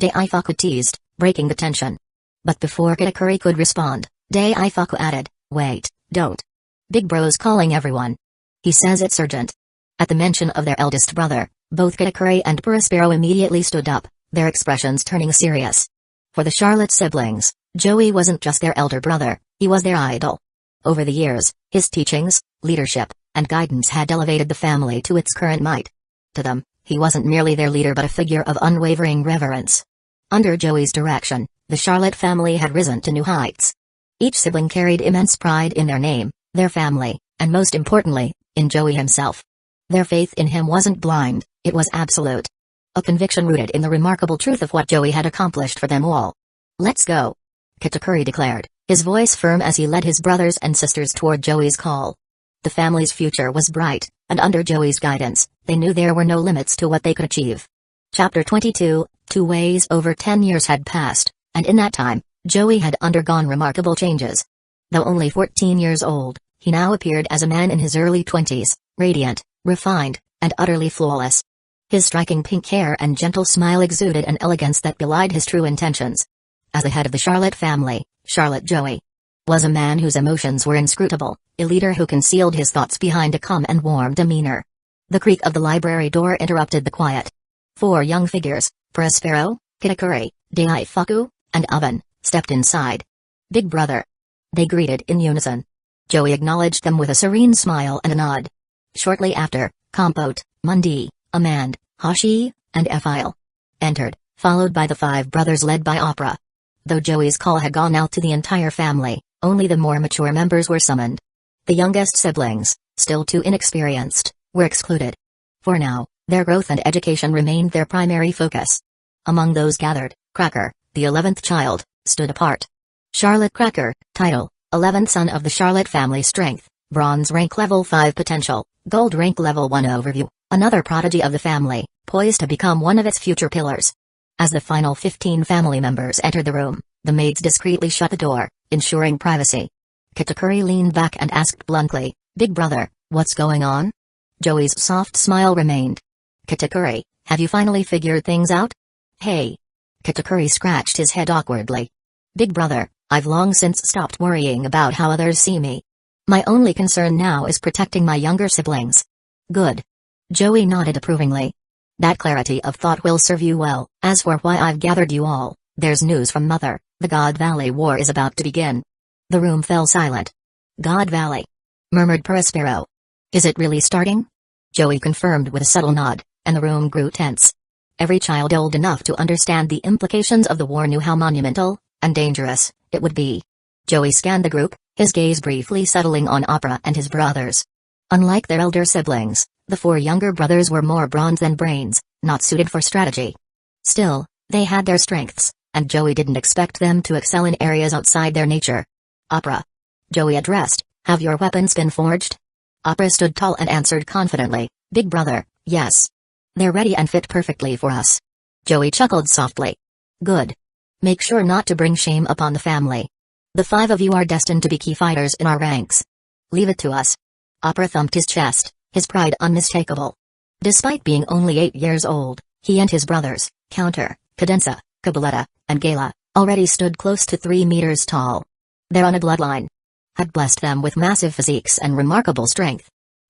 Daifuku teased, breaking the tension. But before Katakuri could respond, Daifuku added, wait, don't. Big Bro's calling everyone. He says it's urgent. At the mention of their eldest brother, both Katakuri and Borospero immediately stood up, their expressions turning serious. For the Charlotte siblings, Joey wasn't just their elder brother, he was their idol. Over the years, his teachings, leadership, and guidance had elevated the family to its current might. To them, He wasn't merely their leader but a figure of unwavering reverence. Under Joey's direction, the Charlotte family had risen to new heights. Each sibling carried immense pride in their name, their family, and most importantly, in Joey himself. Their faith in him wasn't blind, it was absolute. A conviction rooted in the remarkable truth of what Joey had accomplished for them all. "Let's go," Katakuri declared, his voice firm as he led his brothers and sisters toward Joey's call. The family's future was bright, and under Joey's guidance, they knew there were no limits to what they could achieve. Chapter 22, 2 ways. Over 10 years had passed, and in that time, Joey had undergone remarkable changes. Though only 14 years old, he now appeared as a man in his early 20s, radiant, refined, and utterly flawless. His striking pink hair and gentle smile exuded an elegance that belied his true intentions. As the head of the Charlotte family, Charlotte Joey was a man whose emotions were inscrutable, a leader who concealed his thoughts behind a calm and warm demeanor. The creak of the library door interrupted the quiet. 4 young figures, Prospero, Katakuri, Daifuku, and Oven, stepped inside. "Big brother." They greeted in unison. Joey acknowledged them with a serene smile and a nod. Shortly after, Compote, Mundi, Amand, Hashi, and Ephile entered, followed by the 5 brothers led by Opera. Though Joey's call had gone out to the entire family, only the more mature members were summoned. The youngest siblings, still too inexperienced, were excluded. For now, their growth and education remained their primary focus. Among those gathered, Cracker, the 11th child, stood apart. Charlotte Cracker, title, 11th son of the Charlotte family. Strength, bronze rank level 5 potential, gold rank level 1 overview, another prodigy of the family, poised to become one of its future pillars. As the final 15 family members entered the room, the maids discreetly shut the door, ensuring privacy. Katakuri leaned back and asked bluntly, "Big brother, what's going on?" Joey's soft smile remained. "Katakuri, have you finally figured things out?" "Hey." Katakuri scratched his head awkwardly. "Big brother, I've long since stopped worrying about how others see me. My only concern now is protecting my younger siblings." "Good." Joey nodded approvingly. "That clarity of thought will serve you well. As for why I've gathered you all, there's news from Mother. The God Valley War is about to begin." The room fell silent. "God Valley?" murmured Prospero. "Is it really starting?" Joey confirmed with a subtle nod, and the room grew tense. Every child old enough to understand the implications of the war knew how monumental and dangerous it would be. Joey scanned the group, his gaze briefly settling on Opera and his brothers. Unlike their elder siblings, the 4 younger brothers were more bronze than brains, not suited for strategy. Still, they had their strengths, and Joey didn't expect them to excel in areas outside their nature. "Opera," Joey addressed, "have your weapons been forged?" Opera stood tall and answered confidently, "Big brother, yes. They're ready and fit perfectly for us." Joey chuckled softly. "Good. Make sure not to bring shame upon the family. The 5 of you are destined to be key fighters in our ranks. Leave it to us." Opera thumped his chest, his pride unmistakable. Despite being only 8 years old, he and his brothers, Counter, Cadenza, Cabaletta, and Gala, already stood close to 3 meters tall. Their own bloodline had blessed them with massive physiques and remarkable strength.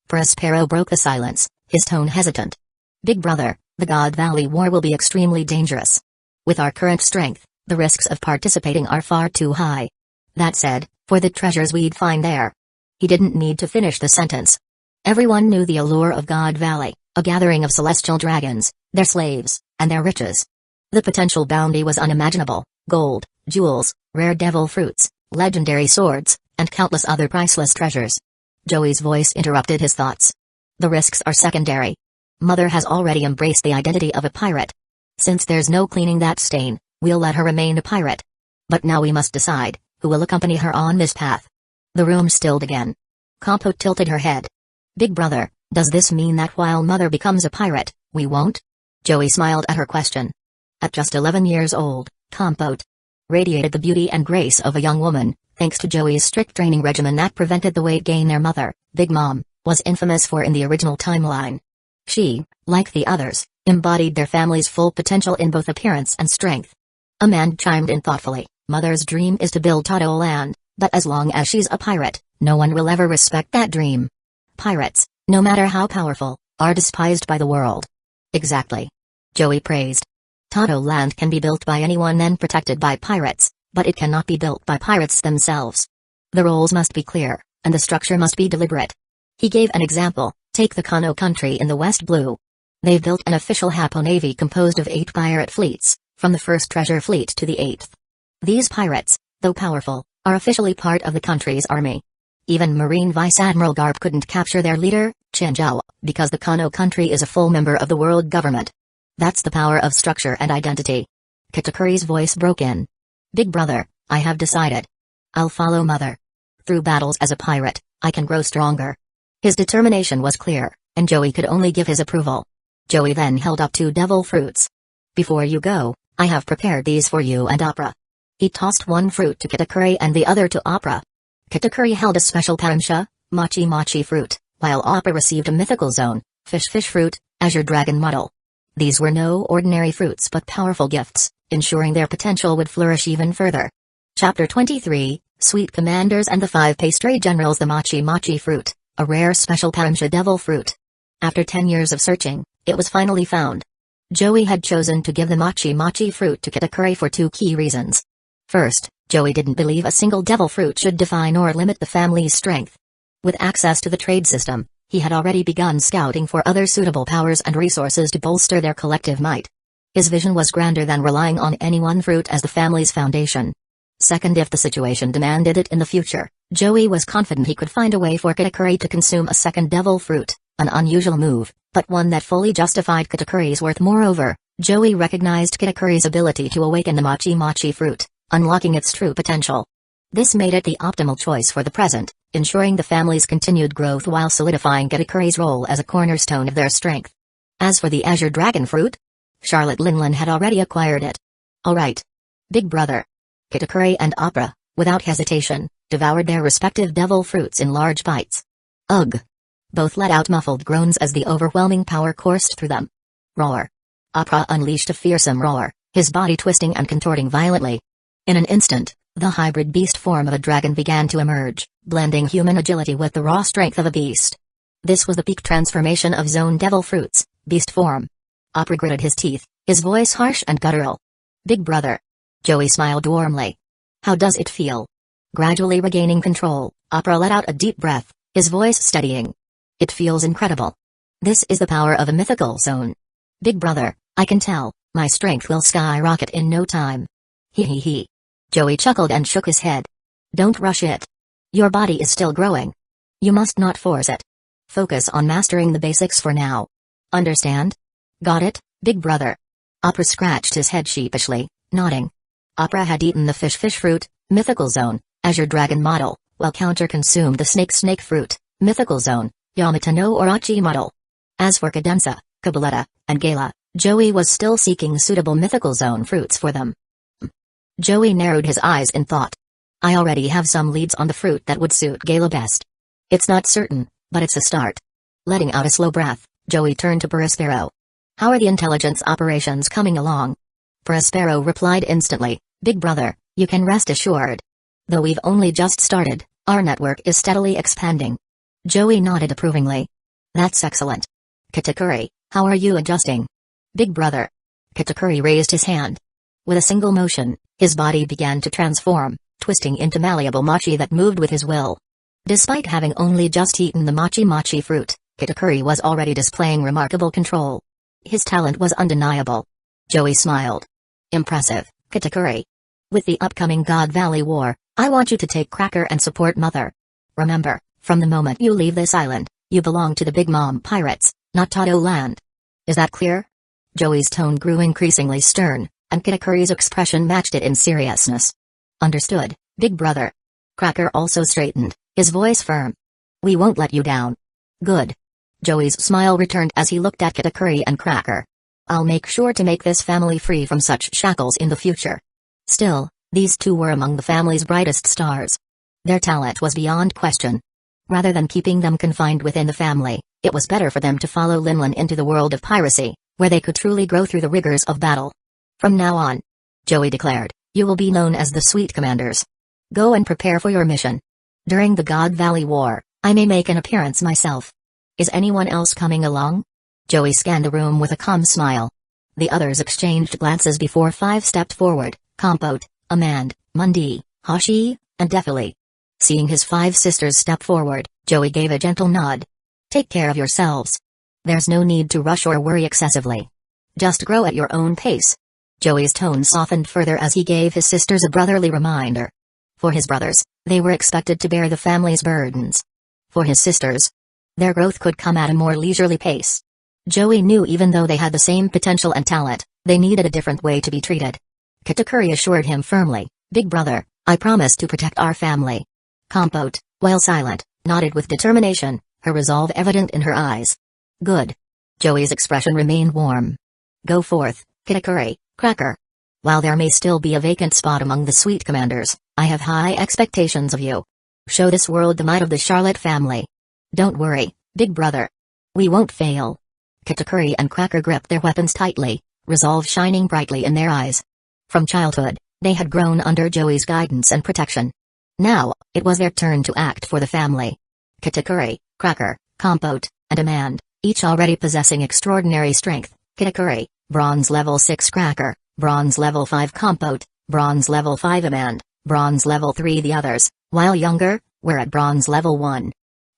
Prospero broke the silence, his tone hesitant. "Big brother, the God Valley War will be extremely dangerous. With our current strength, the risks of participating are far too high. That said, for the treasures we'd find there." He didn't need to finish the sentence. Everyone knew the allure of God Valley, a gathering of celestial dragons, their slaves, and their riches. The potential bounty was unimaginable: gold, jewels, rare devil fruits, legendary swords, and countless other priceless treasures. Joey's voice interrupted his thoughts. "The risks are secondary. Mother has already embraced the identity of a pirate. Since there's no cleaning that stain, we'll let her remain a pirate. But now we must decide who will accompany her on this path." The room stilled again. Compote tilted her head. "Big brother, does this mean that while Mother becomes a pirate, we won't?" Joey smiled at her question. At just 11 years old, Compote radiated the beauty and grace of a young woman, thanks to Joey's strict training regimen that prevented the weight gain their mother, Big Mom, was infamous for in the original timeline. She, like the others, embodied their family's full potential in both appearance and strength. Amand chimed in thoughtfully, "Mother's dream is to build Toto Land, but as long as she's a pirate, no one will ever respect that dream. Pirates, no matter how powerful, are despised by the world." "Exactly," Joey praised. "Toto Land can be built by anyone and protected by pirates, but it cannot be built by pirates themselves. The roles must be clear, and the structure must be deliberate." He gave an example: take the Kano country in the West Blue. They've built an official Hapo Navy composed of 8 pirate fleets, from the first treasure fleet to the 8th. These pirates, though powerful, are officially part of the country's army. Even Marine Vice Admiral Garp couldn't capture their leader, Chen Zhao, because the Kano country is a full member of the world government. That's the power of structure and identity. Katakuri's voice broke in. Big brother, I have decided. I'll follow mother. Through battles as a pirate, I can grow stronger. His determination was clear, and Joey could only give his approval. Joey then held up 2 devil fruits. Before you go, I have prepared these for you and Opera. He tossed one fruit to Kitakuri and the other to Opera. Kitakuri held a special paramsha, mochi fruit, while Opera received a mythical zone, fish fruit, azure dragon model. These were no ordinary fruits but powerful gifts, ensuring their potential would flourish even further. Chapter 23, Sweet Commanders and the 5 Pastry Generals. The mochi fruit, a rare special paramsha devil fruit. After 10 years of searching, it was finally found. Joey had chosen to give the mochi fruit to Kitakuri for 2 key reasons. First, Joey didn't believe a single devil fruit should define or limit the family's strength. With access to the trade system, he had already begun scouting for other suitable powers and resources to bolster their collective might. His vision was grander than relying on any one fruit as the family's foundation. Second, if the situation demanded it in the future, Joey was confident he could find a way for Kitakuri to consume a second devil fruit, an unusual move, but one that fully justified Kitakuri's worth. Moreover, Joey recognized Kitakuri's ability to awaken the mochi fruit, unlocking its true potential. This made it the optimal choice for the present, ensuring the family's continued growth while solidifying Kitakuri's role as a cornerstone of their strength. As for the azure dragon fruit, Charlotte Linlin had already acquired it. All right. Big brother. Kitakuri and Opera, without hesitation, devoured their respective devil fruits in large bites. Ugh! Both let out muffled groans as the overwhelming power coursed through them. Roar! Opera unleashed a fearsome roar, his body twisting and contorting violently. In an instant, the hybrid beast form of a dragon began to emerge, blending human agility with the raw strength of a beast. This was the peak transformation of Zone Devil Fruits, beast form. Opera gritted his teeth, his voice harsh and guttural. Big brother. Joey smiled warmly. How does it feel? Gradually regaining control, Opera let out a deep breath, his voice steadying. It feels incredible. This is the power of a mythical zone. Big brother, I can tell, my strength will skyrocket in no time. Hee. Joey chuckled and shook his head. Don't rush it. Your body is still growing. You must not force it. Focus on mastering the basics for now. Understand? Got it, big brother? Opera scratched his head sheepishly, nodding. Opera had eaten the fish fruit, mythical zone, azure dragon model, while Counter consumed the snake fruit, mythical zone, Yamata no Orochi model. As for Cadenza, Cabaletta, and Gala, Joey was still seeking suitable mythical zone fruits for them. Joey narrowed his eyes in thought. I already have some leads on the fruit that would suit Gala best. It's not certain, but it's a start. Letting out a slow breath, Joey turned to Prospero. How are the intelligence operations coming along? Prospero replied instantly, Big brother, you can rest assured. Though we've only just started, our network is steadily expanding. Joey nodded approvingly. That's excellent. Kitakuri, how are you adjusting? Big brother. Kitakuri raised his hand. With a single motion, his body began to transform, twisting into malleable mochi that moved with his will. Despite having only just eaten the mochi fruit, Kitakuri was already displaying remarkable control. His talent was undeniable. Joey smiled. Impressive, Kitakuri. With the upcoming God Valley War, I want you to take Cracker and support Mother. Remember, from the moment you leave this island, you belong to the Big Mom Pirates, not Todo Land. Is that clear? Joey's tone grew increasingly stern, and Kitakuri's expression matched it in seriousness. Understood, big brother. Cracker also straightened, his voice firm. We won't let you down. Good. Joey's smile returned as he looked at Kitakuri and Cracker. I'll make sure to make this family free from such shackles in the future. Still, these two were among the family's brightest stars. Their talent was beyond question. Rather than keeping them confined within the family, it was better for them to follow Linlin into the world of piracy, where they could truly grow through the rigors of battle. From now on, Joey declared, you will be known as the Sweet Commanders. Go and prepare for your mission. During the God Valley War, I may make an appearance myself. Is anyone else coming along? Joey scanned the room with a calm smile. The others exchanged glances before 5 stepped forward, Compote, Amand, Mundi, Hashi, and Defili. Seeing his 5 sisters step forward, Joey gave a gentle nod. Take care of yourselves. There's no need to rush or worry excessively. Just grow at your own pace. Joey's tone softened further as he gave his sisters a brotherly reminder. For his brothers, they were expected to bear the family's burdens. For his sisters, their growth could come at a more leisurely pace. Joey knew even though they had the same potential and talent, they needed a different way to be treated. Katakuri assured him firmly, "Big brother, I promise to protect our family." Compote, while silent, nodded with determination, her resolve evident in her eyes. "Good." Joey's expression remained warm. "Go forth, Katakuri, Cracker. While there may still be a vacant spot among the Sweet Commanders, I have high expectations of you. Show this world the might of the Charlotte family. Don't worry, big brother. We won't fail." Katakuri and Cracker gripped their weapons tightly, resolve shining brightly in their eyes. From childhood, they had grown under Joey's guidance and protection. Now, it was their turn to act for the family. Katakuri, Cracker, Compote, and Amand, each already possessing extraordinary strength. Katakuri, Bronze Level 6 Cracker, Bronze Level 5 Compote, Bronze Level 5 Amand, Bronze Level 3 the others, while younger, were at Bronze Level 1.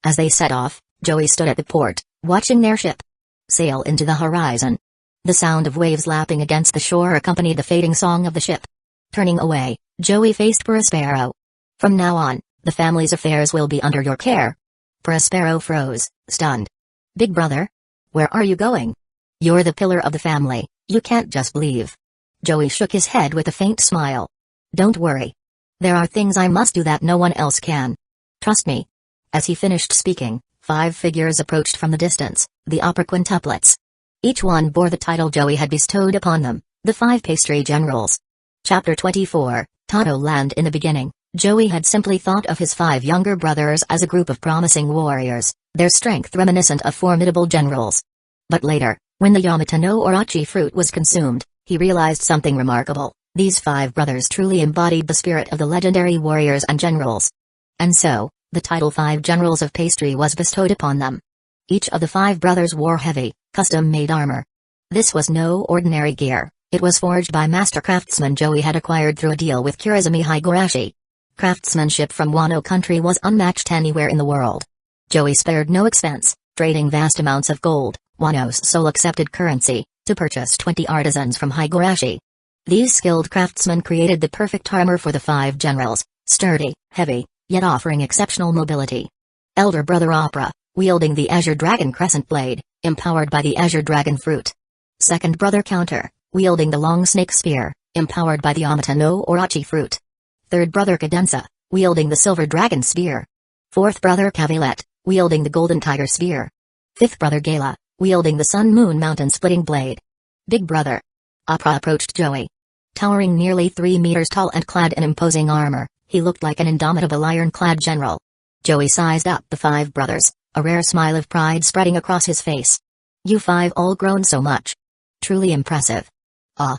As they set off, Joey stood at the port, watching their ship sail into the horizon. The sound of waves lapping against the shore accompanied the fading song of the ship. Turning away, Joey faced Prospero. "From now on, the family's affairs will be under your care." Prospero froze, stunned. "Big brother? Where are you going? You're the pillar of the family, you can't just leave." Joey shook his head with a faint smile. "Don't worry. There are things I must do that no one else can. Trust me." As he finished speaking, 5 figures approached from the distance, the opera quintuplets. Each one bore the title Joey had bestowed upon them, the 5 pastry generals. Chapter 24, Tato Land. In the beginning, Joey had simply thought of his 5 younger brothers as a group of promising warriors, their strength reminiscent of formidable generals. But later, when the Yamato no Orochi fruit was consumed, he realized something remarkable: these 5 brothers truly embodied the spirit of the legendary warriors and generals. And so, the title 5 Generals of Pastry was bestowed upon them. Each of the 5 brothers wore heavy, custom-made armor. This was no ordinary gear, it was forged by master craftsman Joey had acquired through a deal with Kurizumi Higurashi. Craftsmanship from Wano country was unmatched anywhere in the world. Joey spared no expense, trading vast amounts of gold, Wano's sole accepted currency, to purchase 20 artisans from Higurashi. These skilled craftsmen created the perfect armor for the 5 generals, sturdy, heavy, yet offering exceptional mobility. Elder brother Opera, wielding the Azure Dragon Crescent Blade, empowered by the Azure Dragon Fruit. Second brother Counter, wielding the Long Snake Spear, empowered by the Yamato no Orochi Fruit. Third brother Cadenza, wielding the Silver Dragon Spear. Fourth brother Cavalette, wielding the Golden Tiger Spear. Fifth brother Gala, wielding the Sun Moon Mountain Splitting Blade. Big brother Opera approached Joey. Towering nearly 3 meters tall and clad in imposing armor, he looked like an indomitable iron-clad general. Joey sized up the 5 brothers, a rare smile of pride spreading across his face. "You 5 all grown so much. Truly impressive." "Ah.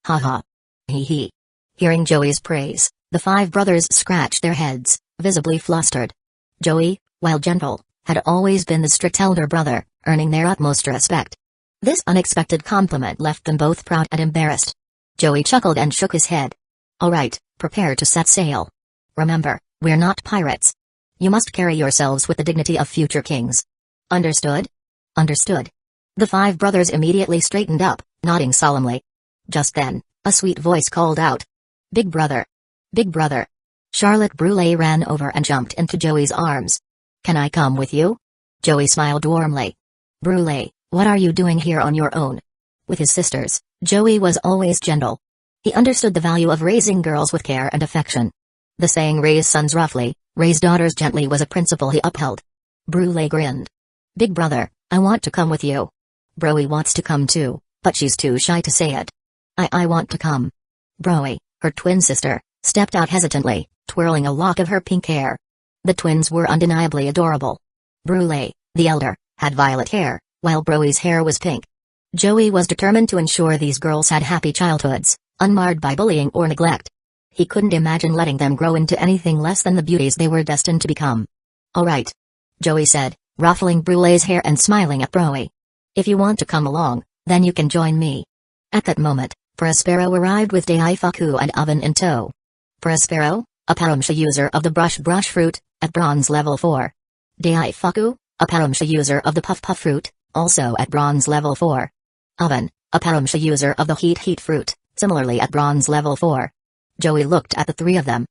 Ha ha. Hee hee." Hearing Joey's praise, the 5 brothers scratched their heads, visibly flustered. Joey, while gentle, had always been the strict elder brother, earning their utmost respect. This unexpected compliment left them both proud and embarrassed. Joey chuckled and shook his head. "All right, prepare to set sail. Remember, we're not pirates. You must carry yourselves with the dignity of future kings. Understood?" "Understood." The 5 brothers immediately straightened up, nodding solemnly. Just then, a sweet voice called out, "Big brother! Big brother!" Charlotte Brûlé ran over and jumped into Joey's arms. "Can I come with you?" Joey smiled warmly. "Brûlé, what are you doing here on your own?" With his sisters, Joey was always gentle. He understood the value of raising girls with care and affection. The saying "raise sons roughly, raise daughters gently" was a principle he upheld. Brûlé grinned. "Big brother, I want to come with you." "Broey wants to come too, but she's too shy to say it." I want to come." Broey, her twin sister, stepped out hesitantly, twirling a lock of her pink hair. The twins were undeniably adorable. Brûlé, the elder, had violet hair, while Broey's hair was pink. Joey was determined to ensure these girls had happy childhoods, unmarred by bullying or neglect. He couldn't imagine letting them grow into anything less than the beauties they were destined to become. "All right," Joey said, ruffling Brûlé's hair and smiling at Broey. "If you want to come along, then you can join me." At that moment, Prospero arrived with Daifuku and Oven in tow. Prospero, a Paromsha user of the brush fruit, at bronze level 4. Daifuku, a Paromsha user of the puff fruit, also at bronze level 4. Oven, a Paramsha user of the heat fruit, similarly at bronze level 4. Joey looked at the three of them.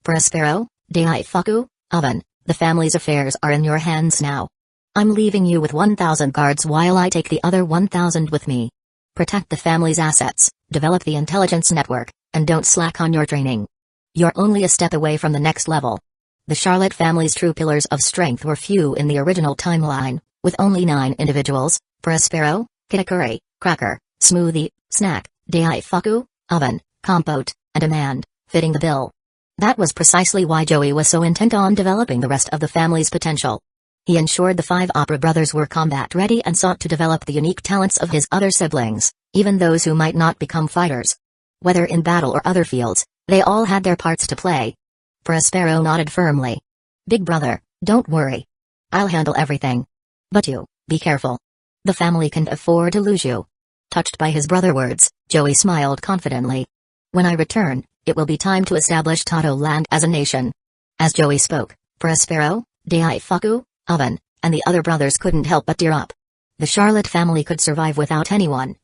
Prospero, Daifuku, Oven, the family's affairs are in your hands now. I'm leaving you with 1,000 guards while I take the other 1,000 with me. Protect the family's assets, develop the intelligence network, and don't slack on your training. You're only a step away from the next level. The Charlotte family's true pillars of strength were few in the original timeline, with only 9 individuals: Prospero, Kitakuri, Cracker, Smoothie, Snack, Daifuku, Oven, Compote, and Amand, fitting the bill. That was precisely why Joey was so intent on developing the rest of the family's potential. He ensured the 5 Opera brothers were combat-ready and sought to develop the unique talents of his other siblings, even those who might not become fighters. Whether in battle or other fields, they all had their parts to play. Prospero nodded firmly. Big brother, don't worry. I'll handle everything. But you, be careful. The family can't afford to lose you. Touched by his brother's words, Joey smiled confidently. When I return, it will be time to establish Tato Land as a nation. As Joey spoke, Prospero, Daifuku, Oven, and the other brothers couldn't help but tear up. The Charlotte family could survive without anyone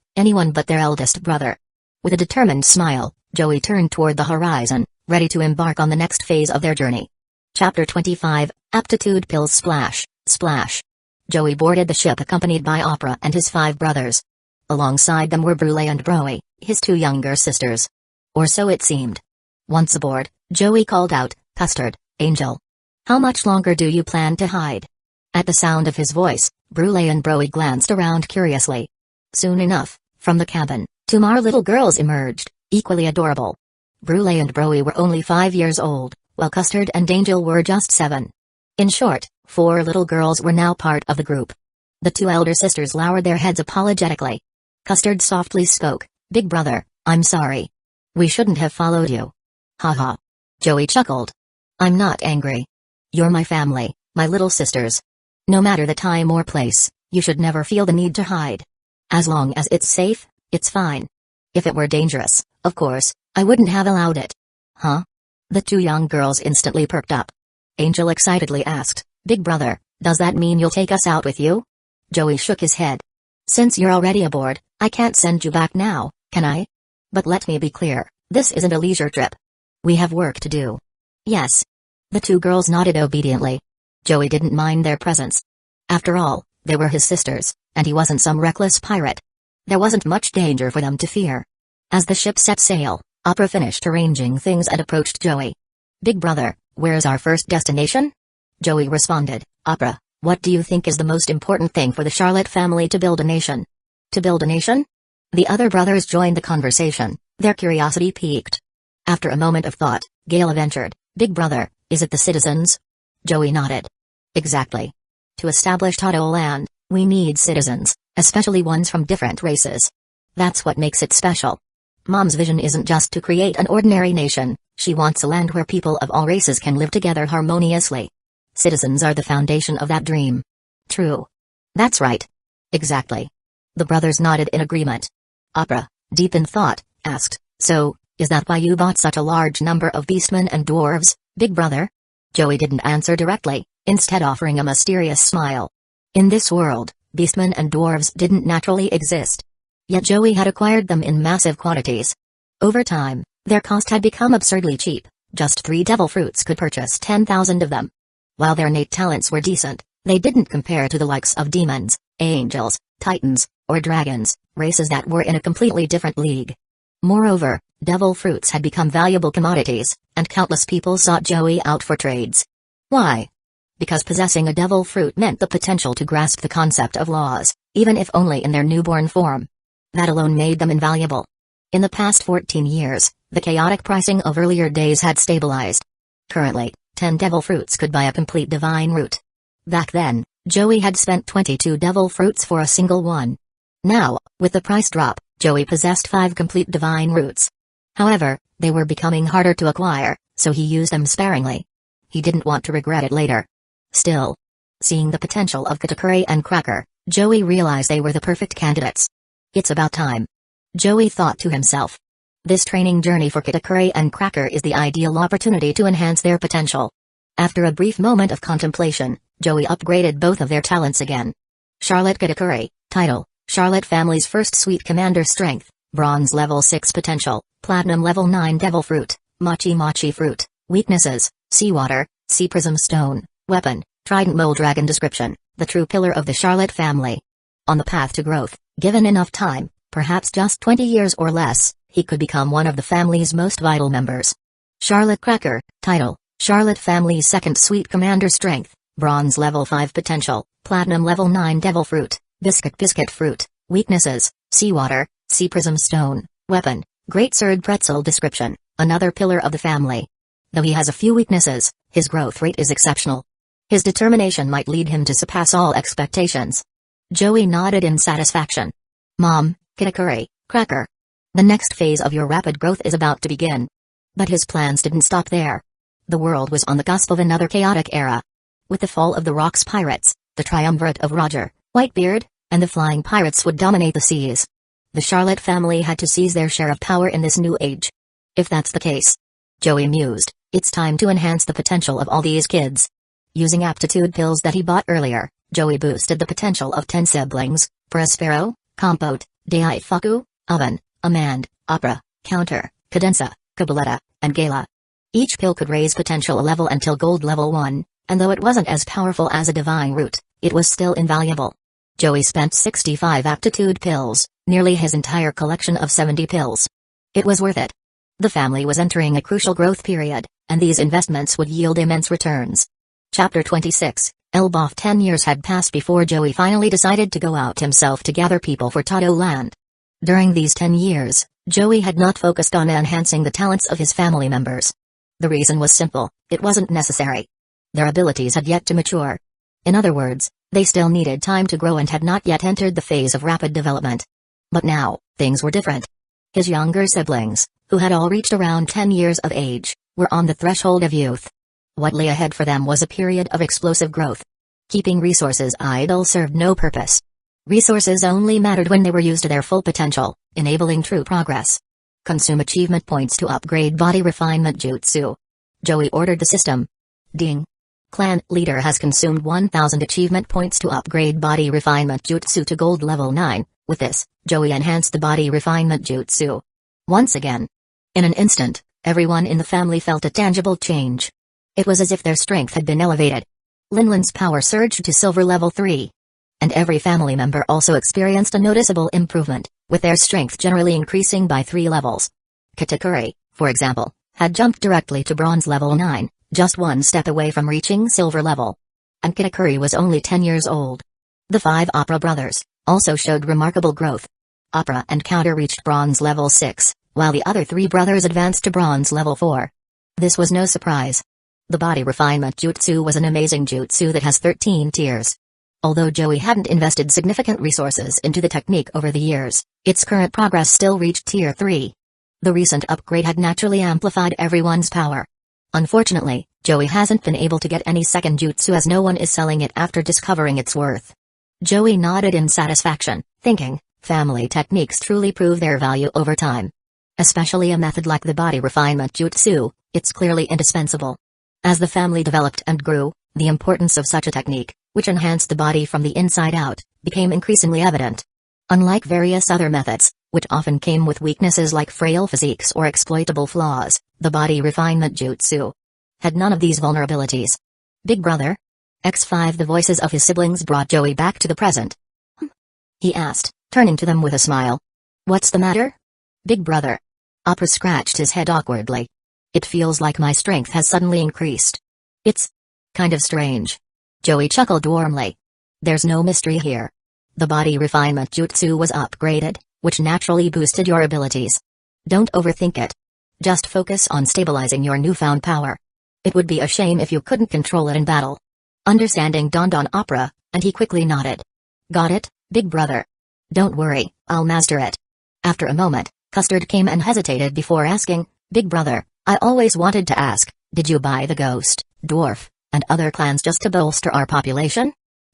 but their eldest brother. With a determined smile, Joey turned toward the horizon, ready to embark on the next phase of their journey. Chapter 25, Aptitude Pills. Splash, splash. Joey boarded the ship accompanied by Opera and his 5 brothers. Alongside them were Brule and Broe, his 2 younger sisters. Or so it seemed. Once aboard, Joey called out, "Custard, Angel. How much longer do you plan to hide?" At the sound of his voice, Brule and Broe glanced around curiously. Soon enough, from the cabin, 2 more little girls emerged, equally adorable. Brule and Broe were only 5 years old, while Custard and Angel were just 7. In short, 4 little girls were now part of the group. The 2 elder sisters lowered their heads apologetically. Custard softly spoke, "Big brother, I'm sorry. We shouldn't have followed you." "Haha." Joey chuckled. "I'm not angry. You're my family, my little sisters. No matter the time or place, you should never feel the need to hide. As long as it's safe, it's fine. If it were dangerous, of course, I wouldn't have allowed it." "Huh?" The 2 young girls instantly perked up. Angel excitedly asked, "Big brother, does that mean you'll take us out with you?" Joey shook his head. "Since you're already aboard, I can't send you back now, can I? But let me be clear, this isn't a leisure trip. We have work to do." "Yes." The 2 girls nodded obediently. Joey didn't mind their presence. After all, they were his sisters, and he wasn't some reckless pirate. There wasn't much danger for them to fear. As the ship set sail, Opera finished arranging things and approached Joey. "Big brother, where's our first destination?" Joey responded, "Opera, what do you think is the most important thing for the Charlotte family to build a nation?" "To build a nation?" The other brothers joined the conversation, their curiosity piqued. After a moment of thought, Gale ventured, "Big brother, is it the citizens?" Joey nodded. "Exactly. To establish Tato Land, we need citizens, especially ones from different races. That's what makes it special. Mom's vision isn't just to create an ordinary nation, she wants a land where people of all races can live together harmoniously. Citizens are the foundation of that dream." "True. That's right. Exactly." The brothers nodded in agreement. Opera, deep in thought, asked, "So, is that why you bought such a large number of beastmen and dwarves, big brother?" Joey didn't answer directly, instead offering a mysterious smile. In this world, beastmen and dwarves didn't naturally exist. Yet Joey had acquired them in massive quantities. Over time, their cost had become absurdly cheap, just 3 devil fruits could purchase 10,000 of them. While their innate talents were decent, they didn't compare to the likes of demons, angels, titans, or dragons, races that were in a completely different league. Moreover, devil fruits had become valuable commodities, and countless people sought Joey out for trades. Why? Because possessing a devil fruit meant the potential to grasp the concept of laws, even if only in their newborn form. That alone made them invaluable. In the past 14 years, the chaotic pricing of earlier days had stabilized. Currently, 10 devil fruits could buy a complete divine root. Back then, Joey had spent 22 devil fruits for a single one. Now, with the price drop, Joey possessed 5 complete divine roots. However, they were becoming harder to acquire, so he used them sparingly. He didn't want to regret it later. Still, seeing the potential of Kitakuri and Cracker, Joey realized they were the perfect candidates. It's about time. Joey thought to himself. This training journey for Kitakuri and Cracker is the ideal opportunity to enhance their potential. After a brief moment of contemplation, Joey upgraded both of their talents again. Charlotte Katakuri, title, Charlotte Family's First Sweet Commander Strength, Bronze Level 6 Potential, Platinum Level 9 Devil Fruit, Mochi Mochi Fruit, Weaknesses, Seawater, Sea Prism Stone, Weapon, Trident Mole Dragon Description, the true pillar of the Charlotte family. On the path to growth, given enough time, perhaps just 20 years or less, he could become one of the family's most vital members. Charlotte Cracker, title, Charlotte Family's Second Sweet Commander Strength, Bronze Level 5 Potential, Platinum Level 9 Devil Fruit, Biscuit Fruit, Weaknesses, Seawater, Sea Prism Stone, Weapon, Great Sword Pretzel Description, another pillar of the family. Though he has a few weaknesses, his growth rate is exceptional. His determination might lead him to surpass all expectations. Joey nodded in satisfaction. Mom, Katakuri, Cracker. The next phase of your rapid growth is about to begin. But his plans didn't stop there. The world was on the cusp of another chaotic era. With the fall of the Rocks Pirates, the triumvirate of Roger, Whitebeard, and the Flying Pirates would dominate the seas. The Charlotte family had to seize their share of power in this new age. If that's the case, Joey mused, it's time to enhance the potential of all these kids. Using aptitude pills that he bought earlier, Joey boosted the potential of 10 siblings, Prospero, Compote, Daifuku, Oven, Amand, Opera, Counter, Cadenza, Cabaletta, and Gala. Each pill could raise potential a level until Gold Level 1, and though it wasn't as powerful as a divine root, it was still invaluable. Joey spent 65 aptitude pills, nearly his entire collection of 70 pills. It was worth it. The family was entering a crucial growth period, and these investments would yield immense returns. Chapter 26, Elbaf. 10 years had passed before Joey finally decided to go out himself to gather people for Todo Land. During these 10 years, Joey had not focused on enhancing the talents of his family members. The reason was simple, it wasn't necessary. Their abilities had yet to mature. In other words, they still needed time to grow and had not yet entered the phase of rapid development. But now, things were different. His younger siblings, who had all reached around 10 years of age, were on the threshold of youth. What lay ahead for them was a period of explosive growth. Keeping resources idle served no purpose. Resources only mattered when they were used to their full potential, enabling true progress. Consume achievement points to upgrade body refinement jutsu. Joey ordered the system. Ding. Clan leader has consumed 1000 achievement points to upgrade body refinement jutsu to Gold Level 9. With this, Joey enhanced the body refinement jutsu. Once again. In an instant, everyone in the family felt a tangible change. It was as if their strength had been elevated. Linlin's power surged to Silver Level 3. And every family member also experienced a noticeable improvement, with their strength generally increasing by 3 levels. Katakuri, for example, had jumped directly to Bronze Level 9, just one step away from reaching Silver Level. And Katakuri was only 10 years old. The 5 Opera brothers also showed remarkable growth. Opera and Counter reached Bronze Level 6, while the other 3 brothers advanced to Bronze Level 4. This was no surprise. The body refinement jutsu was an amazing jutsu that has 13 tiers. Although Joey hadn't invested significant resources into the technique over the years, its current progress still reached Tier 3. The recent upgrade had naturally amplified everyone's power. Unfortunately, Joey hasn't been able to get any second jutsu as no one is selling it after discovering its worth. Joey nodded in satisfaction, thinking, family techniques truly prove their value over time. Especially a method like the body refinement jutsu, it's clearly indispensable. As the family developed and grew, the importance of such a technique, which enhanced the body from the inside out, became increasingly evident. Unlike various other methods, which often came with weaknesses like frail physiques or exploitable flaws, the body refinement jutsu had none of these vulnerabilities. Big brother? X5. The voices of his siblings brought Joey back to the present. He asked, turning to them with a smile. What's the matter? Big brother. Opera scratched his head awkwardly. It feels like my strength has suddenly increased. It's kind of strange. Joey chuckled warmly. There's no mystery here. The body refinement jutsu was upgraded, which naturally boosted your abilities. Don't overthink it. Just focus on stabilizing your newfound power. It would be a shame if you couldn't control it in battle. Understanding dawned on Opera, and he quickly nodded. Got it, big brother. Don't worry, I'll master it. After a moment, Custard came and hesitated before asking, Big brother, I always wanted to ask, did you buy the Ghost, Dwarf, and other clans just to bolster our population?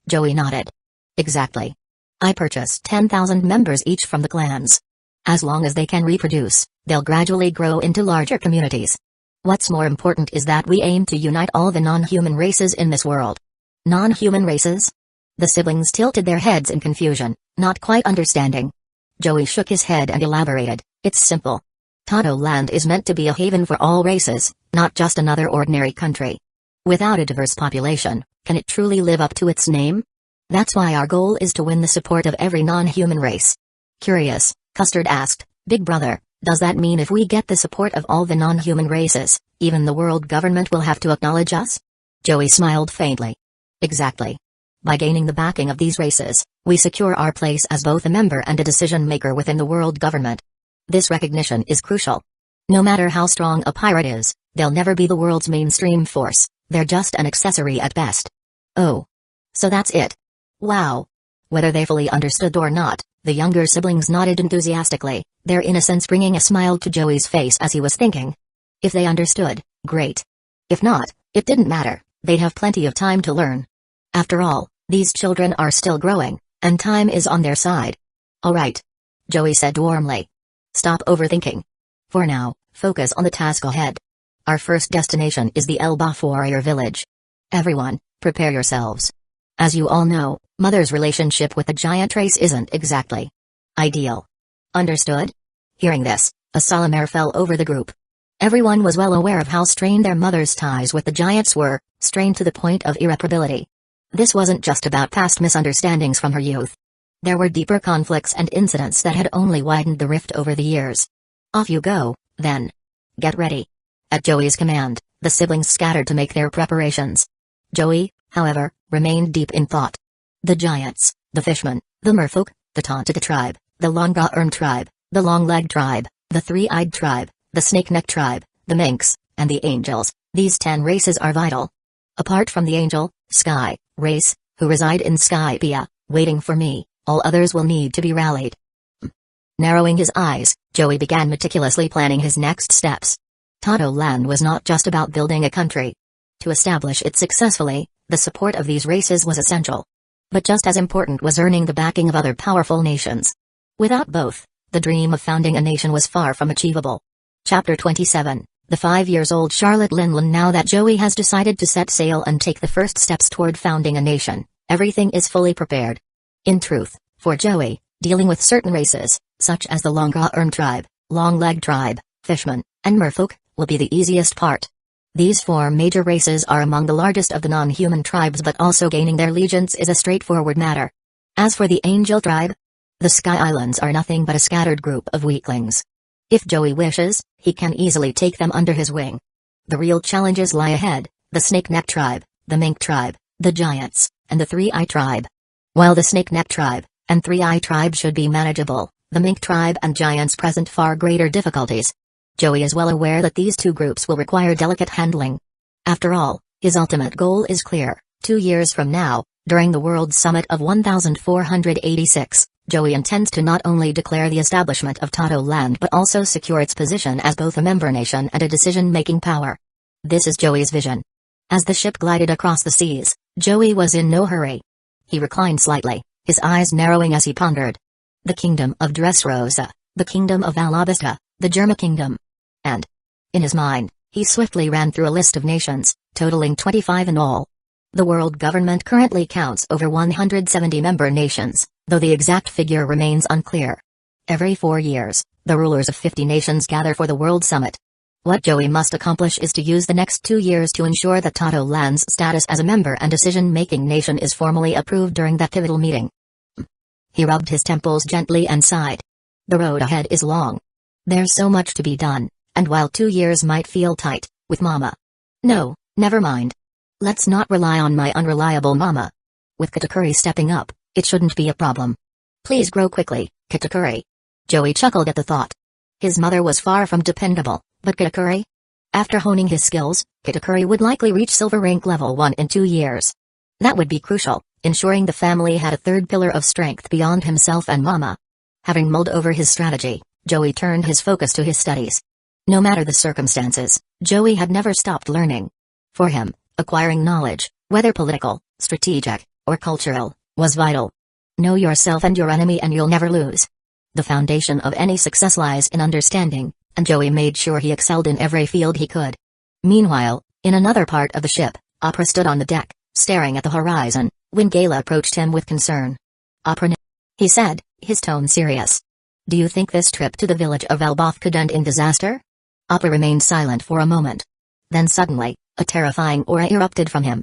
Joey nodded. Exactly. I purchased 10,000 members each from the clans. As long as they can reproduce, they'll gradually grow into larger communities. What's more important is that we aim to unite all the non-human races in this world. Non-human races? The siblings tilted their heads in confusion, not quite understanding. Joey shook his head and elaborated, "It's simple. Tato Land is meant to be a haven for all races, not just another ordinary country. Without a diverse population, can it truly live up to its name? That's why our goal is to win the support of every non-human race." Curious, Custard asked, "Big brother, does that mean if we get the support of all the non-human races, even the world government will have to acknowledge us?" Joey smiled faintly. "Exactly. By gaining the backing of these races, we secure our place as both a member and a decision-maker within the world government. This recognition is crucial. No matter how strong a pirate is, they'll never be the world's mainstream force, they're just an accessory at best." "Oh. So that's it." "Wow." Whether they fully understood or not, the younger siblings nodded enthusiastically, their innocence bringing a smile to Joey's face as he was thinking. If they understood, great. If not, it didn't matter, they'd have plenty of time to learn. After all, these children are still growing, and time is on their side. "All right," Joey said warmly. "Stop overthinking. For now, focus on the task ahead. Our first destination is the Elbaf warrior village. Everyone, prepare yourselves. As you all know, Mother's relationship with the giant race isn't exactly ideal. Understood?" Hearing this, a solemn air fell over the group. Everyone was well aware of how strained their mother's ties with the giants were, strained to the point of irreparability. This wasn't just about past misunderstandings from her youth. There were deeper conflicts and incidents that had only widened the rift over the years. "Off you go, then. Get ready." At Joey's command, the siblings scattered to make their preparations. Joey, however, remained deep in thought. The giants, the fishmen, the merfolk, the Tontita tribe, the Longa-Erm tribe, the Long-Leg tribe, the Three-Eyed tribe, the Snake-Neck tribe, the Minx, and the Angels, these 10 races are vital. Apart from the Angel, Sky, race, who reside in Skypia, waiting for me, all others will need to be rallied. Narrowing his eyes, Joey began meticulously planning his next steps. Tato Land was not just about building a country. To establish it successfully, the support of these races was essential. But just as important was earning the backing of other powerful nations. Without both, the dream of founding a nation was far from achievable. Chapter 27, the 5-year-old Charlotte Linlin. Now that Joey has decided to set sail and take the first steps toward founding a nation, everything is fully prepared. In truth, for Joey, dealing with certain races, such as the Longa-Erm tribe, Long-Leg tribe, Fishmen, and Merfolk, will be the easiest part. These 4 major races are among the largest of the non-human tribes, but also gaining their allegiance is a straightforward matter. As for the Angel tribe, the Sky Islands are nothing but a scattered group of weaklings. If Joey wishes, he can easily take them under his wing. The real challenges lie ahead: the Snake-Neck tribe, the Mink tribe, the Giants, and the Three-Eye tribe. While the Snake-Neck tribe and Three-Eye tribe should be manageable, the Mink tribe and Giants present far greater difficulties. Joey is well aware that these 2 groups will require delicate handling. After all, his ultimate goal is clear: 2 years from now, during the World Summit of 1486, Joey intends to not only declare the establishment of Tato Land but also secure its position as both a member nation and a decision-making power. This is Joey's vision. As the ship glided across the seas, Joey was in no hurry. He reclined slightly, his eyes narrowing as he pondered. The kingdom of Dressrosa, the kingdom of Alabasta, the Germa kingdom. And, in his mind, he swiftly ran through a list of nations, totaling 25 in all. The world government currently counts over 170 member nations, though the exact figure remains unclear. Every 4 years, the rulers of 50 nations gather for the World Summit. What Joey must accomplish is to use the next 2 years to ensure that Tato Land's status as a member and decision-making nation is formally approved during that pivotal meeting. He rubbed his temples gently and sighed. The road ahead is long. There's so much to be done, and while 2 years might feel tight, with Mama. No, never mind. Let's not rely on my unreliable Mama. With Katakuri stepping up, it shouldn't be a problem. Please grow quickly, Katakuri. Joey chuckled at the thought. His mother was far from dependable, but Katakuri? After honing his skills, Katakuri would likely reach Silver Rank level 1 in 2 years. That would be crucial, ensuring the family had a third pillar of strength beyond himself and Mama. Having mulled over his strategy, Joey turned his focus to his studies. No matter the circumstances, Joey had never stopped learning. For him, acquiring knowledge, whether political, strategic, or cultural, was vital. Know yourself and your enemy and you'll never lose. The foundation of any success lies in understanding, and Joey made sure he excelled in every field he could. Meanwhile, in another part of the ship, Opera stood on the deck, staring at the horizon, when Gala approached him with concern. "Opera," he said, his tone serious. "Do you think this trip to the village of Elbaf could end in disaster?" Opera remained silent for a moment. Then suddenly, a terrifying aura erupted from him.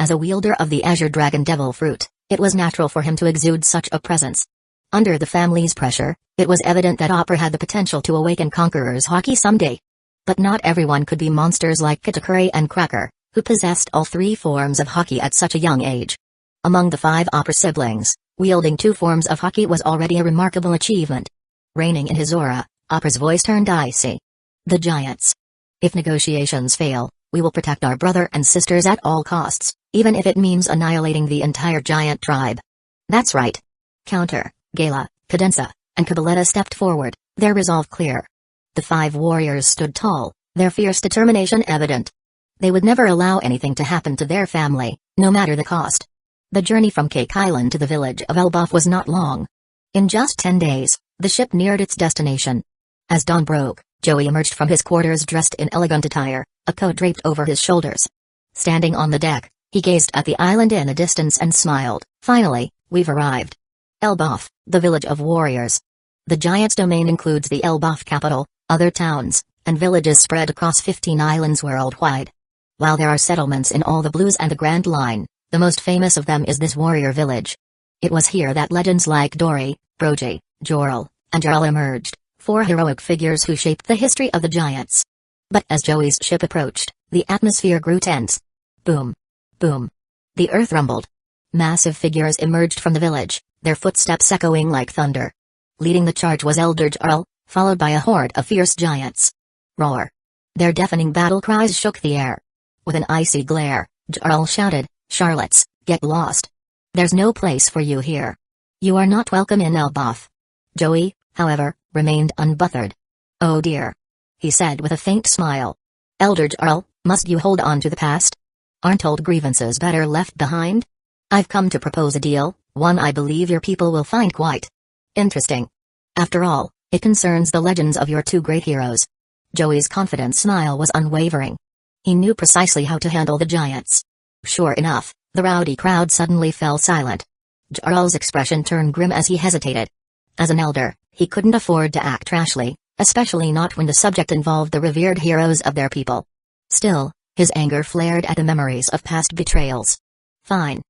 As a wielder of the Azure Dragon Devil Fruit, it was natural for him to exude such a presence. Under the family's pressure, it was evident that Opera had the potential to awaken Conqueror's Hockey someday. But not everyone could be monsters like Kitakuri and Cracker, who possessed all three forms of Hockey at such a young age. Among the 5 Opera siblings, wielding 2 forms of Hockey was already a remarkable achievement. Reigning in his aura, Opera's voice turned icy. "The Giants. If negotiations fail, we will protect our brother and sisters at all costs, even if it means annihilating the entire giant tribe." "That's right." Counter, Gala, Cadenza, and Cabaletta stepped forward, their resolve clear. The 5 warriors stood tall, their fierce determination evident. They would never allow anything to happen to their family, no matter the cost. The journey from Cake Island to the village of Elbaf was not long. In just 10 days, the ship neared its destination. As dawn broke, Joey emerged from his quarters dressed in elegant attire, a coat draped over his shoulders. Standing on the deck, he gazed at the island in a distance and smiled. "Finally, we've arrived. Elbaf, the village of warriors. The Giants' domain includes the Elbaf capital, other towns, and villages spread across 15 islands worldwide. While there are settlements in all the Blues and the Grand Line, the most famous of them is this warrior village. It was here that legends like Dory, Brogy, Jorl, and Jarl emerged, 4 heroic figures who shaped the history of the Giants." But as Joey's ship approached, the atmosphere grew tense. Boom. Boom. The earth rumbled. Massive figures emerged from the village, their footsteps echoing like thunder. Leading the charge was Elder Jarl, followed by a horde of fierce giants. Roar. Their deafening battle cries shook the air. With an icy glare, Jarl shouted, "Charlottes, get lost. There's no place for you here. You are not welcome in Elbaf." Joey, however, remained unbothered. "Oh dear," he said with a faint smile. "Elder Jarl, must you hold on to the past? Aren't old grievances better left behind? I've come to propose a deal, one I believe your people will find quite interesting. After all, it concerns the legends of your 2 great heroes." Joey's confident smile was unwavering. He knew precisely how to handle the giants. Sure enough, the rowdy crowd suddenly fell silent. Jarl's expression turned grim as he hesitated. As an elder, he couldn't afford to act rashly, especially not when the subject involved the revered heroes of their people. Still, his anger flared at the memories of past betrayals. "Fine,"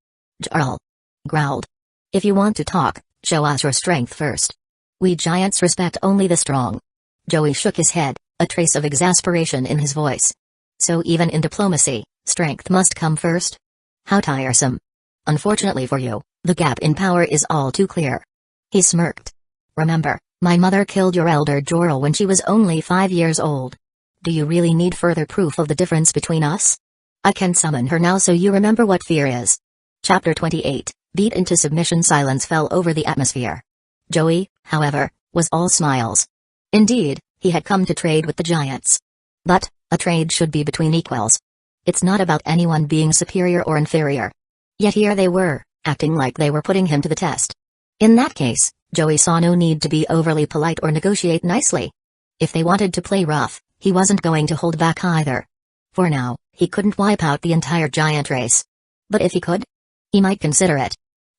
Jarl growled. "If you want to talk, show us your strength first. We giants respect only the strong." Joey shook his head, a trace of exasperation in his voice. "So even in diplomacy, strength must come first? How tiresome. Unfortunately for you, the gap in power is all too clear." He smirked. "Remember, my mother killed your elder Jorl when she was only 5 years old. Do you really need further proof of the difference between us? I can summon her now so you remember what fear is." Chapter 28, beat into submission. Silence fell over the atmosphere. Joey, however, was all smiles. Indeed, he had come to trade with the giants. But, a trade should be between equals. It's not about anyone being superior or inferior. Yet here they were, acting like they were putting him to the test. In that case, Joey saw no need to be overly polite or negotiate nicely. If they wanted to play rough, he wasn't going to hold back either. For now, he couldn't wipe out the entire giant race. But if he could, he might consider it.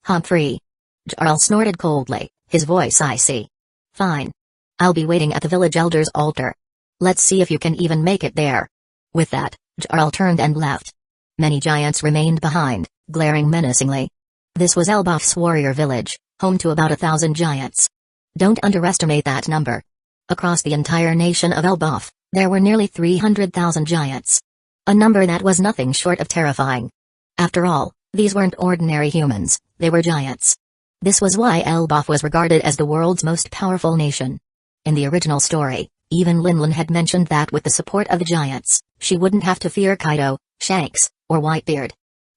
"Humphrey." Jarl snorted coldly, his voice icy. "Fine. I'll be waiting at the village elder's altar. Let's see if you can even make it there." With that, Jarl turned and left. Many giants remained behind, glaring menacingly. This was Elbaf's warrior village, home to about 1,000 giants. Don't underestimate that number. Across the entire nation of Elbaf, there were nearly 300,000 giants. A number that was nothing short of terrifying. After all, these weren't ordinary humans, they were giants. This was why Elbaf was regarded as the world's most powerful nation. In the original story, even Linlin had mentioned that with the support of the giants, she wouldn't have to fear Kaido, Shanks, or Whitebeard.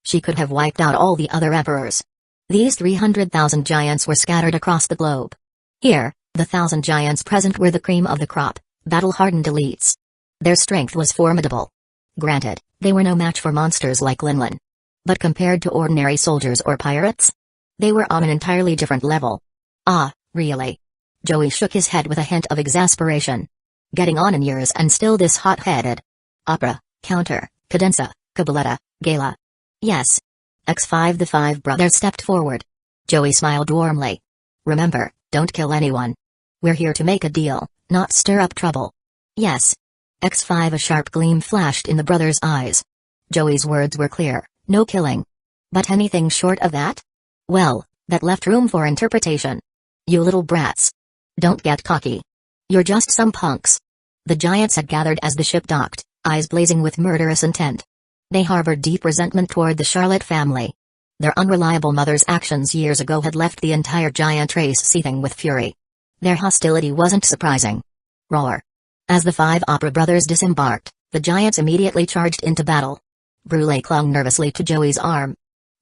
She could have wiped out all the other emperors. These 300,000 giants were scattered across the globe. Here, the 1,000 giants present were the cream of the crop, battle-hardened elites. Their strength was formidable. Granted, they were no match for monsters like Linlin. But compared to ordinary soldiers or pirates, they were on an entirely different level. Ah, really? Joey shook his head with a hint of exasperation. Getting on in years and still this hot-headed. Opera, Counter, Cadenza, Cabaletta, Gala. Yes. X5. The five brothers stepped forward. Joey smiled warmly. Remember, don't kill anyone. We're here to make a deal, not stir up trouble. Yes. X5. A sharp gleam flashed in the brothers' eyes. Joey's words were clear, no killing. But anything short of that? Well, that left room for interpretation. You little brats. Don't get cocky. You're just some punks. The giants had gathered as the ship docked, eyes blazing with murderous intent. They harbored deep resentment toward the Charlotte family. Their unreliable mother's actions years ago had left the entire giant race seething with fury. Their hostility wasn't surprising. Roar. As the five opera brothers disembarked, the giants immediately charged into battle. Brule clung nervously to Joey's arm.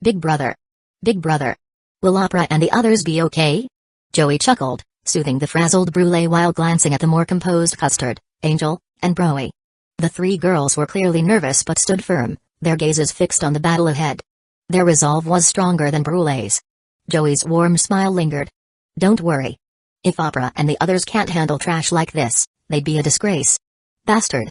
Big brother. Big brother. Will Opera and the others be okay? Joey chuckled, soothing the frazzled Brule while glancing at the more composed Custard, Angel, and Broe. The three girls were clearly nervous but stood firm, their gazes fixed on the battle ahead. Their resolve was stronger than Brule's. Joey's warm smile lingered. Don't worry. If Opera and the others can't handle trash like this, they'd be a disgrace. Bastard.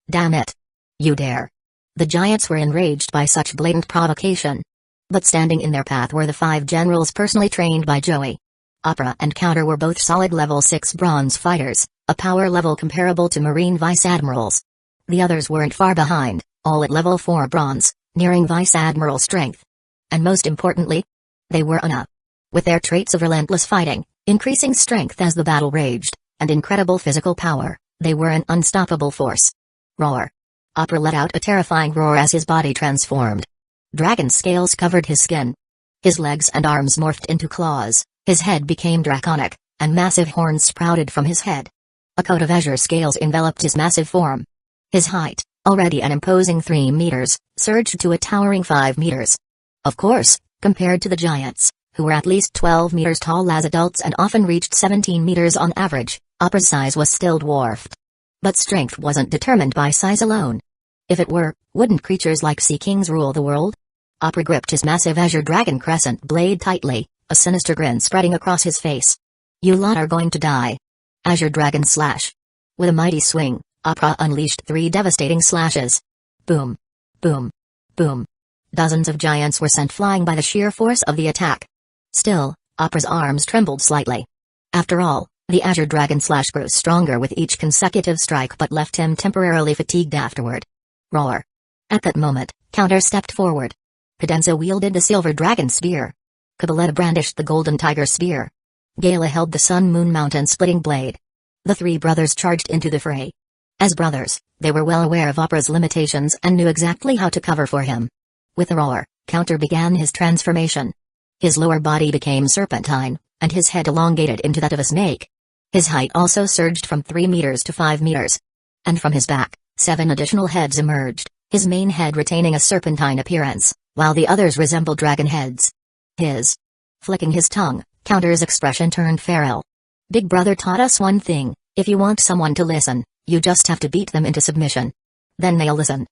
Damn it. You dare. The giants were enraged by such blatant provocation. But standing in their path were the five generals personally trained by Joey. Opera and Counter were both solid level 6 bronze fighters, a power level comparable to Marine Vice Admirals. The others weren't far behind, all at level 4 bronze, nearing Vice Admiral strength. And most importantly, they were UNA. With their traits of relentless fighting, increasing strength as the battle raged, and incredible physical power, they were an unstoppable force. Roar. Opera let out a terrifying roar as his body transformed. Dragon scales covered his skin. His legs and arms morphed into claws, his head became draconic, and massive horns sprouted from his head. A coat of azure scales enveloped his massive form. His height, already an imposing 3 meters, surged to a towering 5 meters. Of course, compared to the giants, who were at least 12 meters tall as adults and often reached 17 meters on average, Opera's size was still dwarfed. But strength wasn't determined by size alone. If it were, wouldn't creatures like Sea Kings rule the world? Opera gripped his massive azure dragon crescent blade tightly, a sinister grin spreading across his face. You lot are going to die. Azure dragon slash. With a mighty swing, Opera unleashed 3 devastating slashes. Boom. Boom. Boom. Dozens of giants were sent flying by the sheer force of the attack. Still, Opera's arms trembled slightly. After all, the azure dragon slash grew stronger with each consecutive strike but left him temporarily fatigued afterward. Roar. At that moment, Counter stepped forward. Cadenza wielded the silver dragon spear. Cabaletta brandished the golden tiger spear. Gala held the sun-moon mountain-splitting blade. The three brothers charged into the fray. As brothers, they were well aware of Opera's limitations and knew exactly how to cover for him. With a roar, Counter began his transformation. His lower body became serpentine, and his head elongated into that of a snake. His height also surged from 3 meters to 5 meters. And from his back, 7 additional heads emerged, his main head retaining a serpentine appearance, while the others resembled dragon heads. Flicking his tongue, Counter's expression turned feral. Big brother taught us one thing: if you want someone to listen, you just have to beat them into submission. Then they'll listen.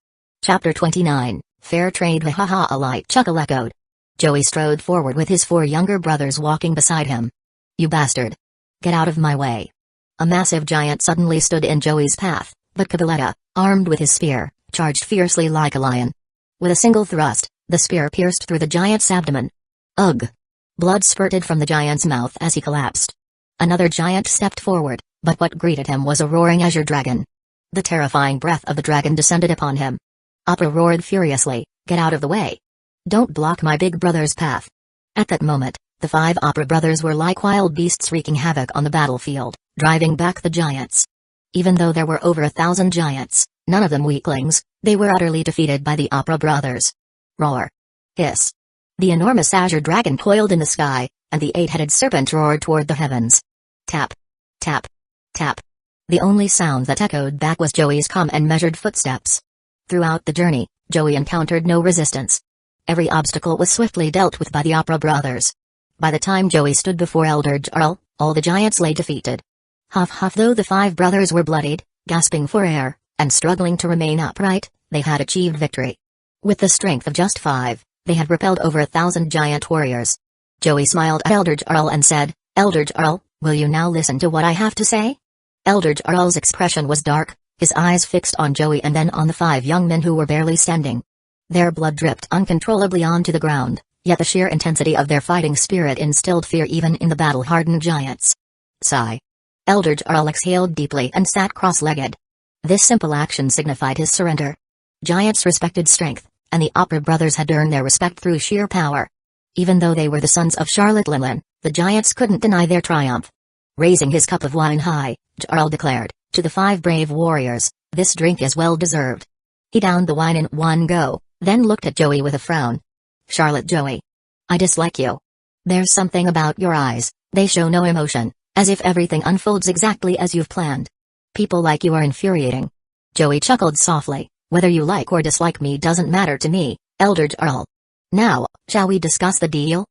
Chapter 29, Fair Trade. Ha ha, a light chuckle echoed. Joey strode forward with his 4 younger brothers walking beside him. You bastard. Get out of my way. A massive giant suddenly stood in Joey's path, but Cabaletta, armed with his spear, charged fiercely like a lion. With a single thrust, the spear pierced through the giant's abdomen. Ugh! Blood spurted from the giant's mouth as he collapsed. Another giant stepped forward, but what greeted him was a roaring azure dragon. The terrifying breath of the dragon descended upon him. Opera roared furiously, "Get out of the way! Don't block my big brother's path!" At that moment, the 5 opera brothers were like wild beasts wreaking havoc on the battlefield, driving back the giants. Even though there were over 1,000 giants, none of them weaklings, they were utterly defeated by the opera brothers. Roar. Hiss. The enormous azure dragon coiled in the sky, and the 8-headed serpent roared toward the heavens. Tap. Tap. Tap. The only sound that echoed back was Joey's calm and measured footsteps. Throughout the journey, Joey encountered no resistance. Every obstacle was swiftly dealt with by the opera brothers. By the time Joey stood before Elder Jarl, all the giants lay defeated. Huff huff. Though the 5 brothers were bloodied, gasping for air, and struggling to remain upright, they had achieved victory. With the strength of just 5, they had repelled over 1,000 giant warriors. Joey smiled at Elder Jarl and said, "Elder Jarl, will you now listen to what I have to say?" Elder Jarl's expression was dark, his eyes fixed on Joey and then on the 5 young men who were barely standing. Their blood dripped uncontrollably onto the ground, yet the sheer intensity of their fighting spirit instilled fear even in the battle-hardened giants. Sigh. Elder Jarl exhaled deeply and sat cross-legged. This simple action signified his surrender. Giants respected strength, and the Opera brothers had earned their respect through sheer power. Even though they were the sons of Charlotte Linlin, the giants couldn't deny their triumph. Raising his cup of wine high, Jarl declared, to the 5 brave warriors, this drink is well deserved. He downed the wine in one go, then looked at Joey with a frown. Charlotte Joey. I dislike you. There's something about your eyes, they show no emotion, as if everything unfolds exactly as you've planned. People like you are infuriating. Joey chuckled softly, whether you like or dislike me doesn't matter to me, Elder Jarl. Now, shall we discuss the deal?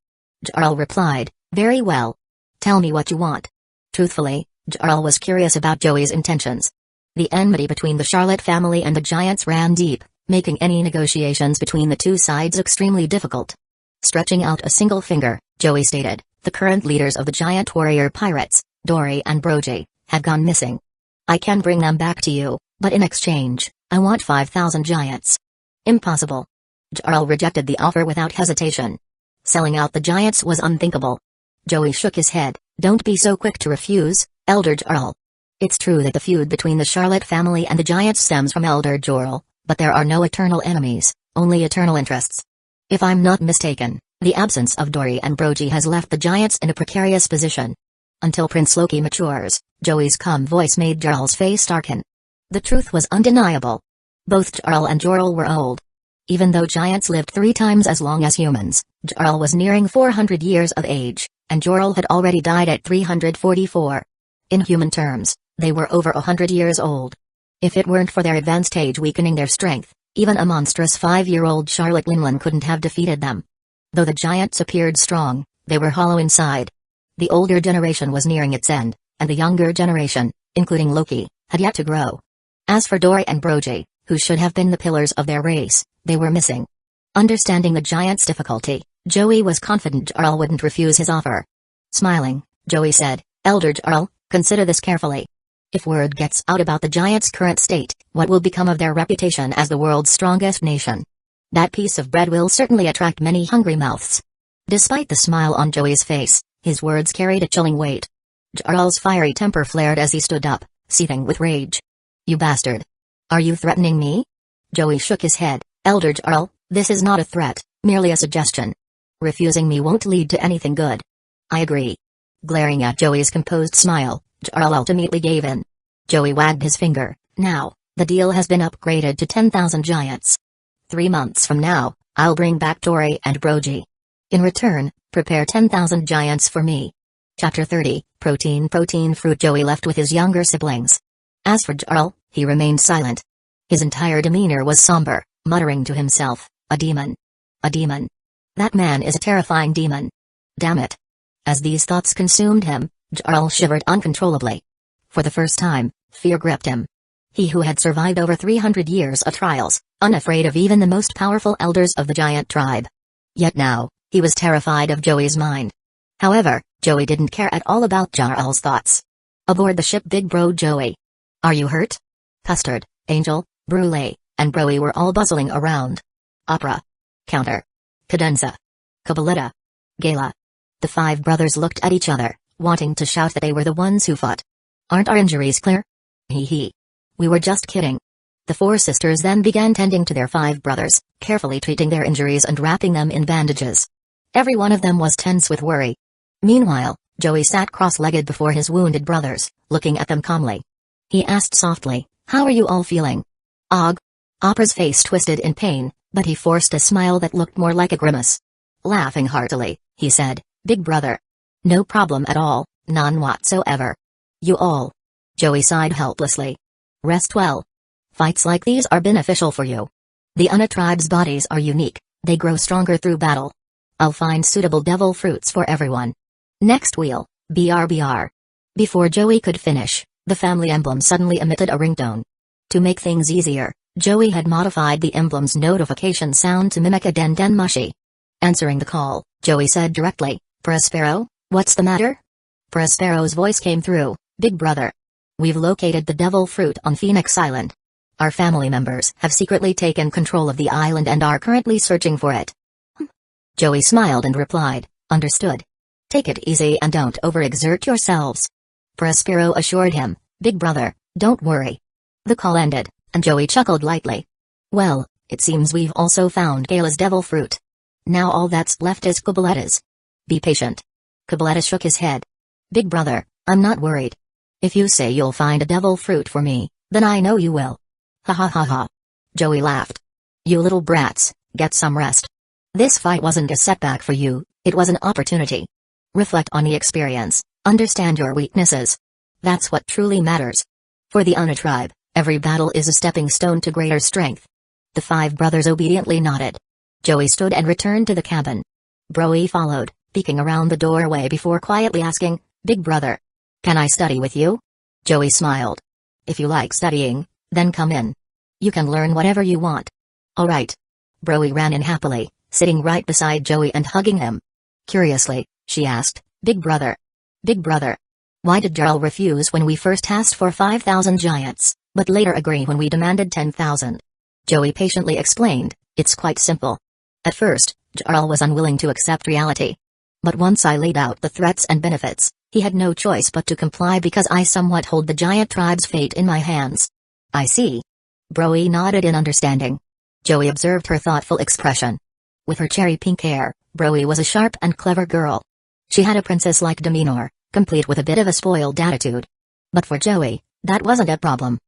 Jarl replied, very well. Tell me what you want. Truthfully, Jarl was curious about Joey's intentions. The enmity between the Charlotte family and the giants ran deep, making any negotiations between the two sides extremely difficult. Stretching out a single finger, Joey stated, the current leaders of the giant warrior pirates, Dory and Brogy, have gone missing. I can bring them back to you, but in exchange, I want 5,000 giants. Impossible. Jarl rejected the offer without hesitation. Selling out the giants was unthinkable. Joey shook his head, don't be so quick to refuse, Elder Jarl. It's true that the feud between the Charlotte family and the giants stems from Elder Jarl, but there are no eternal enemies, only eternal interests. If I'm not mistaken, the absence of Dory and Brogy has left the giants in a precarious position. Until Prince Loki matures, Joey's calm voice made Jarl's face darken. The truth was undeniable. Both Jarl and Jorl were old. Even though giants lived 3 times as long as humans, Jarl was nearing 400 years of age, and Jorl had already died at 344. In human terms, they were over 100 years old. If it weren't for their advanced age weakening their strength, even a monstrous 5-year-old Charlotte Linlin couldn't have defeated them. Though the giants appeared strong, they were hollow inside. The older generation was nearing its end, and the younger generation, including Loki, had yet to grow. As for Dory and Brogy, who should have been the pillars of their race, they were missing. Understanding the giant's difficulty, Joey was confident Jarl wouldn't refuse his offer. Smiling, Joey said, Elder Jarl, consider this carefully. If word gets out about the giants' current state, what will become of their reputation as the world's strongest nation? That piece of bread will certainly attract many hungry mouths. Despite the smile on Joey's face, his words carried a chilling weight. Jarl's fiery temper flared as he stood up, seething with rage. You bastard! Are you threatening me? Joey shook his head. Elder Jarl, this is not a threat, merely a suggestion. Refusing me won't lead to anything good. I agree. Glaring at Joey's composed smile, Jarl ultimately gave in. Joey wagged his finger. Now, the deal has been upgraded to 10,000 giants. 3 months from now, I'll bring back Dory and Brogy. In return, prepare 10,000 giants for me. Chapter 30, Protein Fruit. Joey left with his younger siblings. As for Jarl, he remained silent. His entire demeanor was somber, muttering to himself, a demon. A demon. That man is a terrifying demon. Damn it. As these thoughts consumed him, Jarl shivered uncontrollably. For the first time, fear gripped him. He who had survived over 300 years of trials, unafraid of even the most powerful elders of the giant tribe. Yet now, he was terrified of Joey's mind. However, Joey didn't care at all about Jarl's thoughts. Aboard the ship, Big Bro Joey. Are you hurt? Custard, Angel, Brulee, and Broey were all bustling around. Opera. Counter. Cadenza. Cabaletta. Gala. The 5 brothers looked at each other, wanting to shout that they were the ones who fought. Aren't our injuries clear? Hee hee. We were just kidding. The 4 sisters then began tending to their 5 brothers, carefully treating their injuries and wrapping them in bandages. Every one of them was tense with worry. Meanwhile, Joey sat cross-legged before his wounded brothers, looking at them calmly. He asked softly, how are you all feeling? Og. Opera's face twisted in pain, but he forced a smile that looked more like a grimace. Laughing heartily, he said, Big brother. No problem at all, none whatsoever. You all. Joey sighed helplessly. Rest well. Fights like these are beneficial for you. The Una tribe's bodies are unique, they grow stronger through battle. I'll find suitable devil fruits for everyone. Next wheel, BRBR. Before Joey could finish, the family emblem suddenly emitted a ringtone. To make things easier, Joey had modified the emblem's notification sound to mimic a den mushy. Answering the call, Joey said directly, Prospero, what's the matter? Prospero's voice came through, Big brother. We've located the devil fruit on Phoenix Island. Our family members have secretly taken control of the island and are currently searching for it. Joey smiled and replied, understood. Take it easy and don't overexert yourselves. Prospero assured him, Big brother, don't worry. The call ended, and Joey chuckled lightly. Well, it seems we've also found Kayla's devil fruit. Now all that's left is Cabaletta's. Be patient. Cabaletta shook his head. Big brother, I'm not worried. If you say you'll find a devil fruit for me, then I know you will. Ha ha ha ha. Joey laughed. You little brats, get some rest. This fight wasn't a setback for you, it was an opportunity. Reflect on the experience, understand your weaknesses. That's what truly matters. For the Una tribe, every battle is a stepping stone to greater strength. The 5 brothers obediently nodded. Joey stood and returned to the cabin. Broey followed, peeking around the doorway before quietly asking, Big brother, can I study with you? Joey smiled. If you like studying, then come in. You can learn whatever you want. Alright. Broey ran in happily, sitting right beside Joey and hugging him. Curiously, she asked, Big brother, why did Darryl refuse when we first asked for 5,000 giants, but later agree when we demanded 10,000? Joey patiently explained, it's quite simple. At first, Darryl was unwilling to accept reality. But once I laid out the threats and benefits, he had no choice but to comply because I somewhat hold the giant tribe's fate in my hands. I see. Broey nodded in understanding. Joey observed her thoughtful expression. With her cherry pink hair, Broey was a sharp and clever girl. She had a princess-like demeanor, complete with a bit of a spoiled attitude. But for Joey, that wasn't a problem.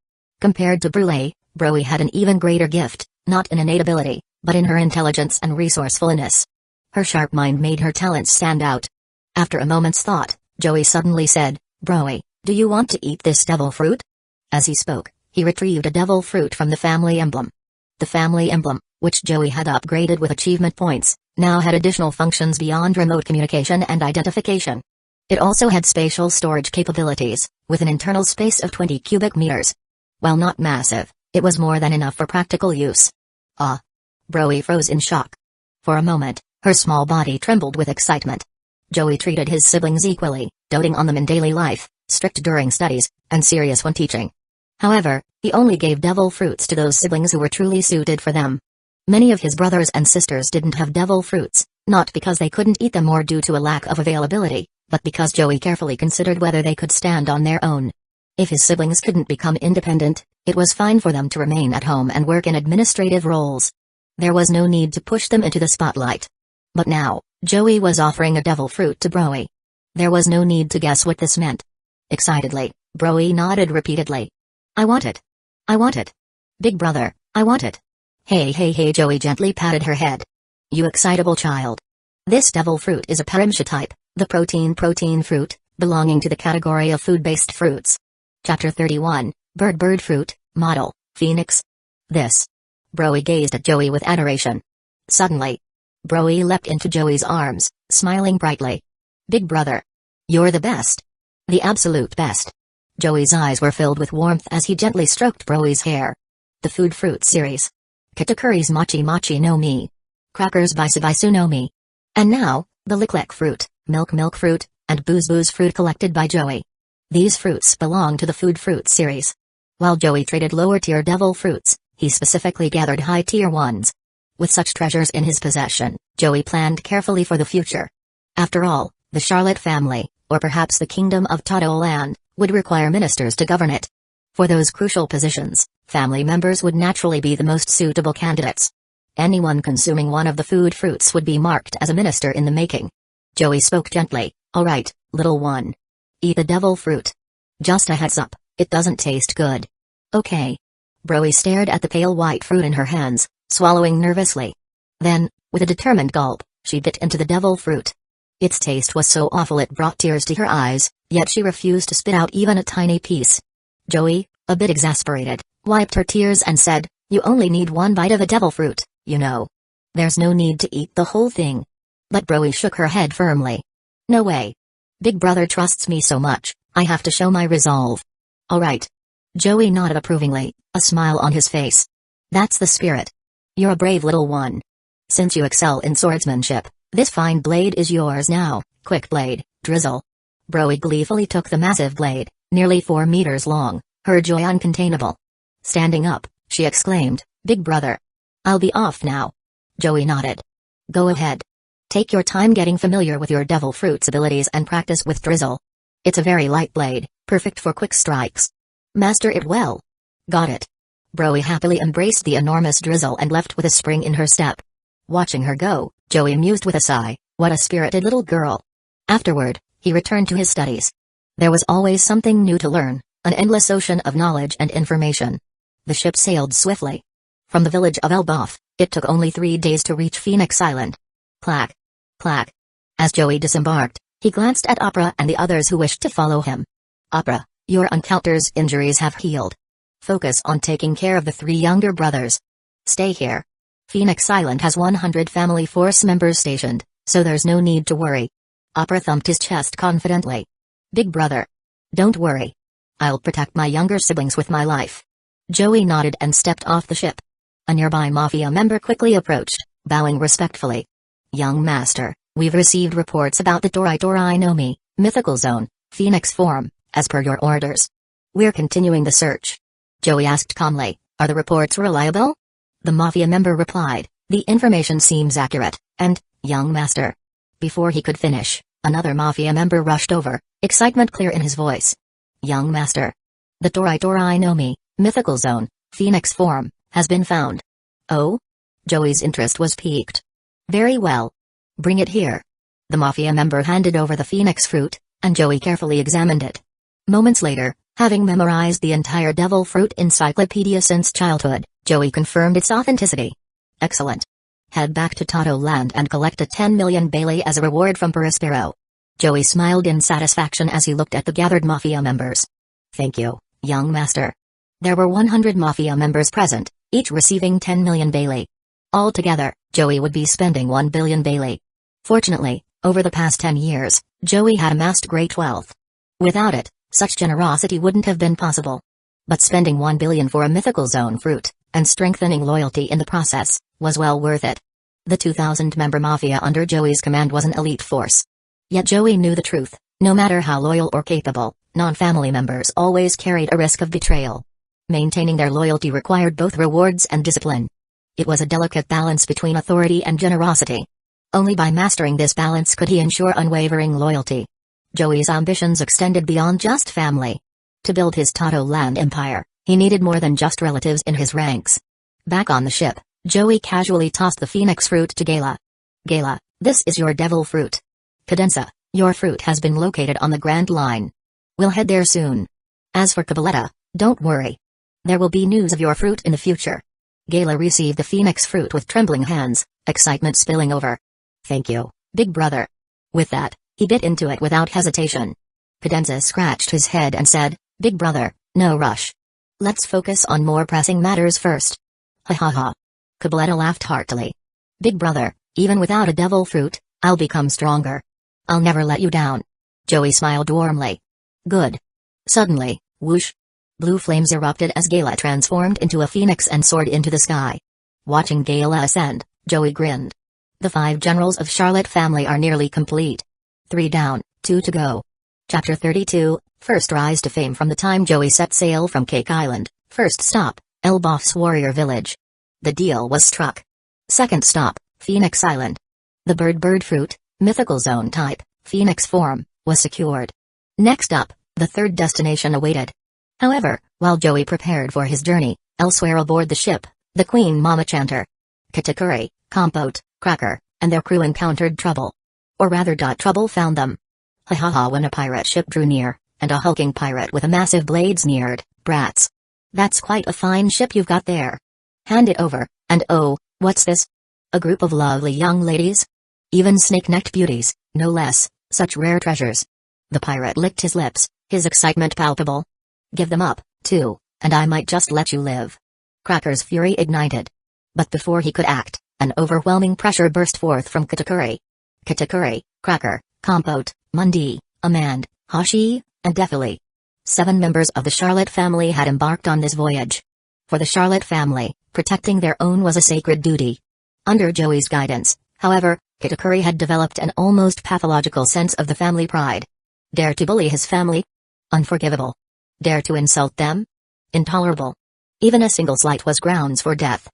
Compared to Brule, Broey had an even greater gift, not in innate ability, but in her intelligence and resourcefulness. Her sharp mind made her talents stand out. After a moment's thought, Joey suddenly said, Broey, do you want to eat this devil fruit? As he spoke, he retrieved a devil fruit from the family emblem. The family emblem, which Joey had upgraded with achievement points, now had additional functions beyond remote communication and identification. It also had spatial storage capabilities, with an internal space of 20 cubic meters. While not massive, it was more than enough for practical use. Ah! Broey froze in shock. For a moment, her small body trembled with excitement. Joey treated his siblings equally, doting on them in daily life, strict during studies, and serious when teaching. However, he only gave devil fruits to those siblings who were truly suited for them. Many of his brothers and sisters didn't have devil fruits, not because they couldn't eat them or due to a lack of availability, but because Joey carefully considered whether they could stand on their own. If his siblings couldn't become independent, it was fine for them to remain at home and work in administrative roles. There was no need to push them into the spotlight. But now, Joey was offering a devil fruit to Broey. There was no need to guess what this meant. Excitedly, Broey nodded repeatedly. I want it. I want it. Big brother, I want it. Hey, Joey gently patted her head. You excitable child. This devil fruit is a Parimsha type, the protein fruit, belonging to the category of food-based fruits. Chapter 31, Bird Fruit, Model, Phoenix. This. Broey gazed at Joey with adoration. Suddenly, Broey leapt into Joey's arms, smiling brightly. Big brother. You're the best. The absolute best. Joey's eyes were filled with warmth as he gently stroked Broey's hair. The Food Fruit series. Katakuri's Mochi no Mi. Crackers Bisu no Mi. And now, the Lick fruit, Milk fruit, and Booze fruit collected by Joey. These fruits belong to the Food Fruit series. While Joey traded lower-tier devil fruits, he specifically gathered high-tier ones. With such treasures in his possession, Joey planned carefully for the future. After all, the Charlotte family, or perhaps the Kingdom of Todo Land, would require ministers to govern it. For those crucial positions, family members would naturally be the most suitable candidates. Anyone consuming one of the food fruits would be marked as a minister in the making. Joey spoke gently, Alright, little one. Eat the devil fruit. Just a heads up, it doesn't taste good. Okay. Broey stared at the pale white fruit in her hands, swallowing nervously. Then, with a determined gulp, she bit into the devil fruit. Its taste was so awful it brought tears to her eyes, yet she refused to spit out even a tiny piece. Joey, a bit exasperated, wiped her tears and said, You only need one bite of a devil fruit, you know. There's no need to eat the whole thing. But Broey shook her head firmly. No way. Big brother trusts me so much, I have to show my resolve. Alright. Joey nodded approvingly, a smile on his face. That's the spirit. You're a brave little one. Since you excel in swordsmanship, this fine blade is yours now, quick blade, drizzle. Broey gleefully took the massive blade, nearly 4 meters long, her joy uncontainable. Standing up, she exclaimed, "Big brother. I'll be off now." Joey nodded. "Go ahead. Take your time getting familiar with your devil fruit's abilities and practice with Drizzle. It's a very light blade, perfect for quick strikes. Master it well." "Got it." Broey happily embraced the enormous Drizzle and left with a spring in her step. Watching her go, Joey mused with a sigh, "What a spirited little girl." Afterward, he returned to his studies. There was always something new to learn, an endless ocean of knowledge and information. The ship sailed swiftly. From the village of Elboff, it took only 3 days to reach Phoenix Island. Clack. Clack. As Joey disembarked, he glanced at Opera and the others who wished to follow him. "Opera, your encounter's injuries have healed. Focus on taking care of the 3 younger brothers. Stay here. Phoenix Island has 100 family force members stationed, so there's no need to worry." Opera thumped his chest confidently. "Big brother. Don't worry. I'll protect my younger siblings with my life." Joey nodded and stepped off the ship. A nearby Mafia member quickly approached, bowing respectfully. "Young master, we've received reports about the Torai Nomi, mythical zone, Phoenix form, as per your orders. We're continuing the search." Joey asked calmly, "Are the reports reliable?" The Mafia member replied, "The information seems accurate, and, young master." Before he could finish, another Mafia member rushed over, excitement clear in his voice. "Young master. The Torai Nomi, mythical zone, Phoenix form, has been found." "Oh?" Joey's interest was piqued. "Very well. Bring it here." The Mafia member handed over the Phoenix fruit, and Joey carefully examined it. Moments later, having memorized the entire devil fruit encyclopedia since childhood, Joey confirmed its authenticity. "Excellent. Head back to Tato Land and collect a 10 million Bailey as a reward from Perispero." Joey smiled in satisfaction as he looked at the gathered Mafia members. "Thank you, young master." There were 100 Mafia members present, each receiving 10 million Bailey. Altogether, Joey would be spending 1 billion Bailey. Fortunately, over the past 10 years, Joey had amassed great wealth. Without it, such generosity wouldn't have been possible. But spending 1 billion for a mythical zone fruit, and strengthening loyalty in the process, was well worth it. The 2,000-member Mafia under Joey's command was an elite force. Yet Joey knew the truth: no matter how loyal or capable, non-family members always carried a risk of betrayal. Maintaining their loyalty required both rewards and discipline. It was a delicate balance between authority and generosity. Only by mastering this balance could he ensure unwavering loyalty. Joey's ambitions extended beyond just family. To build his Tato Land empire, he needed more than just relatives in his ranks. Back on the ship, Joey casually tossed the Phoenix fruit to Gala. "Gala, this is your devil fruit. Cadenza, your fruit has been located on the Grand Line. We'll head there soon. As for Cabaletta, don't worry. There will be news of your fruit in the future." Gala received the Phoenix fruit with trembling hands, excitement spilling over. "Thank you, big brother." With that, he bit into it without hesitation. Cadenza scratched his head and said, "Big brother, no rush. Let's focus on more pressing matters first." "Ha ha ha." Cabaletta laughed heartily. "Big brother, even without a devil fruit, I'll become stronger. I'll never let you down." Joey smiled warmly. "Good." Suddenly, whoosh! Blue flames erupted as Gala transformed into a phoenix and soared into the sky. Watching Gala ascend, Joey grinned. The 5 generals of Charlotte family are nearly complete. 3 down, 2 to go. Chapter 32, First rise to fame. From the time Joey set sail from Cake Island, first stop, Elboff's warrior village. The deal was struck. Second stop, Phoenix Island. The bird fruit, mythical zone type, Phoenix form, was secured. Next up, the third destination awaited. However, while Joey prepared for his journey, elsewhere aboard the ship, the Queen Mama Chanter, Katakuri, Compote, Cracker, and their crew encountered trouble. Or rather, trouble found them. Ha ha ha. When a pirate ship drew near, and a hulking pirate with a massive blade sneered, "Brats. That's quite a fine ship you've got there. Hand it over." And oh, what's this? A group of lovely young ladies? Even snake-necked beauties, no less, such rare treasures. The pirate licked his lips, his excitement palpable. "Give them up, too, and I might just let you live." Cracker's fury ignited. But before he could act, an overwhelming pressure burst forth from Katakuri. Katakuri, Cracker, Compote, Mundi, Amand, Hashi, and Defili. 7 members of the Charlotte family had embarked on this voyage. For the Charlotte family, protecting their own was a sacred duty. Under Joey's guidance, however, Katakuri had developed an almost pathological sense of the family pride. Dare to bully his family? Unforgivable. Dare to insult them? Intolerable. Even a single slight was grounds for death.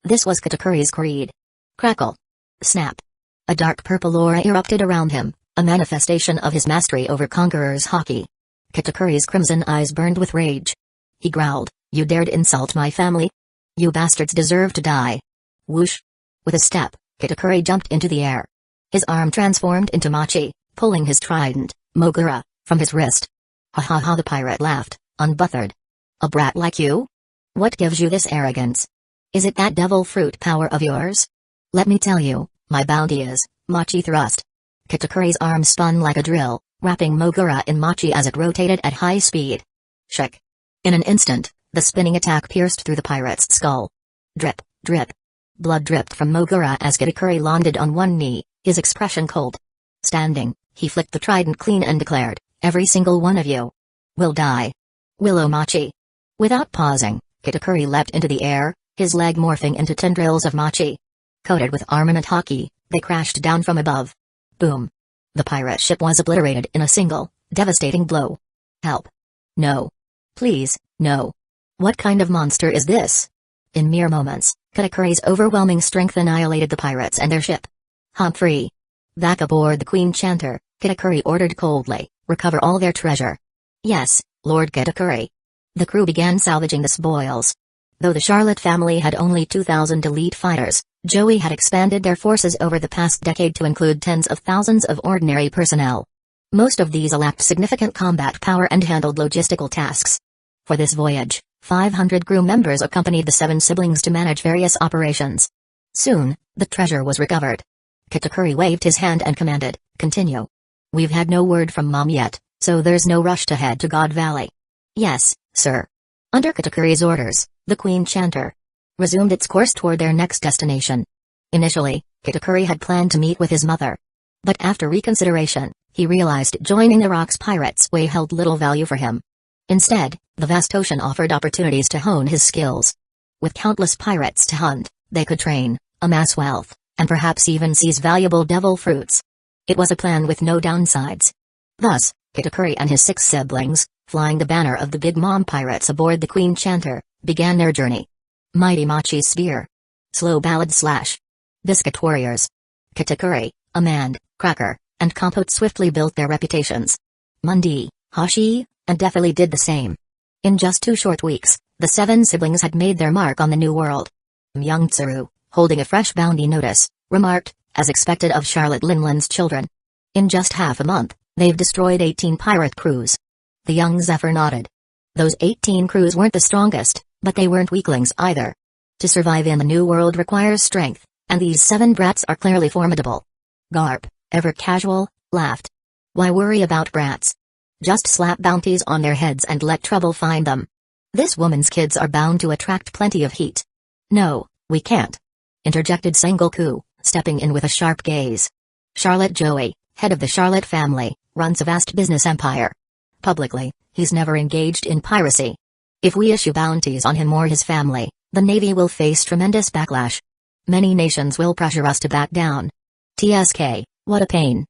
This was Katakuri's creed. Crackle. Snap. A dark purple aura erupted around him, a manifestation of his mastery over Conqueror's haki. Katakuri's crimson eyes burned with rage. He growled, "You dared insult my family? You bastards deserve to die." Whoosh. With a step, Katakuri jumped into the air. His arm transformed into Machi, pulling his trident, Mogura, from his wrist. Ha ha ha, the pirate laughed, unbothered. "A brat like you? What gives you this arrogance? Is it that devil fruit power of yours? Let me tell you, my bounty is," Machi thrust. Katakuri's arm spun like a drill, wrapping Mogura in Machi as it rotated at high speed. Shake. In an instant, the spinning attack pierced through the pirate's skull. Drip, drip. Blood dripped from Mogura as Katakuri landed on one knee, his expression cold. Standing, he flicked the trident clean and declared, "Every single one of you will die. Willow Machi." Without pausing, Katakuri leapt into the air, his leg morphing into tendrils of Machi. Coated with armament haki, they crashed down from above. Boom. The pirate ship was obliterated in a single, devastating blow. Help. No. Please, no. What kind of monster is this? In mere moments, Katakuri's overwhelming strength annihilated the pirates and their ship. Humphrey. Back aboard the Queen Chanter, Katakuri ordered coldly, "Recover all their treasure." "Yes, Lord Katakuri." The crew began salvaging the spoils. Though the Charlotte family had only 2,000 elite fighters, Joey had expanded their forces over the past decade to include tens of thousands of ordinary personnel. Most of these lacked significant combat power and handled logistical tasks. For this voyage, 500 crew members accompanied the 7 siblings to manage various operations. Soon, the treasure was recovered. Katakuri waved his hand and commanded, "Continue. We've had no word from Mom yet, so there's no rush to head to God Valley." "Yes, sir." Under Katakuri's orders, the Queen Chanter resumed its course toward their next destination. Initially, Katakuri had planned to meet with his mother. But after reconsideration, he realized joining the Rocks Pirates' way held little value for him. Instead, the vast ocean offered opportunities to hone his skills. With countless pirates to hunt, they could train, amass wealth, and perhaps even seize valuable devil fruits. It was a plan with no downsides. Thus, Katakuri and his 6 siblings, flying the banner of the Big Mom Pirates aboard the Queen Chanter, began their journey. Mighty Machi's Spear. Slow Ballad / Biscuit Warriors. Katakuri, Amand, Cracker, and Compote swiftly built their reputations. Mundi, Hashi, and Defili did the same. In just 2 short weeks, the 7 siblings had made their mark on the new world. Young Tsuru, holding a fresh bounty notice, remarked, as expected of Charlotte Linland's children. "In just half a month, they've destroyed 18 pirate crews." The young Zephyr nodded. Those 18 crews weren't the strongest, but they weren't weaklings either. To survive in the new world requires strength, and these 7 brats are clearly formidable. Garp, ever casual, laughed. "Why worry about brats? Just slap bounties on their heads and let trouble find them. This woman's kids are bound to attract plenty of heat." "No, we can't," interjected Sengoku, stepping in with a sharp gaze. "Charlotte Joey, head of the Charlotte family, runs a vast business empire. Publicly, he's never engaged in piracy. If we issue bounties on him or his family, the Navy will face tremendous backlash. Many nations will pressure us to back down." "TSK, what a pain."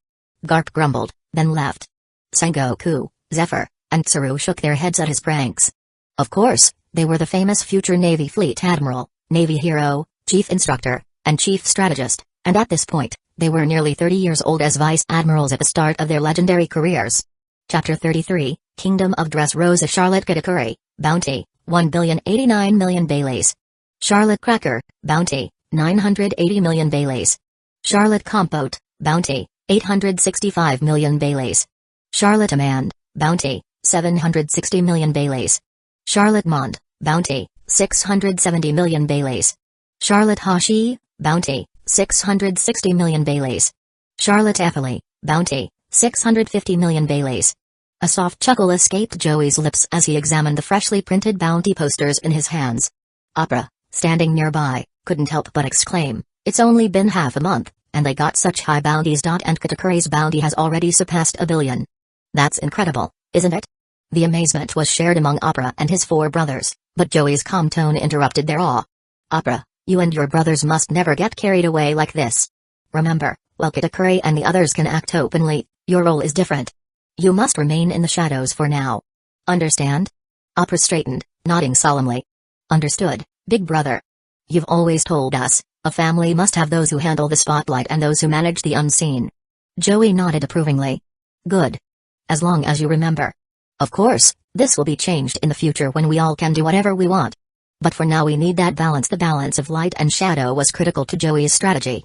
Garp grumbled, then left. Sengoku, Zephyr, and Tsuru shook their heads at his pranks. Of course, they were the famous future Navy Fleet Admiral, Navy Hero, Chief Instructor, and Chief Strategist, and at this point, they were nearly 30 years old as Vice Admirals at the start of their legendary careers. Chapter 33, Kingdom of Dressrosa. Charlotte Katakuri, Bounty, 1,089 million Baileys. Charlotte Cracker, Bounty, 980 million Baileys. Charlotte Compote, Bounty, 865 million Baileys. Charlotte Amand, Bounty, 760 million Baileys. Charlotte Mond, Bounty, 670 million Baileys. Charlotte Hashi, Bounty, 660 million Baileys. Charlotte Effley, Bounty, 650 million Baileys. A soft chuckle escaped Joey's lips as he examined the freshly printed bounty posters in his hands. Opera, standing nearby, couldn't help but exclaim, "It's only been half a month, and they got such high bounties. And Katakuri's bounty has already surpassed 1 billion. That's incredible, isn't it?" The amazement was shared among Opera and his 4 brothers, but Joey's calm tone interrupted their awe. "Opera, you and your brothers must never get carried away like this. Remember, while Katakuri and the others can act openly, your role is different. You must remain in the shadows for now. Understand?" Opera straightened, nodding solemnly. Understood, big brother. You've always told us, a family must have those who handle the spotlight and those who manage the unseen. Joey nodded approvingly. Good. As long as you remember. Of course, this will be changed in the future when we all can do whatever we want. But for now we need that balance. The balance of light and shadow was critical to Joey's strategy.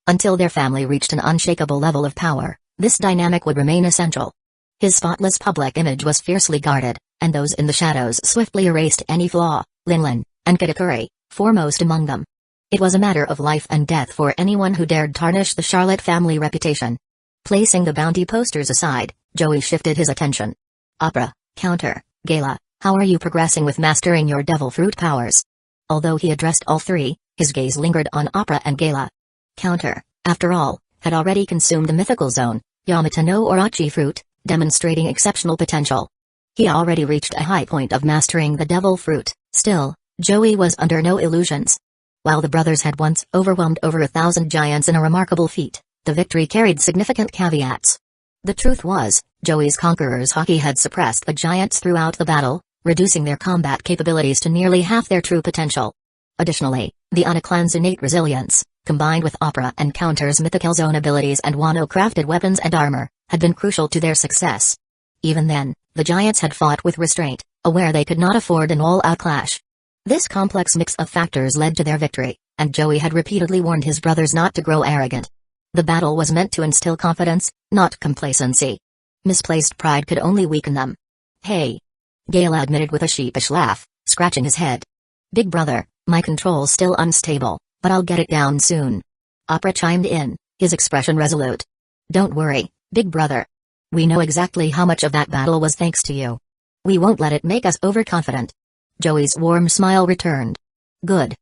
Until their family reached an unshakable level of power, this dynamic would remain essential. His spotless public image was fiercely guarded, and those in the shadows swiftly erased any flaw, Linlin, and Katakuri, foremost among them. It was a matter of life and death for anyone who dared tarnish the Charlotte family reputation. Placing the bounty posters aside, Joey shifted his attention. Opera, Counter, Gala, how are you progressing with mastering your devil fruit powers? Although he addressed all three, his gaze lingered on Opera and Gala. Counter, after all, had already consumed the mythical zone, Yamata no Orochi fruit, demonstrating exceptional potential. He already reached a high point of mastering the devil fruit. Still, Joey was under no illusions. While the brothers had once overwhelmed over 1,000 giants in a remarkable feat, the victory carried significant caveats. The truth was, Joey's conqueror's haki had suppressed the giants throughout the battle, reducing their combat capabilities to nearly half their true potential. Additionally, the Ana clan's innate resilience, combined with Opera and Counter's mythical zone abilities and Wano-crafted weapons and armor, had been crucial to their success. Even then, the giants had fought with restraint, aware they could not afford an all-out clash. This complex mix of factors led to their victory, and Joey had repeatedly warned his brothers not to grow arrogant. The battle was meant to instill confidence, not complacency. Misplaced pride could only weaken them. Hey! Gala admitted with a sheepish laugh, scratching his head. Big brother, my control's still unstable, but I'll get it down soon. Opera chimed in, his expression resolute. Don't worry, big brother. We know exactly how much of that battle was thanks to you. We won't let it make us overconfident. Joey's warm smile returned. Good.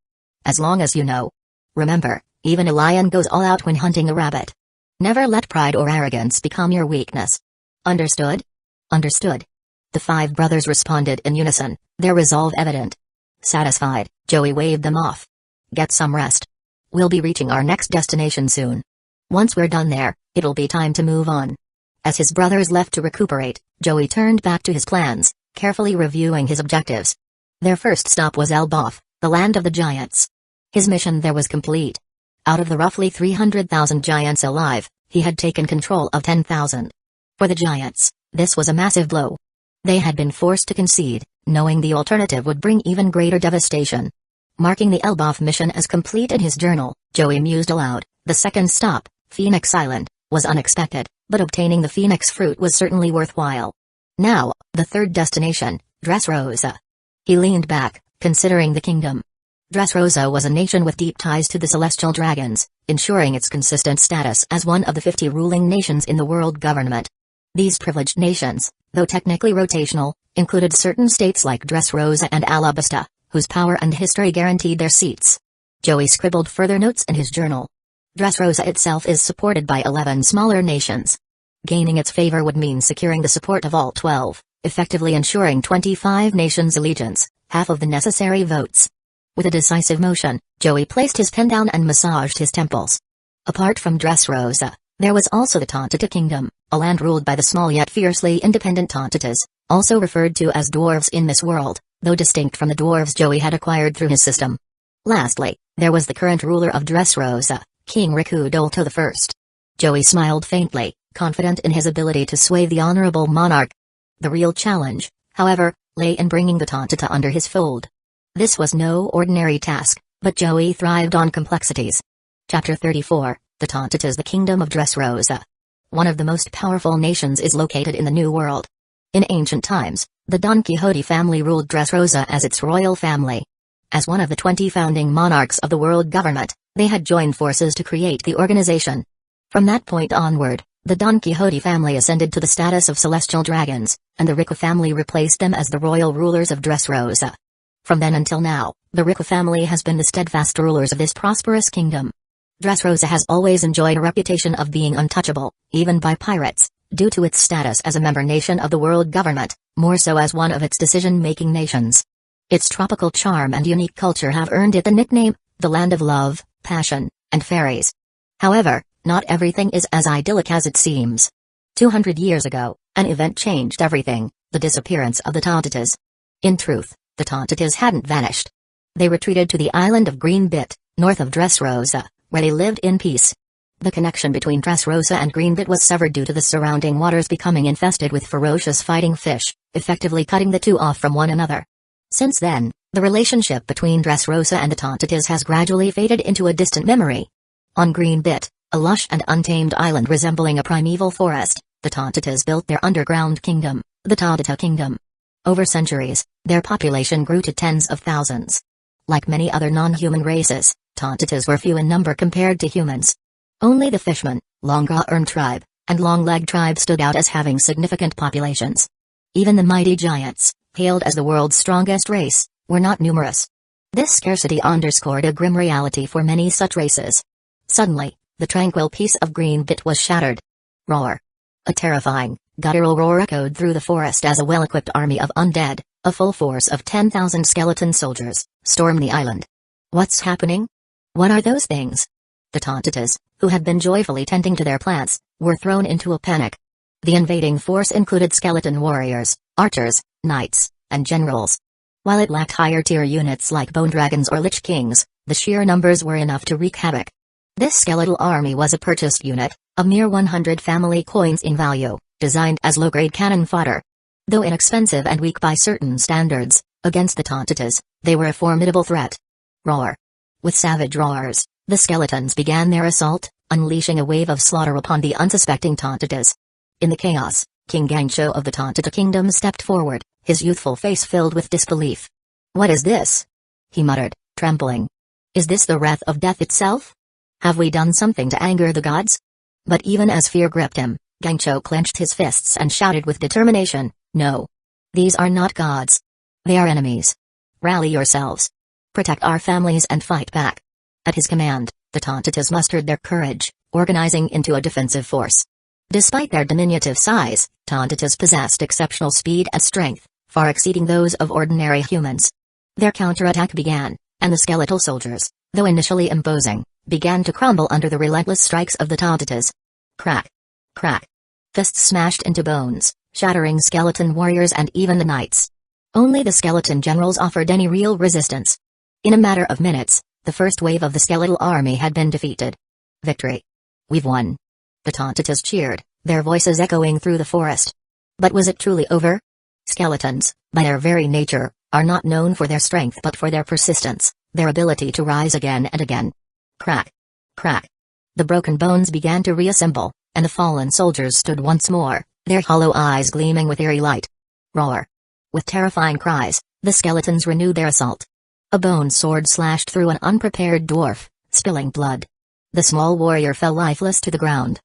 As long as you know. Remember, even a lion goes all out when hunting a rabbit. Never let pride or arrogance become your weakness. Understood? Understood. The five brothers responded in unison, their resolve evident. Satisfied, Joey waved them off. Get some rest. We'll be reaching our next destination soon. Once we're done there, it'll be time to move on. As his brothers left to recuperate, Joey turned back to his plans, carefully reviewing his objectives. Their first stop was Elbaf, the land of the giants. His mission there was complete. Out of the roughly 300,000 giants alive, he had taken control of 10,000. For the giants, this was a massive blow. They had been forced to concede, knowing the alternative would bring even greater devastation. Marking the Elbaf mission as complete in his journal, Joey mused aloud. The second stop, Phoenix Island, was unexpected, but obtaining the phoenix fruit was certainly worthwhile. Now, the third destination, Dressrosa. He leaned back, considering the kingdom. Dressrosa was a nation with deep ties to the celestial dragons, ensuring its consistent status as one of the 50 ruling nations in the world government. These privileged nations, though technically rotational, included certain states like Dressrosa and Alabasta, whose power and history guaranteed their seats. Joey scribbled further notes in his journal. Dressrosa itself is supported by 11 smaller nations. Gaining its favor would mean securing the support of all 12, effectively ensuring 25 nations' allegiance, half of the necessary votes. With a decisive motion, Joey placed his pen down and massaged his temples. Apart from Dressrosa, there was also the Tontita Kingdom, a land ruled by the small yet fiercely independent Tontitas, also referred to as dwarves in this world, though distinct from the dwarves Joey had acquired through his system. Lastly, there was the current ruler of Dressrosa, King Rikudolto I. Joey smiled faintly, confident in his ability to sway the honorable monarch. The real challenge, however, lay in bringing the Tontita under his fold. This was no ordinary task, but Joey thrived on complexities. Chapter 34, The Tontitas. The Kingdom of Dressrosa. One of the most powerful nations is located in the New World. In ancient times, the Don Quixote family ruled Dressrosa as its royal family. As one of the 20 founding monarchs of the world government, they had joined forces to create the organization. From that point onward, the Don Quixote family ascended to the status of celestial dragons, and the Rica family replaced them as the royal rulers of Dressrosa. From then until now, the Rica family has been the steadfast rulers of this prosperous kingdom. Dressrosa has always enjoyed a reputation of being untouchable, even by pirates, due to its status as a member nation of the world government, more so as one of its decision-making nations. Its tropical charm and unique culture have earned it the nickname, the land of love, passion, and fairies. However, not everything is as idyllic as it seems. 200 years ago, an event changed everything, the disappearance of the Tontitas. In truth, the Tontitas hadn't vanished. They retreated to the island of Greenbit, north of Dressrosa, where they lived in peace. The connection between Dressrosa and Greenbit was severed due to the surrounding waters becoming infested with ferocious fighting fish, effectively cutting the two off from one another. Since then, the relationship between Dressrosa and the Tontitas has gradually faded into a distant memory. On Greenbit, a lush and untamed island resembling a primeval forest, the Tontitas built their underground kingdom, the Tontita Kingdom. Over centuries, their population grew to tens of thousands. Like many other non-human races, Tontitas were few in number compared to humans. Only the Fishman, Longa-Erm tribe, and Long-Leg tribe stood out as having significant populations. Even the mighty giants, hailed as the world's strongest race, were not numerous. This scarcity underscored a grim reality for many such races. Suddenly, the tranquil peace of Greenbit was shattered. Roar! A terrifying, guttural roar echoed through the forest as a well-equipped army of undead, a full force of 10,000 skeleton soldiers, stormed the island. What's happening? What are those things? The Tontitas, who had been joyfully tending to their plants, were thrown into a panic. The invading force included skeleton warriors, archers, knights, and generals. While it lacked higher-tier units like bone dragons or lich kings, the sheer numbers were enough to wreak havoc. This skeletal army was a purchased unit, a mere 100 family coins in value, designed as low-grade cannon fodder. Though inexpensive and weak by certain standards, against the Tontitas, they were a formidable threat. Roar! With savage roars, the skeletons began their assault, unleashing a wave of slaughter upon the unsuspecting Tontitas. In the chaos, King Gangsho of the Tontita Kingdom stepped forward, his youthful face filled with disbelief. "What is this?" he muttered, trembling. "Is this the wrath of death itself? Have we done something to anger the gods?" But even as fear gripped him, Gangsho clenched his fists and shouted with determination, "No. These are not gods. They are enemies. Rally yourselves. Protect our families and fight back." At his command, the Tontitas mustered their courage, organizing into a defensive force. Despite their diminutive size, Tontitas possessed exceptional speed and strength, far exceeding those of ordinary humans. Their counterattack began, and the skeletal soldiers, though initially imposing, began to crumble under the relentless strikes of the Tontitas. Crack! Crack! Fists smashed into bones, shattering skeleton warriors and even the knights. Only the skeleton generals offered any real resistance. In a matter of minutes, the first wave of the skeletal army had been defeated. Victory! We've won! The Tontitas cheered, their voices echoing through the forest. But was it truly over? Skeletons, by their very nature, are not known for their strength but for their persistence, their ability to rise again and again. Crack! Crack! The broken bones began to reassemble, and the fallen soldiers stood once more, their hollow eyes gleaming with eerie light. Roar! With terrifying cries, the skeletons renewed their assault. A bone sword slashed through an unprepared dwarf, spilling blood. The small warrior fell lifeless to the ground.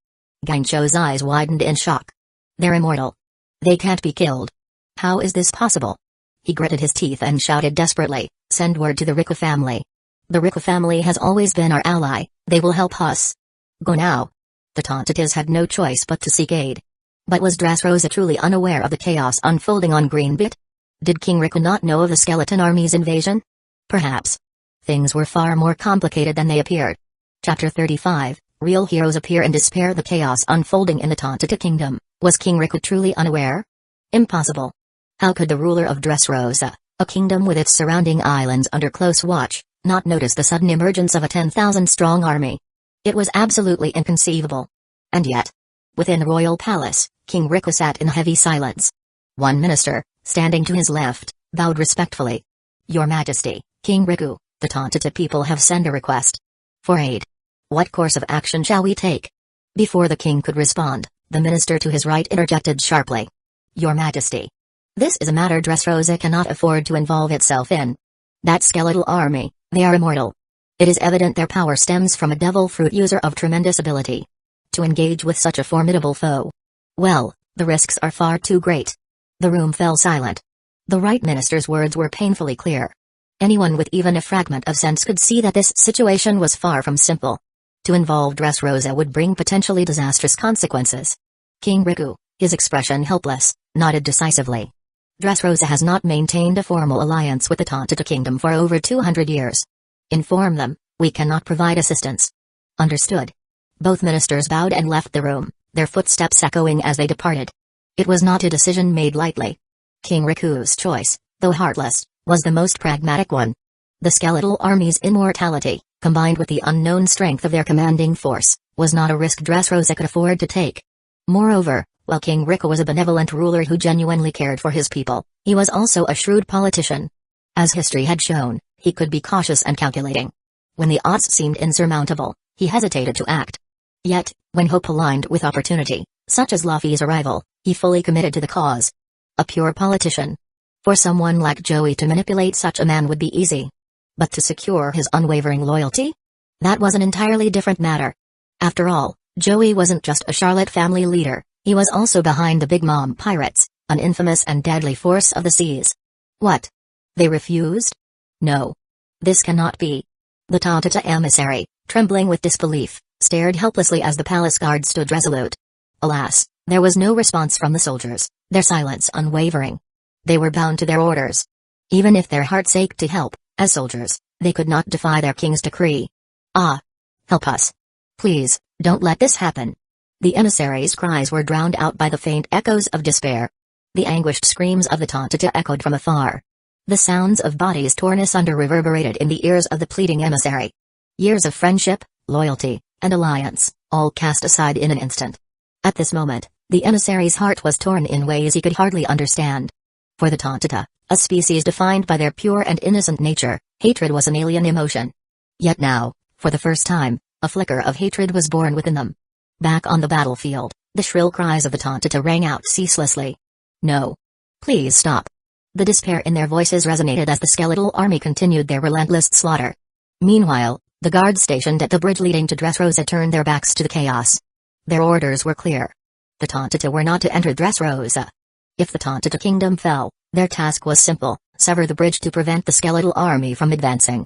Gangsho's eyes widened in shock. They're immortal. They can't be killed. How is this possible? He gritted his teeth and shouted desperately, "Send word to the Riku family. The Riku family has always been our ally, they will help us. Go now." The Tontitas had no choice but to seek aid. But was Dressrosa truly unaware of the chaos unfolding on Greenbit? Did King Riku not know of the skeleton army's invasion? Perhaps. Things were far more complicated than they appeared. Chapter 35, Real Heroes Appear in Despair. The chaos unfolding in the Tontita Kingdom. Was King Riku truly unaware? Impossible. How could the ruler of Dressrosa, a kingdom with its surrounding islands under close watch, not notice the sudden emergence of a 10,000-strong army? It was absolutely inconceivable. And yet, within the royal palace, King Riku sat in heavy silence. One minister, standing to his left, bowed respectfully. "Your Majesty, King Riku, the Tontita people have sent a request for aid. What course of action shall we take?" Before the king could respond, the minister to his right interjected sharply. "Your Majesty, this is a matter Dressrosa cannot afford to involve itself in. That skeletal army, they are immortal. It is evident their power stems from a devil fruit user of tremendous ability. To engage with such a formidable foe, well, the risks are far too great." The room fell silent. The right minister's words were painfully clear. Anyone with even a fragment of sense could see that this situation was far from simple. To involve Dressrosa would bring potentially disastrous consequences. King Riku, his expression helpless, nodded decisively. Dressrosa has not maintained a formal alliance with the Tontita Kingdom for over 200 years. Inform them, we cannot provide assistance. Understood. Both ministers bowed and left the room, their footsteps echoing as they departed. It was not a decision made lightly. King Riku's choice, though heartless, was the most pragmatic one. The skeletal army's immortality, combined with the unknown strength of their commanding force, was not a risk Dressrosa could afford to take. Moreover, while King Riku was a benevolent ruler who genuinely cared for his people, he was also a shrewd politician. As history had shown, he could be cautious and calculating. When the odds seemed insurmountable, he hesitated to act. Yet, when hope aligned with opportunity, such as Luffy's arrival, he fully committed to the cause. A pure politician. For someone like Joey to manipulate such a man would be easy. But to secure his unwavering loyalty? That was an entirely different matter. After all, Joey wasn't just a Charlotte family leader, he was also behind the Big Mom pirates, an infamous and deadly force of the seas. What? They refused? No. This cannot be. The Tonta emissary, trembling with disbelief, stared helplessly as the palace guard stood resolute. Alas, there was no response from the soldiers, their silence unwavering. They were bound to their orders. Even if their hearts ached to help, as soldiers, they could not defy their king's decree. Ah! Help us. Please, don't let this happen. The emissaries' cries were drowned out by the faint echoes of despair. The anguished screams of the Tonta echoed from afar. The sounds of bodies torn asunder reverberated in the ears of the pleading emissary. Years of friendship, loyalty, and alliance, all cast aside in an instant. At this moment, the emissary's heart was torn in ways he could hardly understand. For the Tonta, a species defined by their pure and innocent nature, hatred was an alien emotion. Yet now, for the first time, a flicker of hatred was born within them. Back on the battlefield, the shrill cries of the Tonta rang out ceaselessly. No. Please stop. The despair in their voices resonated as the skeletal army continued their relentless slaughter. Meanwhile, the guards stationed at the bridge leading to Dressrosa turned their backs to the chaos. Their orders were clear. The Tonta were not to enter Dressrosa. If the Tonta kingdom fell, their task was simple: sever the bridge to prevent the skeletal army from advancing.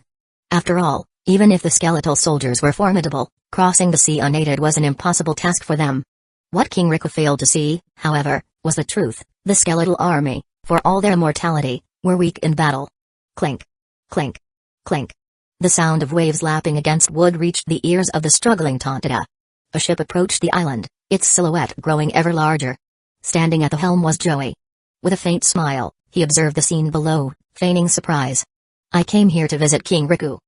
After all, even if the skeletal soldiers were formidable, crossing the sea unaided was an impossible task for them. What King Riku failed to see, however, was the truth: the skeletal army, for all their immortality, were weak in battle. Clink. Clink. Clink. The sound of waves lapping against wood reached the ears of the struggling Tonta. A ship approached the island, its silhouette growing ever larger. Standing at the helm was Joey. With a faint smile, he observed the scene below, feigning surprise. I came here to visit King Riku.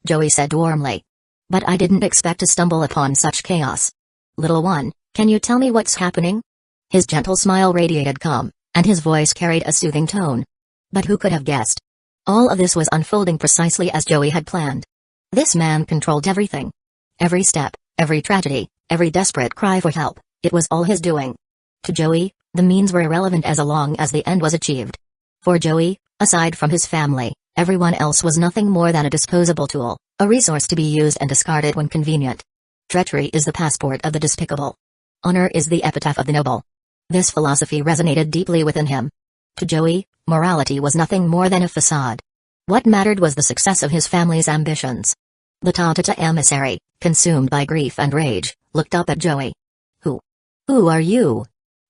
Joey said warmly. But I didn't expect to stumble upon such chaos. Little one, can you tell me what's happening? His gentle smile radiated calm, and his voice carried a soothing tone. But who could have guessed? All of this was unfolding precisely as Joey had planned. This man controlled everything. Every step, every tragedy, every desperate cry for help, it was all his doing. To Joey, the means were irrelevant as long as the end was achieved. For Joey, aside from his family, everyone else was nothing more than a disposable tool, a resource to be used and discarded when convenient. Treachery is the passport of the despicable. Honor is the epitaph of the noble. This philosophy resonated deeply within him. To Joey, morality was nothing more than a facade. What mattered was the success of his family's ambitions. The Tonta emissary, consumed by grief and rage, looked up at Joey. Who are you?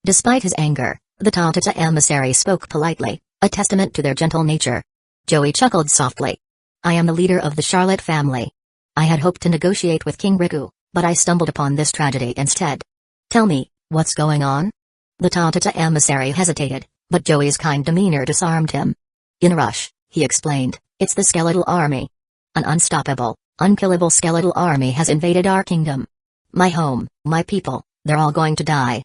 Despite his anger, the Tonta emissary spoke politely, a testament to their gentle nature. Joey chuckled softly. I am the leader of the Charlotte family. I had hoped to negotiate with King Riku, but I stumbled upon this tragedy instead. Tell me, what's going on? The Tonta emissary hesitated, but Joey's kind demeanor disarmed him. In a rush, he explained, it's the skeletal army. An unstoppable, unkillable skeletal army has invaded our kingdom. My home, my people, they're all going to die.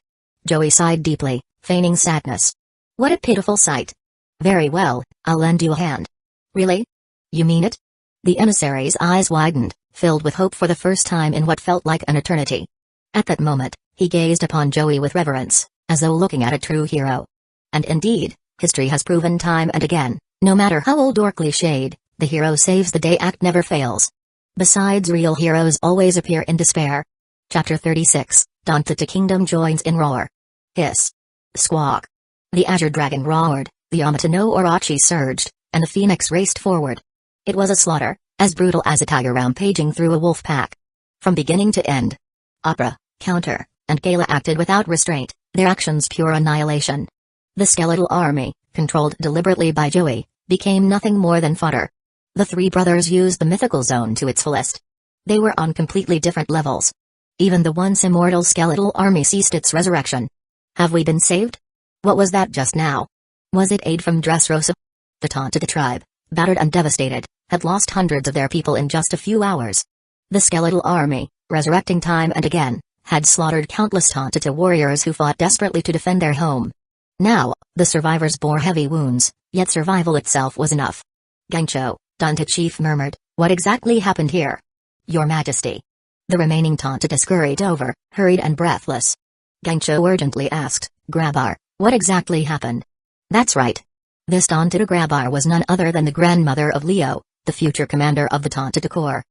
Joey sighed deeply, feigning sadness. What a pitiful sight. Very well, I'll lend you a hand. Really? You mean it? The emissary's eyes widened, filled with hope for the first time in what felt like an eternity. At that moment, he gazed upon Joey with reverence, as though looking at a true hero. And indeed, history has proven time and again, no matter how old or cliched, the hero saves the day act never fails. Besides, real heroes always appear in despair. Chapter 36, Tonta Kingdom joins in roar. Hiss. Squawk. The Azure Dragon roared, the Yamato no Orochi surged, and the Phoenix raced forward. It was a slaughter, as brutal as a tiger rampaging through a wolf pack. From beginning to end. Opera, Counter, and Gala acted without restraint, their actions pure annihilation. The skeletal army, controlled deliberately by Joey, became nothing more than fodder. The three brothers used the mythical zone to its fullest. They were on completely different levels. Even the once immortal skeletal army ceased its resurrection. Have we been saved? What was that just now? Was it aid from Dressrosa? The Tonta tribe, battered and devastated, had lost hundreds of their people in just a few hours. The skeletal army, resurrecting time and again, had slaughtered countless Tontita warriors who fought desperately to defend their home. Now, the survivors bore heavy wounds, yet survival itself was enough. Gangcho, Tontita chief murmured, "What exactly happened here?" "Your Majesty." The remaining Tontita scurried over, hurried and breathless. Gangcho urgently asked, "Grabar, what exactly happened?" "That's right." This Tontita Grabar was none other than the grandmother of Leo, the future commander of the Tontita Corps.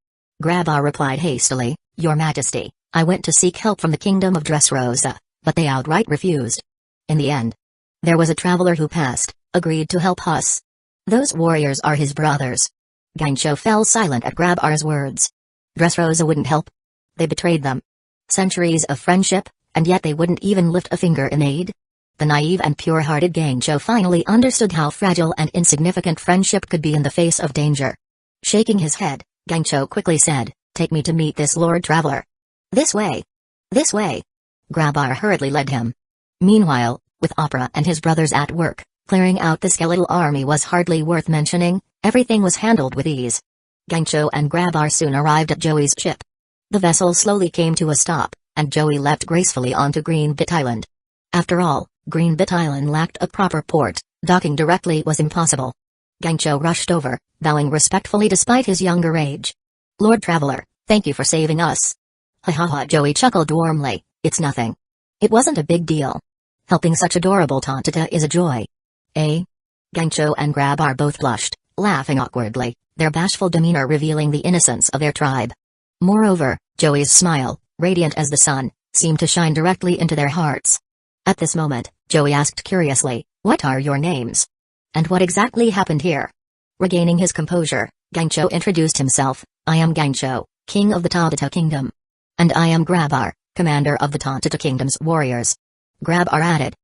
Grabar replied hastily, "Your Majesty, I went to seek help from the kingdom of Dressrosa, but they outright refused. In the end, there was a traveler who passed, agreed to help us. Those warriors are his brothers." Gangcho fell silent at Grabar's words. Dressrosa wouldn't help? They betrayed them. Centuries of friendship, and yet they wouldn't even lift a finger in aid? The naive and pure-hearted Gangcho finally understood how fragile and insignificant friendship could be in the face of danger. Shaking his head, Gangcho quickly said, "Take me to meet this Lord Traveler." "This way. This way." Grabar hurriedly led him. Meanwhile, with Opera and his brothers at work, clearing out the skeletal army was hardly worth mentioning, everything was handled with ease. Gangcho and Grabar soon arrived at Joey's ship. The vessel slowly came to a stop, and Joey leapt gracefully onto Greenbit Island. After all, Greenbit Island lacked a proper port, docking directly was impossible. Gangcho rushed over, bowing respectfully despite his younger age. "Lord Traveler, thank you for saving us." "Ha ha ha," Joey chuckled warmly, "it's nothing. It wasn't a big deal. Helping such adorable Tontita is a joy." "Eh?" Gangcho and Grabar both blushed, laughing awkwardly, their bashful demeanor revealing the innocence of their tribe. Moreover, Joey's smile, radiant as the sun, seemed to shine directly into their hearts. At this moment, Joey asked curiously, "What are your names? And what exactly happened here?" Regaining his composure, Gangcho introduced himself, "I am Gangcho, king of the Tontita kingdom. And I am Grabar, commander of the Tontita kingdom's warriors." Grabar added.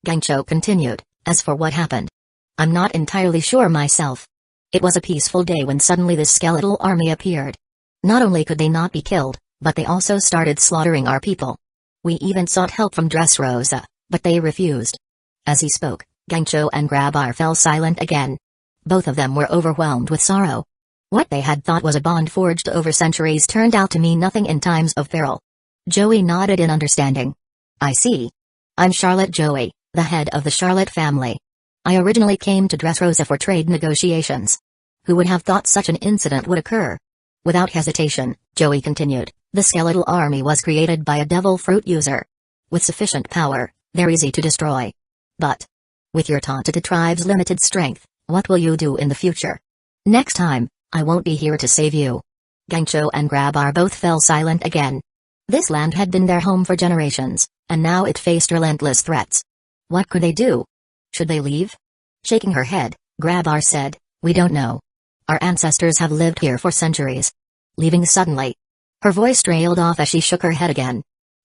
Gangcho continued, "As for what happened, I'm not entirely sure myself. It was a peaceful day when suddenly this skeletal army appeared. Not only could they not be killed, but they also started slaughtering our people. We even sought help from Dressrosa, but they refused." As he spoke, Gangcho and Grabar fell silent again. Both of them were overwhelmed with sorrow. What they had thought was a bond forged over centuries turned out to mean nothing in times of peril. Joey nodded in understanding. "I see. I'm Charlotte Joey, the head of the Charlotte family. I originally came to Dressrosa for trade negotiations. Who would have thought such an incident would occur?" Without hesitation, Joey continued, "The skeletal army was created by a devil fruit user. With sufficient power, they're easy to destroy. But with your Tontita tribe's limited strength, what will you do in the future? Next time, I won't be here to save you." Gangcho and Grabar both fell silent again. This land had been their home for generations, and now it faced relentless threats. What could they do? Should they leave? Shaking her head, Grabar said, "We don't know. Our ancestors have lived here for centuries. Leaving suddenly." Her voice trailed off as she shook her head again.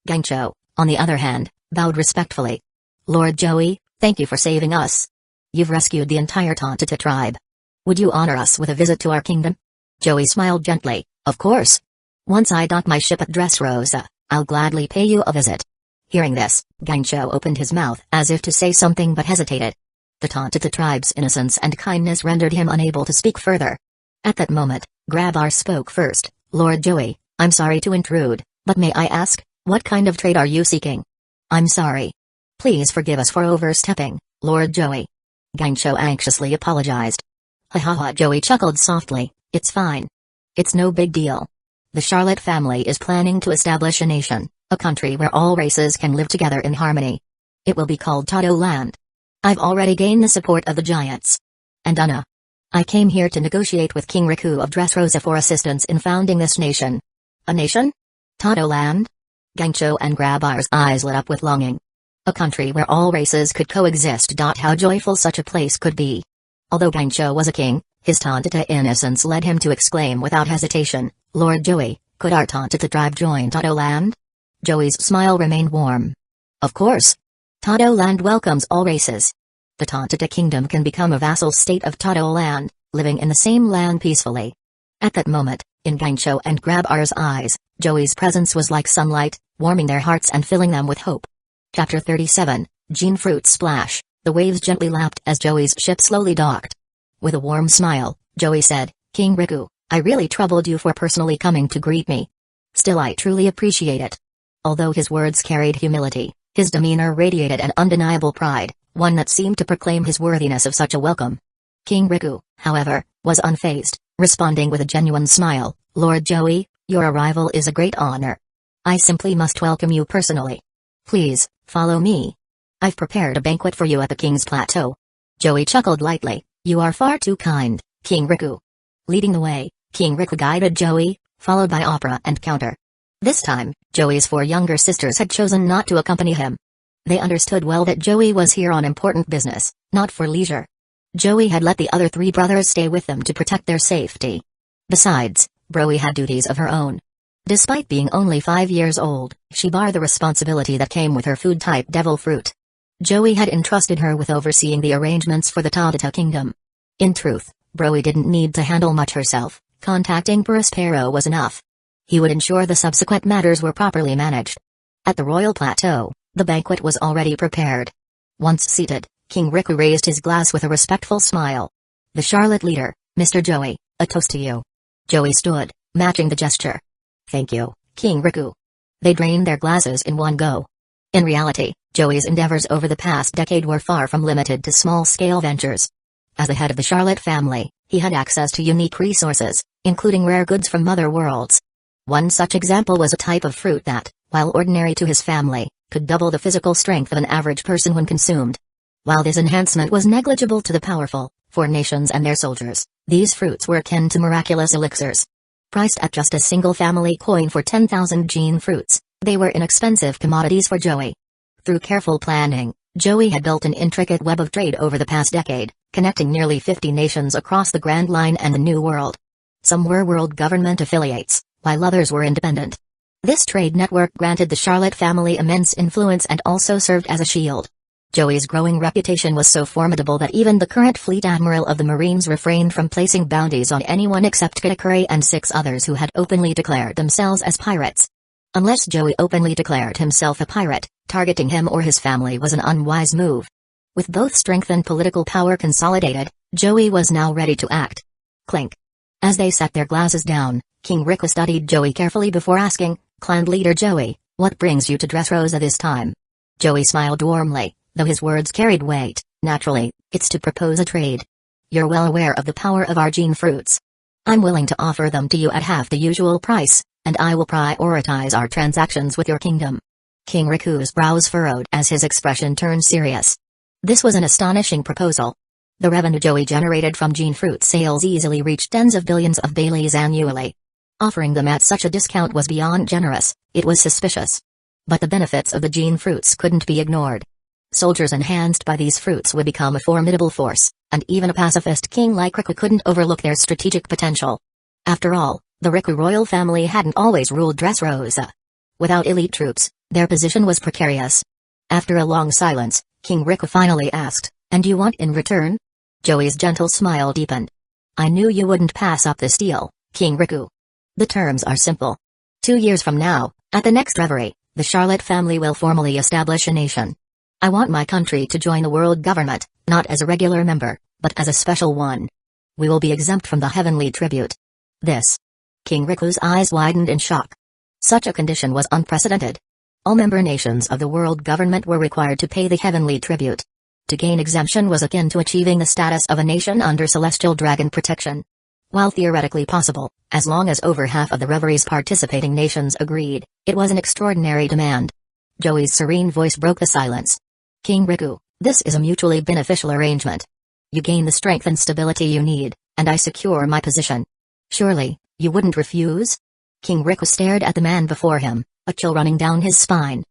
Gangcho, on the other hand, bowed respectfully. "Lord Joey, thank you for saving us. You've rescued the entire Tontita tribe. Would you honor us with a visit to our kingdom?" Joey smiled gently, "Of course. Once I dock my ship at Dressrosa, I'll gladly pay you a visit." Hearing this, Gangcho opened his mouth as if to say something but hesitated. The Tontita tribe's innocence and kindness rendered him unable to speak further. At that moment, Grabar spoke first. "Lord Joey, I'm sorry to intrude, but may I ask, what kind of trade are you seeking?" "I'm sorry. Please forgive us for overstepping, Lord Joey." Gangcho anxiously apologized. "Ha ha ha," Joey chuckled softly, "It's fine. It's no big deal. The Charlotte family is planning to establish a nation, a country where all races can live together in harmony. It will be called Todo Land. I've already gained the support of the giants. And Anna. I came here to negotiate with King Riku of Dressrosa for assistance in founding this nation." "A nation? Todo Land?" Gangcho and Grabar's eyes lit up with longing. A country where all races could coexist. How joyful such a place could be. Although Gangcho was a king, his Tontita innocence led him to exclaim without hesitation, "Lord Joey, could our Tontita tribe join Todo Land?" Joey's smile remained warm. "Of course. Todo Land welcomes all races. The Tontita kingdom can become a vassal state of Todo Land, living in the same land peacefully." At that moment, in Gangcho and Grabar's eyes, Joey's presence was like sunlight, warming their hearts and filling them with hope. Chapter 37, Gene Fruit Splash. The waves gently lapped as Joey's ship slowly docked. With a warm smile, Joey said, King Riku, I really troubled you for personally coming to greet me. Still, I truly appreciate it. Although his words carried humility, his demeanor radiated an undeniable pride, one that seemed to proclaim his worthiness of such a welcome. King Riku, however, was unfazed, responding with a genuine smile, Lord Joey, your arrival is a great honor. I simply must welcome you personally. Please, follow me. I've prepared a banquet for you at the King's Plateau. Joey chuckled lightly, you are far too kind, King Riku. Leading the way, King Riku guided Joey, followed by Opera and Counter. This time, Joey's 4 younger sisters had chosen not to accompany him. They understood well that Joey was here on important business, not for leisure. Joey had let the other 3 brothers stay with them to protect their safety. Besides, Broey had duties of her own. Despite being only 5 years old, she bore the responsibility that came with her food-type devil fruit. Joey had entrusted her with overseeing the arrangements for the Tadata Kingdom. In truth, Broey didn't need to handle much herself, contacting Prospero was enough. He would ensure the subsequent matters were properly managed. At the Royal Plateau, the banquet was already prepared. Once seated, King Riku raised his glass with a respectful smile. The Charlotte leader, Mr. Joey, a toast to you. Joey stood, matching the gesture. Thank you, King Riku. They drained their glasses in one go. In reality, Joey's endeavors over the past decade were far from limited to small-scale ventures. As the head of the Charlotte family, he had access to unique resources, including rare goods from other worlds. One such example was a type of fruit that, while ordinary to his family, could double the physical strength of an average person when consumed. While this enhancement was negligible to the powerful, for nations and their soldiers, these fruits were akin to miraculous elixirs. Priced at just a single family coin for 10,000 gene fruits, they were inexpensive commodities for Joey. Through careful planning, Joey had built an intricate web of trade over the past decade, connecting nearly 50 nations across the Grand Line and the New World. Some were world government affiliates, while others were independent. This trade network granted the Charlotte family immense influence and also served as a shield. Joey's growing reputation was so formidable that even the current fleet admiral of the Marines refrained from placing bounties on anyone except Kitakuri and 6 others who had openly declared themselves as pirates. Unless Joey openly declared himself a pirate, targeting him or his family was an unwise move. With both strength and political power consolidated, Joey was now ready to act. Clink. As they set their glasses down, King Riku studied Joey carefully before asking, Clan leader Joey, what brings you to Dressrosa this time? Joey smiled warmly, though his words carried weight. Naturally, it's to propose a trade. You're well aware of the power of our gene fruits. I'm willing to offer them to you at half the usual price, and I will prioritize our transactions with your kingdom. King Riku's brows furrowed as his expression turned serious. This was an astonishing proposal. The revenue Joey generated from gene fruit sales easily reached tens of billions of Baileys annually. Offering them at such a discount was beyond generous, it was suspicious. But the benefits of the gene fruits couldn't be ignored. Soldiers enhanced by these fruits would become a formidable force, and even a pacifist king like Riku couldn't overlook their strategic potential. After all, the Riku royal family hadn't always ruled Dressrosa. Without elite troops, their position was precarious. After a long silence, King Riku finally asked, and you want in return? Joey's gentle smile deepened. I knew you wouldn't pass up this deal, King Riku. The terms are simple. 2 years from now, at the next reverie, the Charlotte family will formally establish a nation. I want my country to join the world government, not as a regular member, but as a special one. We will be exempt from the heavenly tribute. This. King Riku's eyes widened in shock. Such a condition was unprecedented. All member nations of the world government were required to pay the heavenly tribute. To gain exemption was akin to achieving the status of a nation under celestial dragon protection. While theoretically possible, as long as over half of the reverie's participating nations agreed, it was an extraordinary demand. Joey's serene voice broke the silence. King Riku, this is a mutually beneficial arrangement. You gain the strength and stability you need, and I secure my position. Surely, you wouldn't refuse? King Riku stared at the man before him, a chill running down his spine.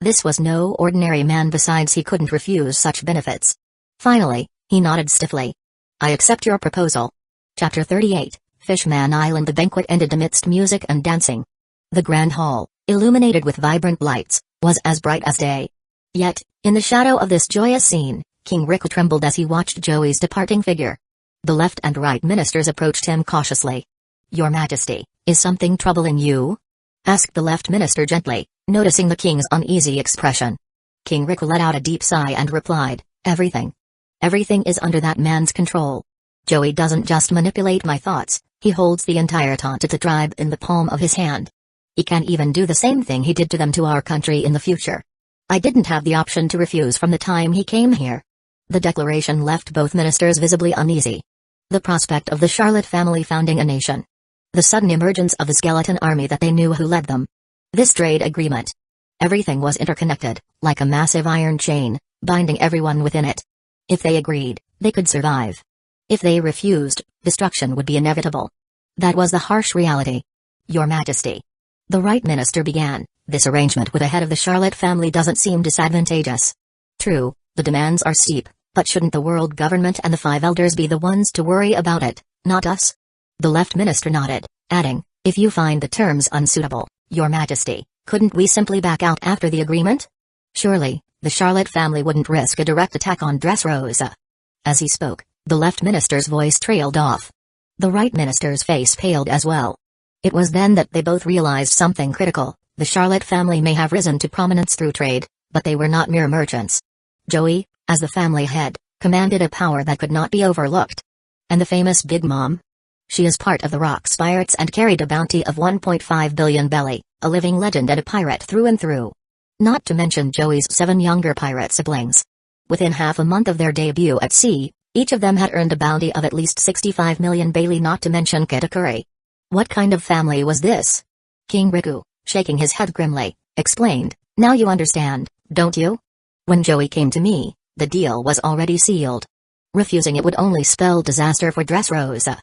This was no ordinary man, besides he couldn't refuse such benefits. Finally, he nodded stiffly. I accept your proposal. Chapter 38, Fishman Island. The banquet ended amidst music and dancing. The grand hall, illuminated with vibrant lights, was as bright as day. Yet, in the shadow of this joyous scene, King Riku trembled as he watched Joey's departing figure. The left and right ministers approached him cautiously. Your Majesty, is something troubling you? Asked the left minister gently, noticing the king's uneasy expression. King Riku let out a deep sigh and replied, everything. Everything is under that man's control. Joey doesn't just manipulate my thoughts, He holds the entire Tontita tribe in the palm of his hand. He can even do the same thing he did to them to our country in the future. I didn't have the option to refuse from the time he came here. The declaration left both ministers visibly uneasy. The prospect of the Charlotte family founding a nation. The sudden emergence of the skeleton army that they knew who led them. This trade agreement. Everything was interconnected, like a massive iron chain, binding everyone within it. If they agreed, they could survive. If they refused, destruction would be inevitable. That was the harsh reality. Your Majesty. The Right Minister began, this arrangement with the head of the Charlotte family doesn't seem disadvantageous. True, the demands are steep, but shouldn't the world government and the 5 elders be the ones to worry about it, not us? The left minister nodded, adding, if you find the terms unsuitable, Your Majesty, couldn't we simply back out after the agreement? Surely, the Charlotte family wouldn't risk a direct attack on Dressrosa. As he spoke, the left minister's voice trailed off. The right minister's face paled as well. It was then that they both realized something critical. The Charlotte family may have risen to prominence through trade, but they were not mere merchants. Joey, as the family head, commanded a power that could not be overlooked. And the famous Big Mom? She is part of the Rock's pirates and carried a bounty of 1.5 billion belly, a living legend and a pirate through and through. Not to mention Joey's 7 younger pirate siblings. Within half a month of their debut at sea, each of them had earned a bounty of at least 65 million belly, not to mention Katakuri. What kind of family was this? King Riku, shaking his head grimly, explained, now you understand, don't you? When Joey came to me, the deal was already sealed. Refusing it would only spell disaster for Dressrosa.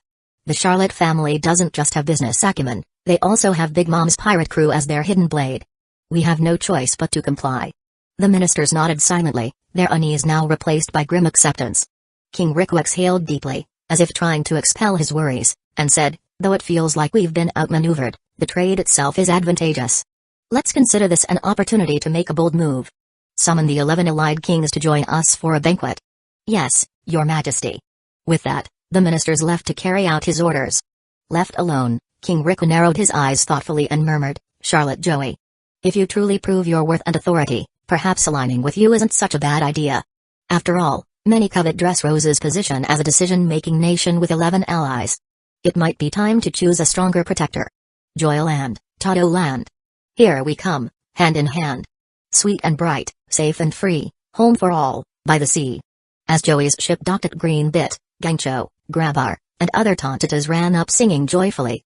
The Charlotte family doesn't just have business acumen, they also have Big Mom's pirate crew as their hidden blade. We have no choice but to comply. The ministers nodded silently, their unease now replaced by grim acceptance. King Riku exhaled deeply, as if trying to expel his worries, and said, though it feels like we've been outmaneuvered, the trade itself is advantageous. Let's consider this an opportunity to make a bold move. Summon the 11 allied kings to join us for a banquet. Yes, Your Majesty. With that, the ministers left to carry out his orders. Left alone, King Riku narrowed his eyes thoughtfully and murmured, Charlotte Joey. If you truly prove your worth and authority, perhaps aligning with you isn't such a bad idea. After all, many covet Dressrosa's position as a decision-making nation with 11 allies. It might be time to choose a stronger protector. Joyland, Totoland. Here we come, hand in hand. Sweet and bright, safe and free, home for all, by the sea. As Joey's ship docked at Green Bit, Gangcho, Grabar, and other Tontitas ran up singing joyfully.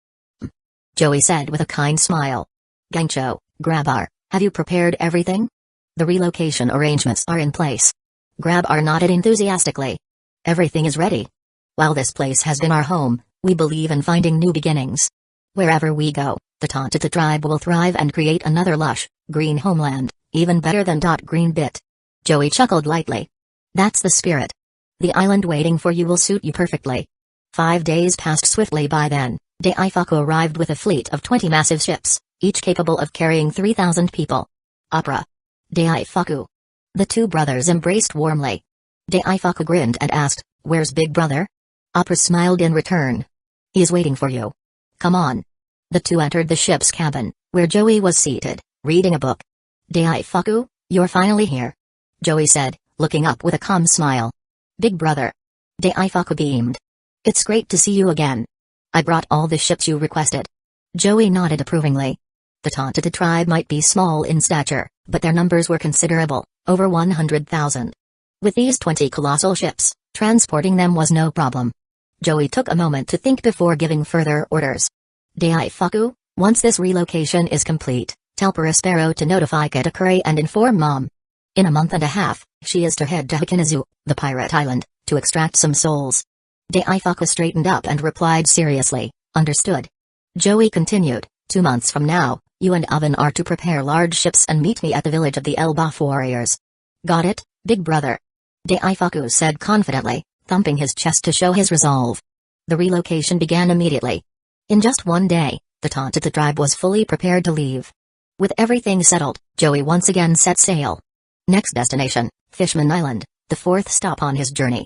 Joey said with a kind smile. Gangcho, Grabar, have you prepared everything? The relocation arrangements are in place. Grabar nodded enthusiastically. Everything is ready. While this place has been our home, we believe in finding new beginnings. Wherever we go, the Tontita tribe will thrive and create another lush, green homeland, even better than Green Bit. Joey chuckled lightly. That's the spirit. The island waiting for you will suit you perfectly. 5 days passed swiftly by then. Daifuku arrived with a fleet of 20 massive ships, each capable of carrying 3,000 people. Opera. Daifuku. The 2 brothers embraced warmly. Daifuku grinned and asked, where's Big Brother? Opera smiled in return. He's waiting for you. Come on. The 2 entered the ship's cabin, where Joey was seated, reading a book. Daifuku, you're finally here. Joey said, looking up with a calm smile. Big Brother. Daifuku beamed. It's great to see you again. I brought all the ships you requested. Joey nodded approvingly. The Tontita tribe might be small in stature, but their numbers were considerable, over 100,000. With these 20 colossal ships, transporting them was no problem. Joey took a moment to think before giving further orders. Daifuku, once this relocation is complete, tell Perispero to notify Katakuri and inform Mom. In a month and a half, she is to head to Hikinazu, the pirate island, to extract some souls. Daifuku straightened up and replied seriously, understood. Joey continued, 2 months from now, you and Oven are to prepare large ships and meet me at the village of the Elbaf warriors. Got it, Big Brother? Daifuku said confidently, thumping his chest to show his resolve. The relocation began immediately. In just 1 day, the Tontita tribe was fully prepared to leave. With everything settled, Joey once again set sail. Next destination, Fishman Island, the 4th stop on his journey.